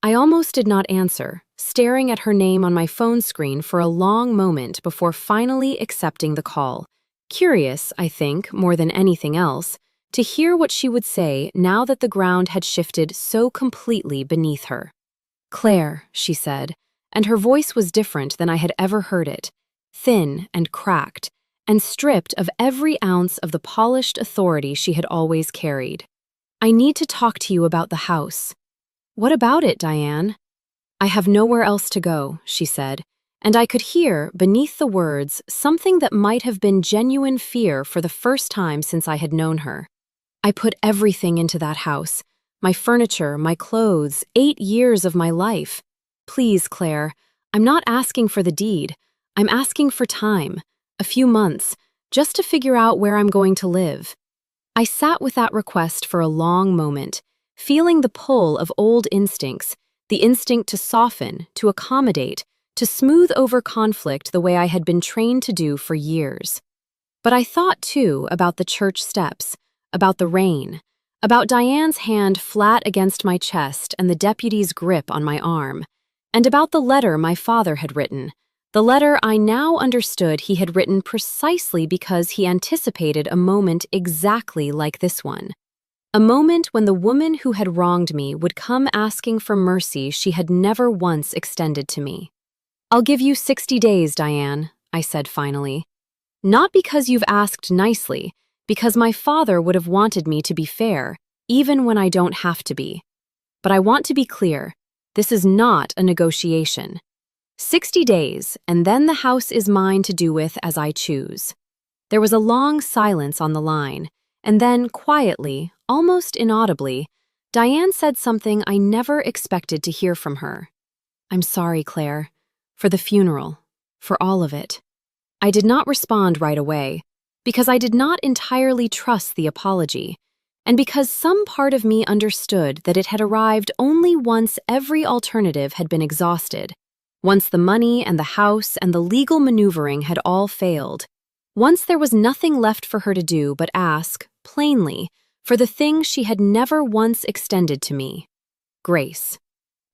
I almost did not answer, staring at her name on my phone screen for a long moment before finally accepting the call, curious, I think, more than anything else, to hear what she would say now that the ground had shifted so completely beneath her. "Claire," she said, and her voice was different than I had ever heard it, thin and cracked, and stripped of every ounce of the polished authority she had always carried. "I need to talk to you about the house." "What about it, Diane?" "I have nowhere else to go," she said, and I could hear, beneath the words, something that might have been genuine fear for the first time since I had known her. "I put everything into that house. My furniture, my clothes, 8 years of my life. Please, Claire, I'm not asking for the deed. I'm asking for time, a few months, just to figure out where I'm going to live." I sat with that request for a long moment, feeling the pull of old instincts, the instinct to soften, to accommodate, to smooth over conflict the way I had been trained to do for years. But I thought, too, about the church steps, about the rain, about Diane's hand flat against my chest and the deputy's grip on my arm, and about the letter my father had written, the letter I now understood he had written precisely because he anticipated a moment exactly like this one. A moment when the woman who had wronged me would come asking for mercy she had never once extended to me. "I'll give you 60 days, Diane," I said finally. "Not because you've asked nicely, because my father would have wanted me to be fair, even when I don't have to be. But I want to be clear, this is not a negotiation. 60 days, and then the house is mine to do with as I choose." There was a long silence on the line, and then, quietly, almost inaudibly, Diane said something I never expected to hear from her. "I'm sorry, Claire. For the funeral. For all of it." I did not respond right away, because I did not entirely trust the apology, and because some part of me understood that it had arrived only once every alternative had been exhausted, once the money and the house and the legal maneuvering had all failed, once there was nothing left for her to do but ask, plainly, for the thing she had never once extended to me. "Grace.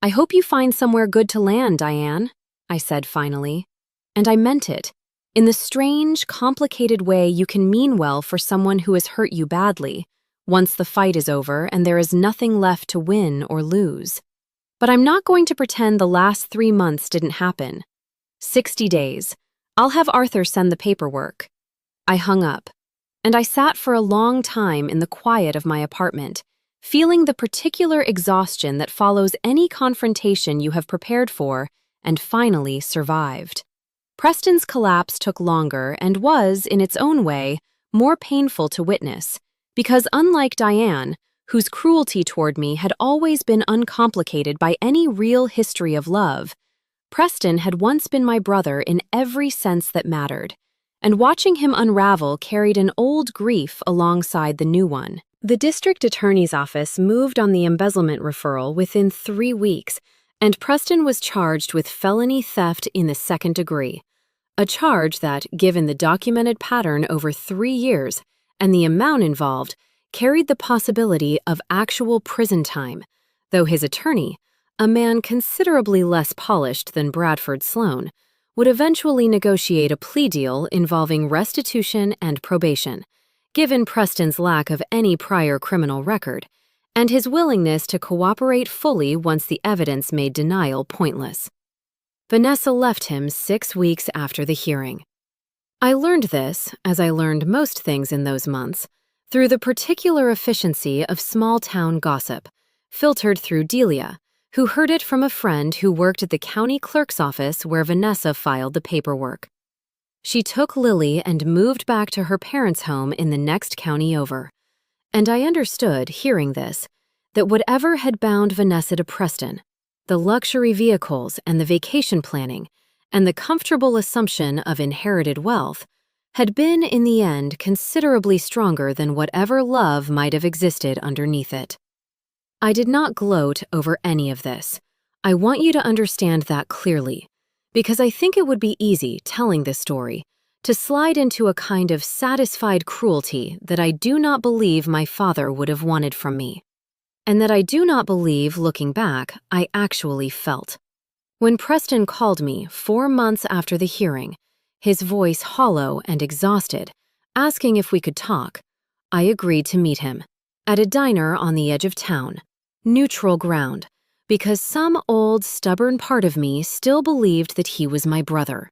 I hope you find somewhere good to land, Diane," I said finally. And I meant it, in the strange, complicated way you can mean well for someone who has hurt you badly, once the fight is over and there is nothing left to win or lose. But I'm not going to pretend the last 3 months didn't happen. 60 days. I'll have Arthur send the paperwork. I hung up, and I sat for a long time in the quiet of my apartment, feeling the particular exhaustion that follows any confrontation you have prepared for and finally survived. Preston's collapse took longer and was, in its own way, more painful to witness, because unlike Diane, whose cruelty toward me had always been uncomplicated by any real history of love, Preston had once been my brother in every sense that mattered, and watching him unravel carried an old grief alongside the new one. The district attorney's office moved on the embezzlement referral within 3 weeks, and Preston was charged with felony theft in the 2nd degree, a charge that, given the documented pattern over 3 years and the amount involved, carried the possibility of actual prison time, though his attorney, a man considerably less polished than Bradford Sloan, would eventually negotiate a plea deal involving restitution and probation, given Preston's lack of any prior criminal record, and his willingness to cooperate fully once the evidence made denial pointless. Vanessa left him 6 weeks after the hearing. I learned this, as I learned most things in those months, through the particular efficiency of small-town gossip, filtered through Delia, who heard it from a friend who worked at the county clerk's office where Vanessa filed the paperwork. She took Lily and moved back to her parents' home in the next county over. And I understood, hearing this, that whatever had bound Vanessa to Preston, the luxury vehicles and the vacation planning, and the comfortable assumption of inherited wealth, had been in the end considerably stronger than whatever love might have existed underneath it. I did not gloat over any of this. I want you to understand that clearly, because I think it would be easy, telling this story, to slide into a kind of satisfied cruelty that I do not believe my father would have wanted from me, and that I do not believe, looking back, I actually felt. When Preston called me 4 months after the hearing, his voice hollow and exhausted, asking if we could talk, I agreed to meet him at a diner on the edge of town, neutral ground, because some old, stubborn part of me still believed that he was my brother,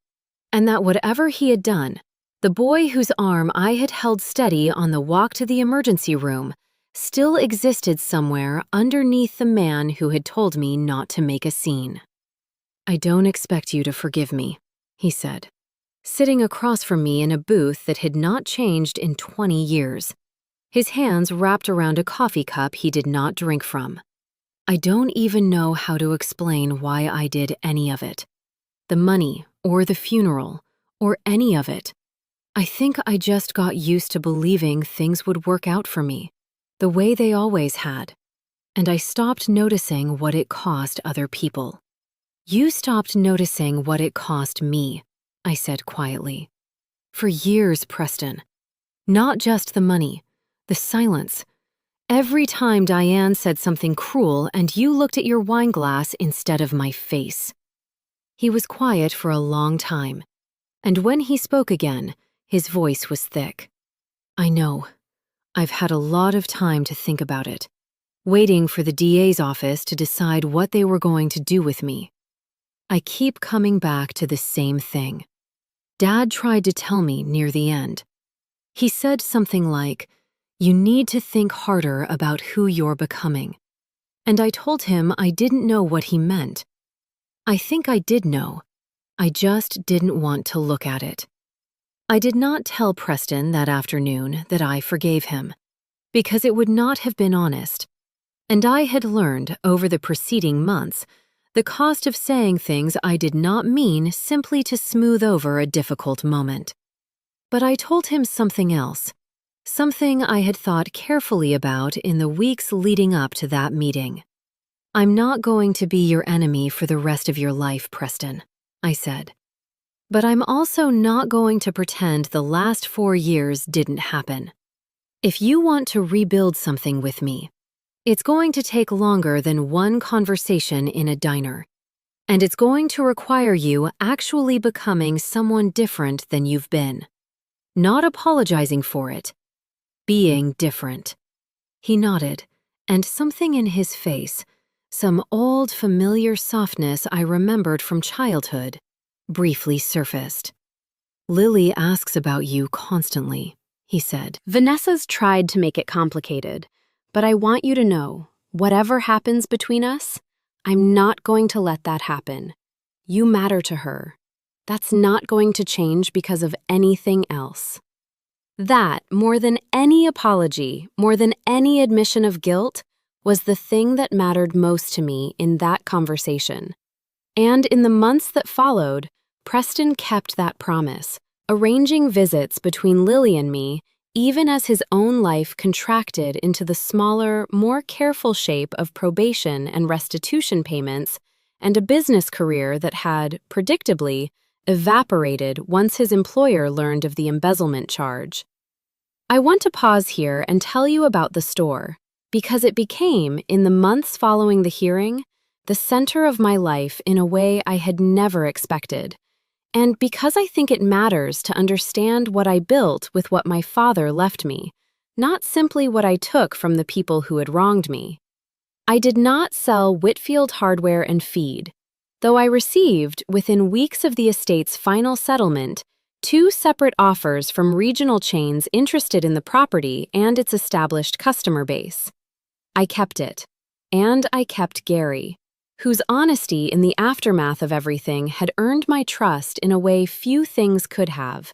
and that whatever he had done, the boy whose arm I had held steady on the walk to the emergency room still existed somewhere underneath the man who had told me not to make a scene. "I don't expect you to forgive me," he said, sitting across from me in a booth that had not changed in 20 years, his hands wrapped around a coffee cup he did not drink from. "I don't even know how to explain why I did any of it. The money, or the funeral, or any of it. I think I just got used to believing things would work out for me, the way they always had, and I stopped noticing what it cost other people." "You stopped noticing what it cost me," I said quietly. "For years, Preston. Not just the money, the silence. Every time Diane said something cruel and you looked at your wine glass instead of my face." He was quiet for a long time, and when he spoke again, his voice was thick. "I know. I've had a lot of time to think about it, waiting for the DA's office to decide what they were going to do with me. I keep coming back to the same thing. Dad tried to tell me near the end. He said something like, "You need to think harder about who you're becoming." And I told him I didn't know what he meant. I think I did know. I just didn't want to look at it. I did not tell Preston that afternoon that I forgave him, because it would not have been honest. And I had learned over the preceding months the cost of saying things I did not mean simply to smooth over a difficult moment. But I told him something else, something I had thought carefully about in the weeks leading up to that meeting. "I'm not going to be your enemy for the rest of your life, Preston," I said. "But I'm also not going to pretend the last 4 years didn't happen. If you want to rebuild something with me, it's going to take longer than one conversation in a diner. And it's going to require you actually becoming someone different than you've been. Not apologizing for it. Being different." He nodded, and something in his face, some old familiar softness I remembered from childhood, briefly surfaced. "Lily asks about you constantly," he said. "Vanessa's tried to make it complicated, but I want you to know, whatever happens between us, I'm not going to let that happen. You matter to her. That's not going to change because of anything else." That, more than any apology, more than any admission of guilt, was the thing that mattered most to me in that conversation. And in the months that followed, Preston kept that promise, arranging visits between Lily and me, even as his own life contracted into the smaller, more careful shape of probation and restitution payments, and a business career that had, predictably, evaporated once his employer learned of the embezzlement charge. I want to pause here and tell you about the store, because it became, in the months following the hearing, the center of my life in a way I had never expected, and because I think it matters to understand what I built with what my father left me, not simply what I took from the people who had wronged me. I did not sell Whitfield hardware and feed, though I received, within weeks of the estate's final settlement, 2 separate offers from regional chains interested in the property and its established customer base. I kept it, and I kept Gary, whose honesty in the aftermath of everything had earned my trust in a way few things could have.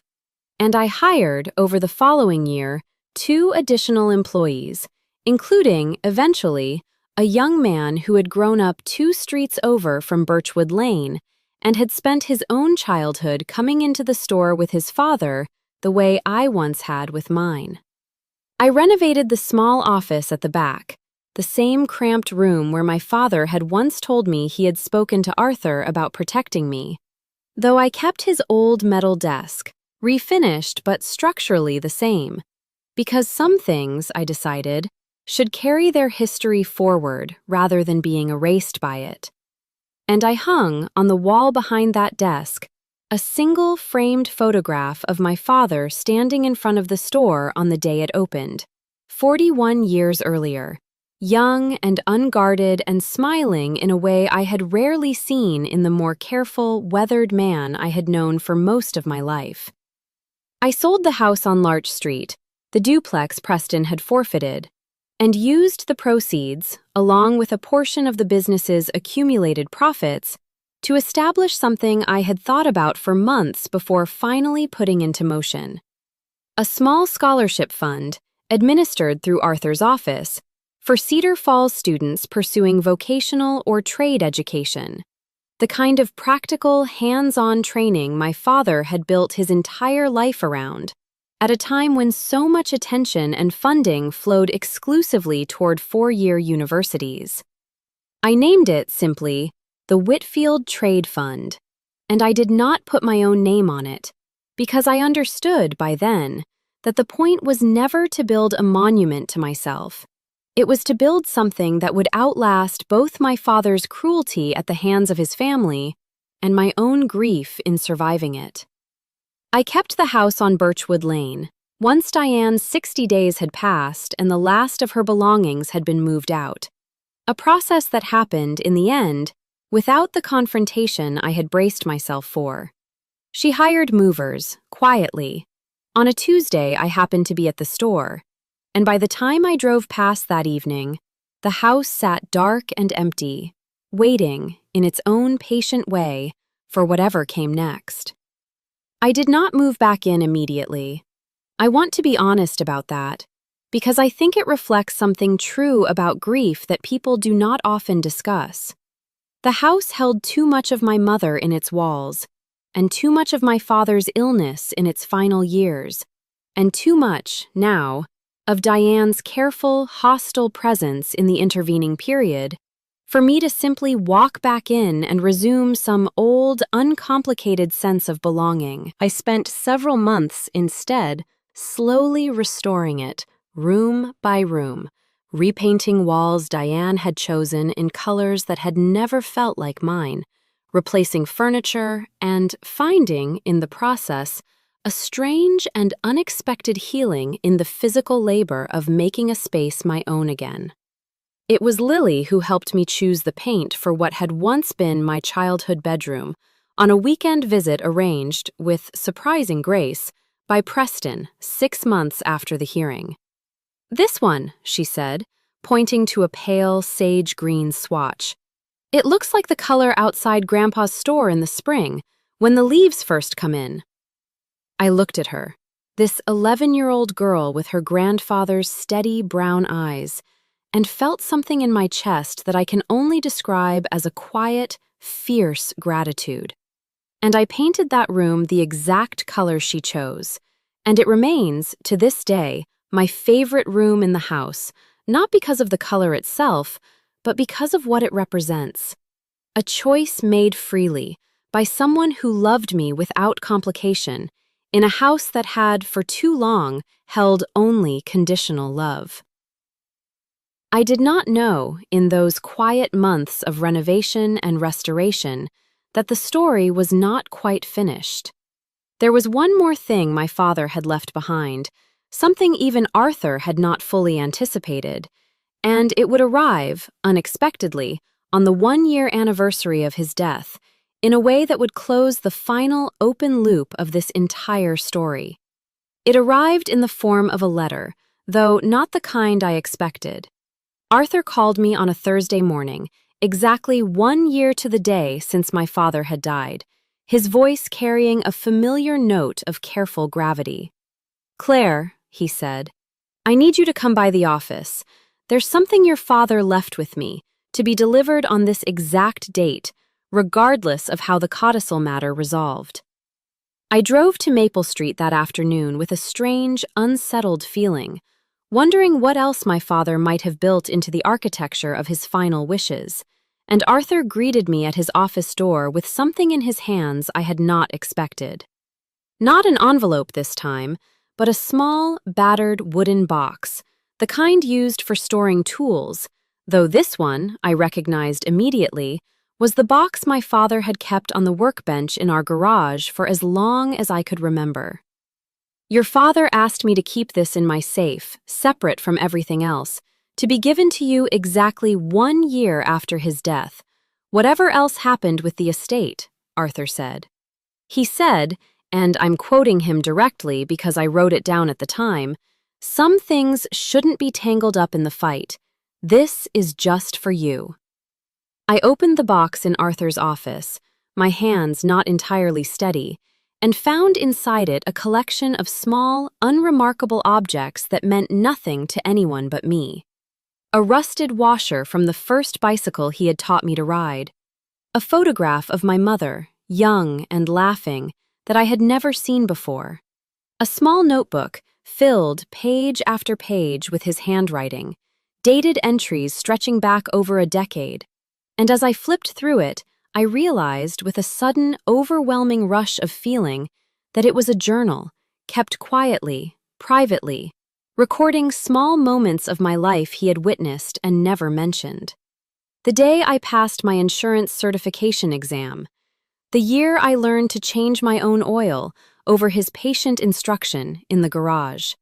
And I hired, over the following year, 2 additional employees, including, eventually, a young man who had grown up 2 streets over from Birchwood Lane and had spent his own childhood coming into the store with his father the way I once had with mine. I renovated the small office at the back, the same cramped room where my father had once told me he had spoken to Arthur about protecting me, though I kept his old metal desk, refinished but structurally the same, because some things, I decided, should carry their history forward rather than being erased by it. And I hung, on the wall behind that desk, a single framed photograph of my father standing in front of the store on the day it opened, 41 years earlier, young and unguarded and smiling in a way I had rarely seen in the more careful, weathered man I had known for most of my life. I sold the house on Larch Street, the duplex Preston had forfeited, and used the proceeds, along with a portion of the business's accumulated profits, to establish something I had thought about for months before finally putting into motion. A small scholarship fund, administered through Arthur's office, for Cedar Falls students pursuing vocational or trade education, the kind of practical, hands-on training my father had built his entire life around, at a time when so much attention and funding flowed exclusively toward 4-year universities. I named it, simply, the Whitfield Trade Fund, and I did not put my own name on it, because I understood by then that the point was never to build a monument to myself. It was to build something that would outlast both my father's cruelty at the hands of his family and my own grief in surviving it. I kept the house on Birchwood Lane, Once Diane's 60 days had passed and the last of her belongings had been moved out. A process that happened, in the end, without the confrontation I had braced myself for. She hired movers, quietly. On a Tuesday, I happened to be at the store, and by the time I drove past that evening, the house sat dark and empty, waiting, in its own patient way, for whatever came next. I did not move back in immediately. I want to be honest about that, because I think it reflects something true about grief that people do not often discuss. The house held too much of my mother in its walls, and too much of my father's illness in its final years, and too much, now, of Diane's careful, hostile presence in the intervening period, for me to simply walk back in and resume some old, uncomplicated sense of belonging. I spent several months, instead, slowly restoring it, room by room, repainting walls Diane had chosen in colors that had never felt like mine, replacing furniture, and finding, in the process, a strange and unexpected healing in the physical labor of making a space my own again. It was Lily who helped me choose the paint for what had once been my childhood bedroom, on a weekend visit arranged, with surprising grace, by Preston 6 months after the hearing. "This one," she said, pointing to a pale sage-green swatch. "It looks like the color outside Grandpa's store in the spring, when the leaves first come in." I looked at her, this 11-year-old girl with her grandfather's steady brown eyes, and felt something in my chest that I can only describe as a quiet, fierce gratitude. And I painted that room the exact color she chose, and it remains, to this day, my favorite room in the house, not because of the color itself, but because of what it represents. A choice made freely, by someone who loved me without complication, in a house that had, for too long, held only conditional love. I did not know, in those quiet months of renovation and restoration, that the story was not quite finished. There was one more thing my father had left behind, something even Arthur had not fully anticipated, and it would arrive, unexpectedly, on the 1-year anniversary of his death, in a way that would close the final open loop of this entire story. It arrived in the form of a letter, though not the kind I expected. Arthur called me on a Thursday morning, exactly 1 year to the day since my father had died, his voice carrying a familiar note of careful gravity. "Claire," he said, "I need you to come by the office. There's something your father left with me, to be delivered on this exact date, regardless of how the codicil matter resolved." I drove to Maple Street that afternoon with a strange, unsettled feeling, wondering what else my father might have built into the architecture of his final wishes, and Arthur greeted me at his office door with something in his hands I had not expected. Not an envelope this time, but a small, battered wooden box, the kind used for storing tools, though this one, I recognized immediately, was the box my father had kept on the workbench in our garage for as long as I could remember. "Your father asked me to keep this in my safe, separate from everything else, to be given to you exactly 1 year after his death, whatever else happened with the estate," Arthur said. He said, and I'm quoting him directly because I wrote it down at the time, "Some things shouldn't be tangled up in the fight. This is just for you." I opened the box in Arthur's office, my hands not entirely steady, and found inside it a collection of small, unremarkable objects that meant nothing to anyone but me. A rusted washer from the first bicycle he had taught me to ride. A photograph of my mother, young and laughing, that I had never seen before. A small notebook, filled page after page with his handwriting, dated entries stretching back over a decade. And as I flipped through it, I realized with a sudden, overwhelming rush of feeling that it was a journal, kept quietly, privately, recording small moments of my life he had witnessed and never mentioned. The day I passed my insurance certification exam. The year I learned to change my own oil, over his patient instruction in the garage.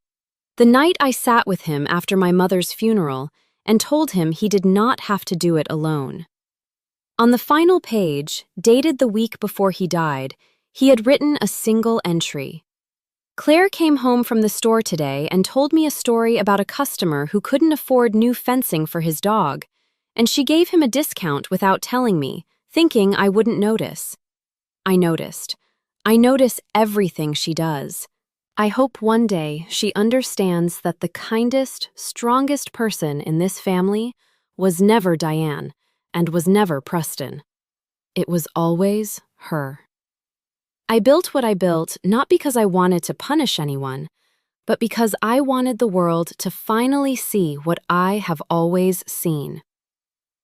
The night I sat with him after my mother's funeral and told him he did not have to do it alone. On the final page, dated the week before he died, he had written a single entry. Claire came home from the store today and told me a story about a customer who couldn't afford new fencing for his dog, and she gave him a discount without telling me, thinking I wouldn't notice. I noticed. I notice everything she does. I hope one day she understands that the kindest, strongest person in this family was never Diane and was never Preston. It was always her. I built what I built not because I wanted to punish anyone, but because I wanted the world to finally see what I have always seen.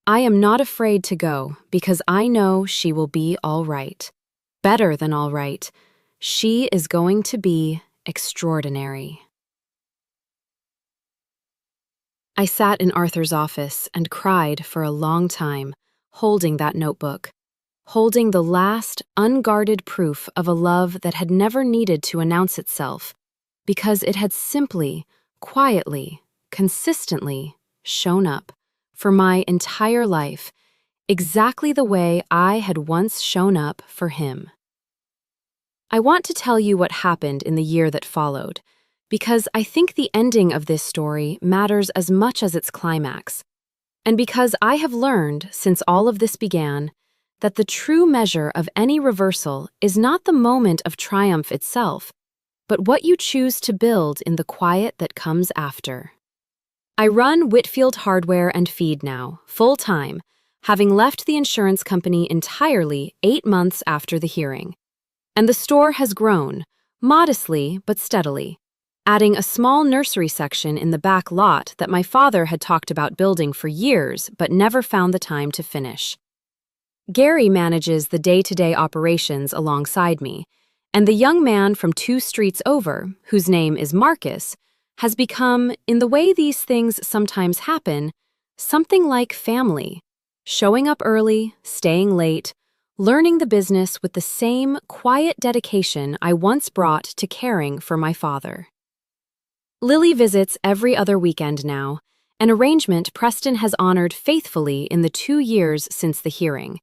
I am not afraid to go because I know she will be all right. Better than all right. She is going to be extraordinary. I sat in Arthur's office and cried for a long time, holding that notebook, holding the last, unguarded proof of a love that had never needed to announce itself, because it had simply, quietly, consistently shown up for my entire life, exactly the way I had once shown up for him. I want to tell you what happened in the year that followed, because I think the ending of this story matters as much as its climax, and because I have learned, since all of this began, that the true measure of any reversal is not the moment of triumph itself, but what you choose to build in the quiet that comes after. I run Whitfield Hardware and Feed now, full-time, having left the insurance company entirely 8 months after the hearing. And the store has grown, modestly but steadily, adding a small nursery section in the back lot that my father had talked about building for years but never found the time to finish. Gary manages the day-to-day operations alongside me, and the young man from 2 streets over, whose name is Marcus, has become, in the way these things sometimes happen, something like family, showing up early, staying late, learning the business with the same quiet dedication I once brought to caring for my father. Lily visits every other weekend now, an arrangement Preston has honored faithfully in the 2 years since the hearing,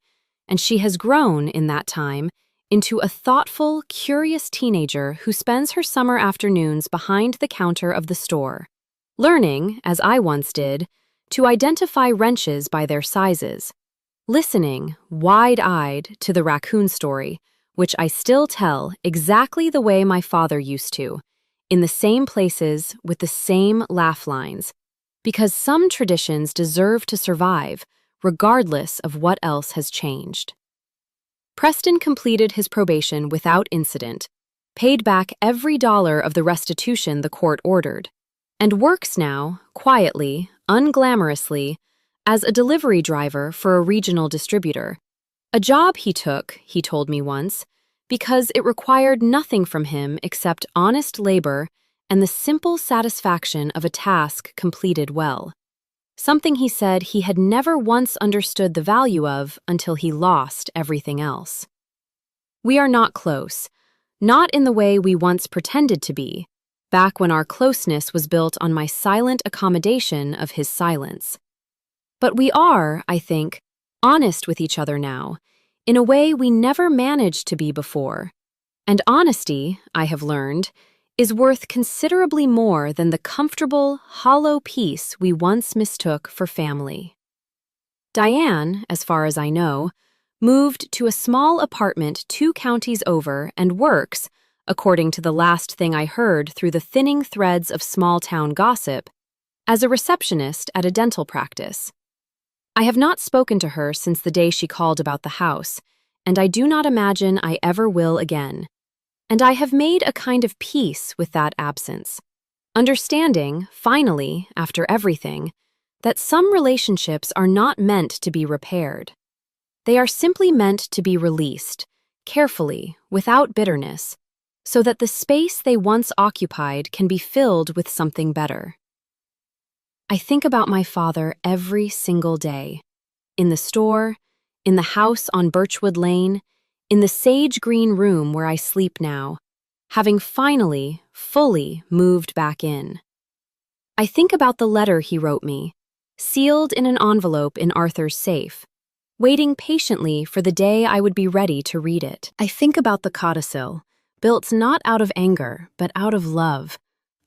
and she has grown in that time into a thoughtful, curious teenager who spends her summer afternoons behind the counter of the store, learning, as I once did, to identify wrenches by their sizes, listening, wide-eyed, to the raccoon story, which I still tell exactly the way my father used to, in the same places with the same laugh lines, because some traditions deserve to survive, regardless of what else has changed. Preston completed his probation without incident, paid back every dollar of the restitution the court ordered, and works now, quietly, unglamorously, as a delivery driver for a regional distributor, a job he took, he told me once, because it required nothing from him except honest labor and the simple satisfaction of a task completed well. Something he said he had never once understood the value of until he lost everything else. We are not close, not in the way we once pretended to be, back when our closeness was built on my silent accommodation of his silence. But we are, I think, honest with each other now, in a way we never managed to be before. And honesty, I have learned, is worth considerably more than the comfortable, hollow peace we once mistook for family. Diane, as far as I know, moved to a small apartment 2 counties over and works, according to the last thing I heard through the thinning threads of small-town gossip, as a receptionist at a dental practice. I have not spoken to her since the day she called about the house, and I do not imagine I ever will again. And I have made a kind of peace with that absence, understanding, finally, after everything, that some relationships are not meant to be repaired. They are simply meant to be released, carefully, without bitterness, so that the space they once occupied can be filled with something better. I think about my father every single day, in the store, in the house on Birchwood Lane, in the sage green room where I sleep now, having finally, fully moved back in. I think about the letter he wrote me, sealed in an envelope in Arthur's safe, waiting patiently for the day I would be ready to read it. I think about the codicil, built not out of anger, but out of love,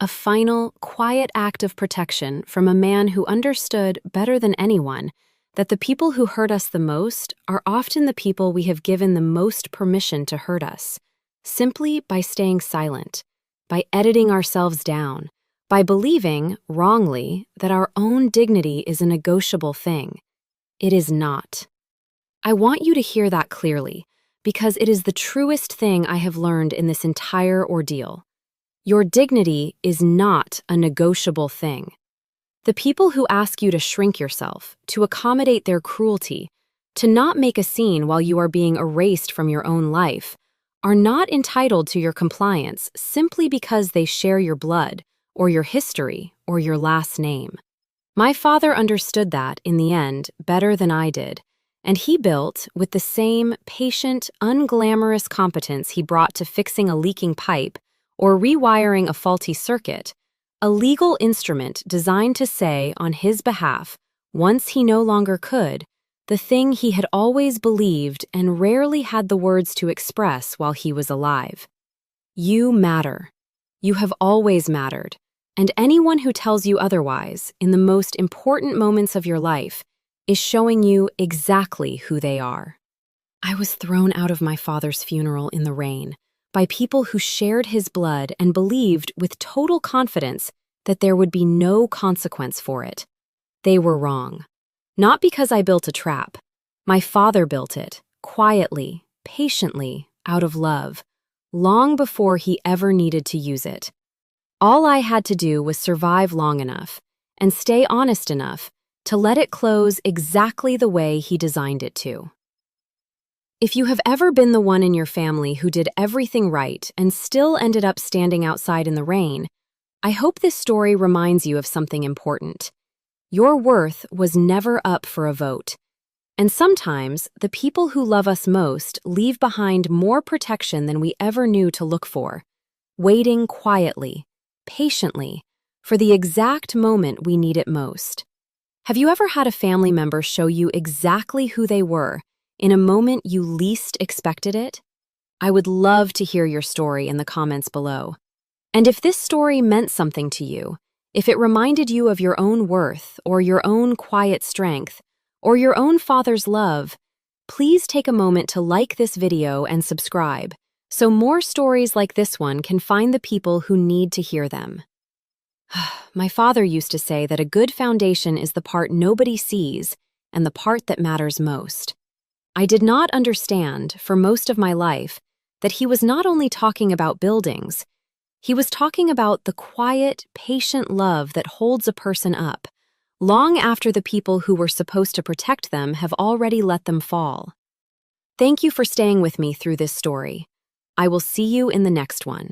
a final, quiet act of protection from a man who understood better than anyone that the people who hurt us the most are often the people we have given the most permission to hurt us, simply by staying silent, by editing ourselves down, by believing, wrongly, that our own dignity is a negotiable thing. It is not. I want you to hear that clearly, because it is the truest thing I have learned in this entire ordeal. Your dignity is not a negotiable thing. The people who ask you to shrink yourself, to accommodate their cruelty, to not make a scene while you are being erased from your own life, are not entitled to your compliance simply because they share your blood, or your history, or your last name. My father understood that, in the end, better than I did, and he built, with the same patient, unglamorous competence he brought to fixing a leaking pipe or rewiring a faulty circuit, a legal instrument designed to say, on his behalf, once he no longer could, the thing he had always believed and rarely had the words to express while he was alive. You matter. You have always mattered, and anyone who tells you otherwise, in the most important moments of your life, is showing you exactly who they are. I was thrown out of my father's funeral in the rain by people who shared his blood and believed with total confidence that there would be no consequence for it. They were wrong. Not because I built a trap. My father built it, quietly, patiently, out of love, long before he ever needed to use it. All I had to do was survive long enough and stay honest enough to let it close exactly the way he designed it to. If you have ever been the one in your family who did everything right and still ended up standing outside in the rain, I hope this story reminds you of something important. Your worth was never up for a vote. And sometimes, the people who love us most leave behind more protection than we ever knew to look for, waiting quietly, patiently, for the exact moment we need it most. Have you ever had a family member show you exactly who they were in a moment you least expected it? I would love to hear your story in the comments below. And if this story meant something to you, if it reminded you of your own worth or your own quiet strength or your own father's love, please take a moment to like this video and subscribe so more stories like this one can find the people who need to hear them. My father used to say that a good foundation is the part nobody sees and the part that matters most. I did not understand, for most of my life, that he was not only talking about buildings, he was talking about the quiet, patient love that holds a person up, long after the people who were supposed to protect them have already let them fall. Thank you for staying with me through this story. I will see you in the next one.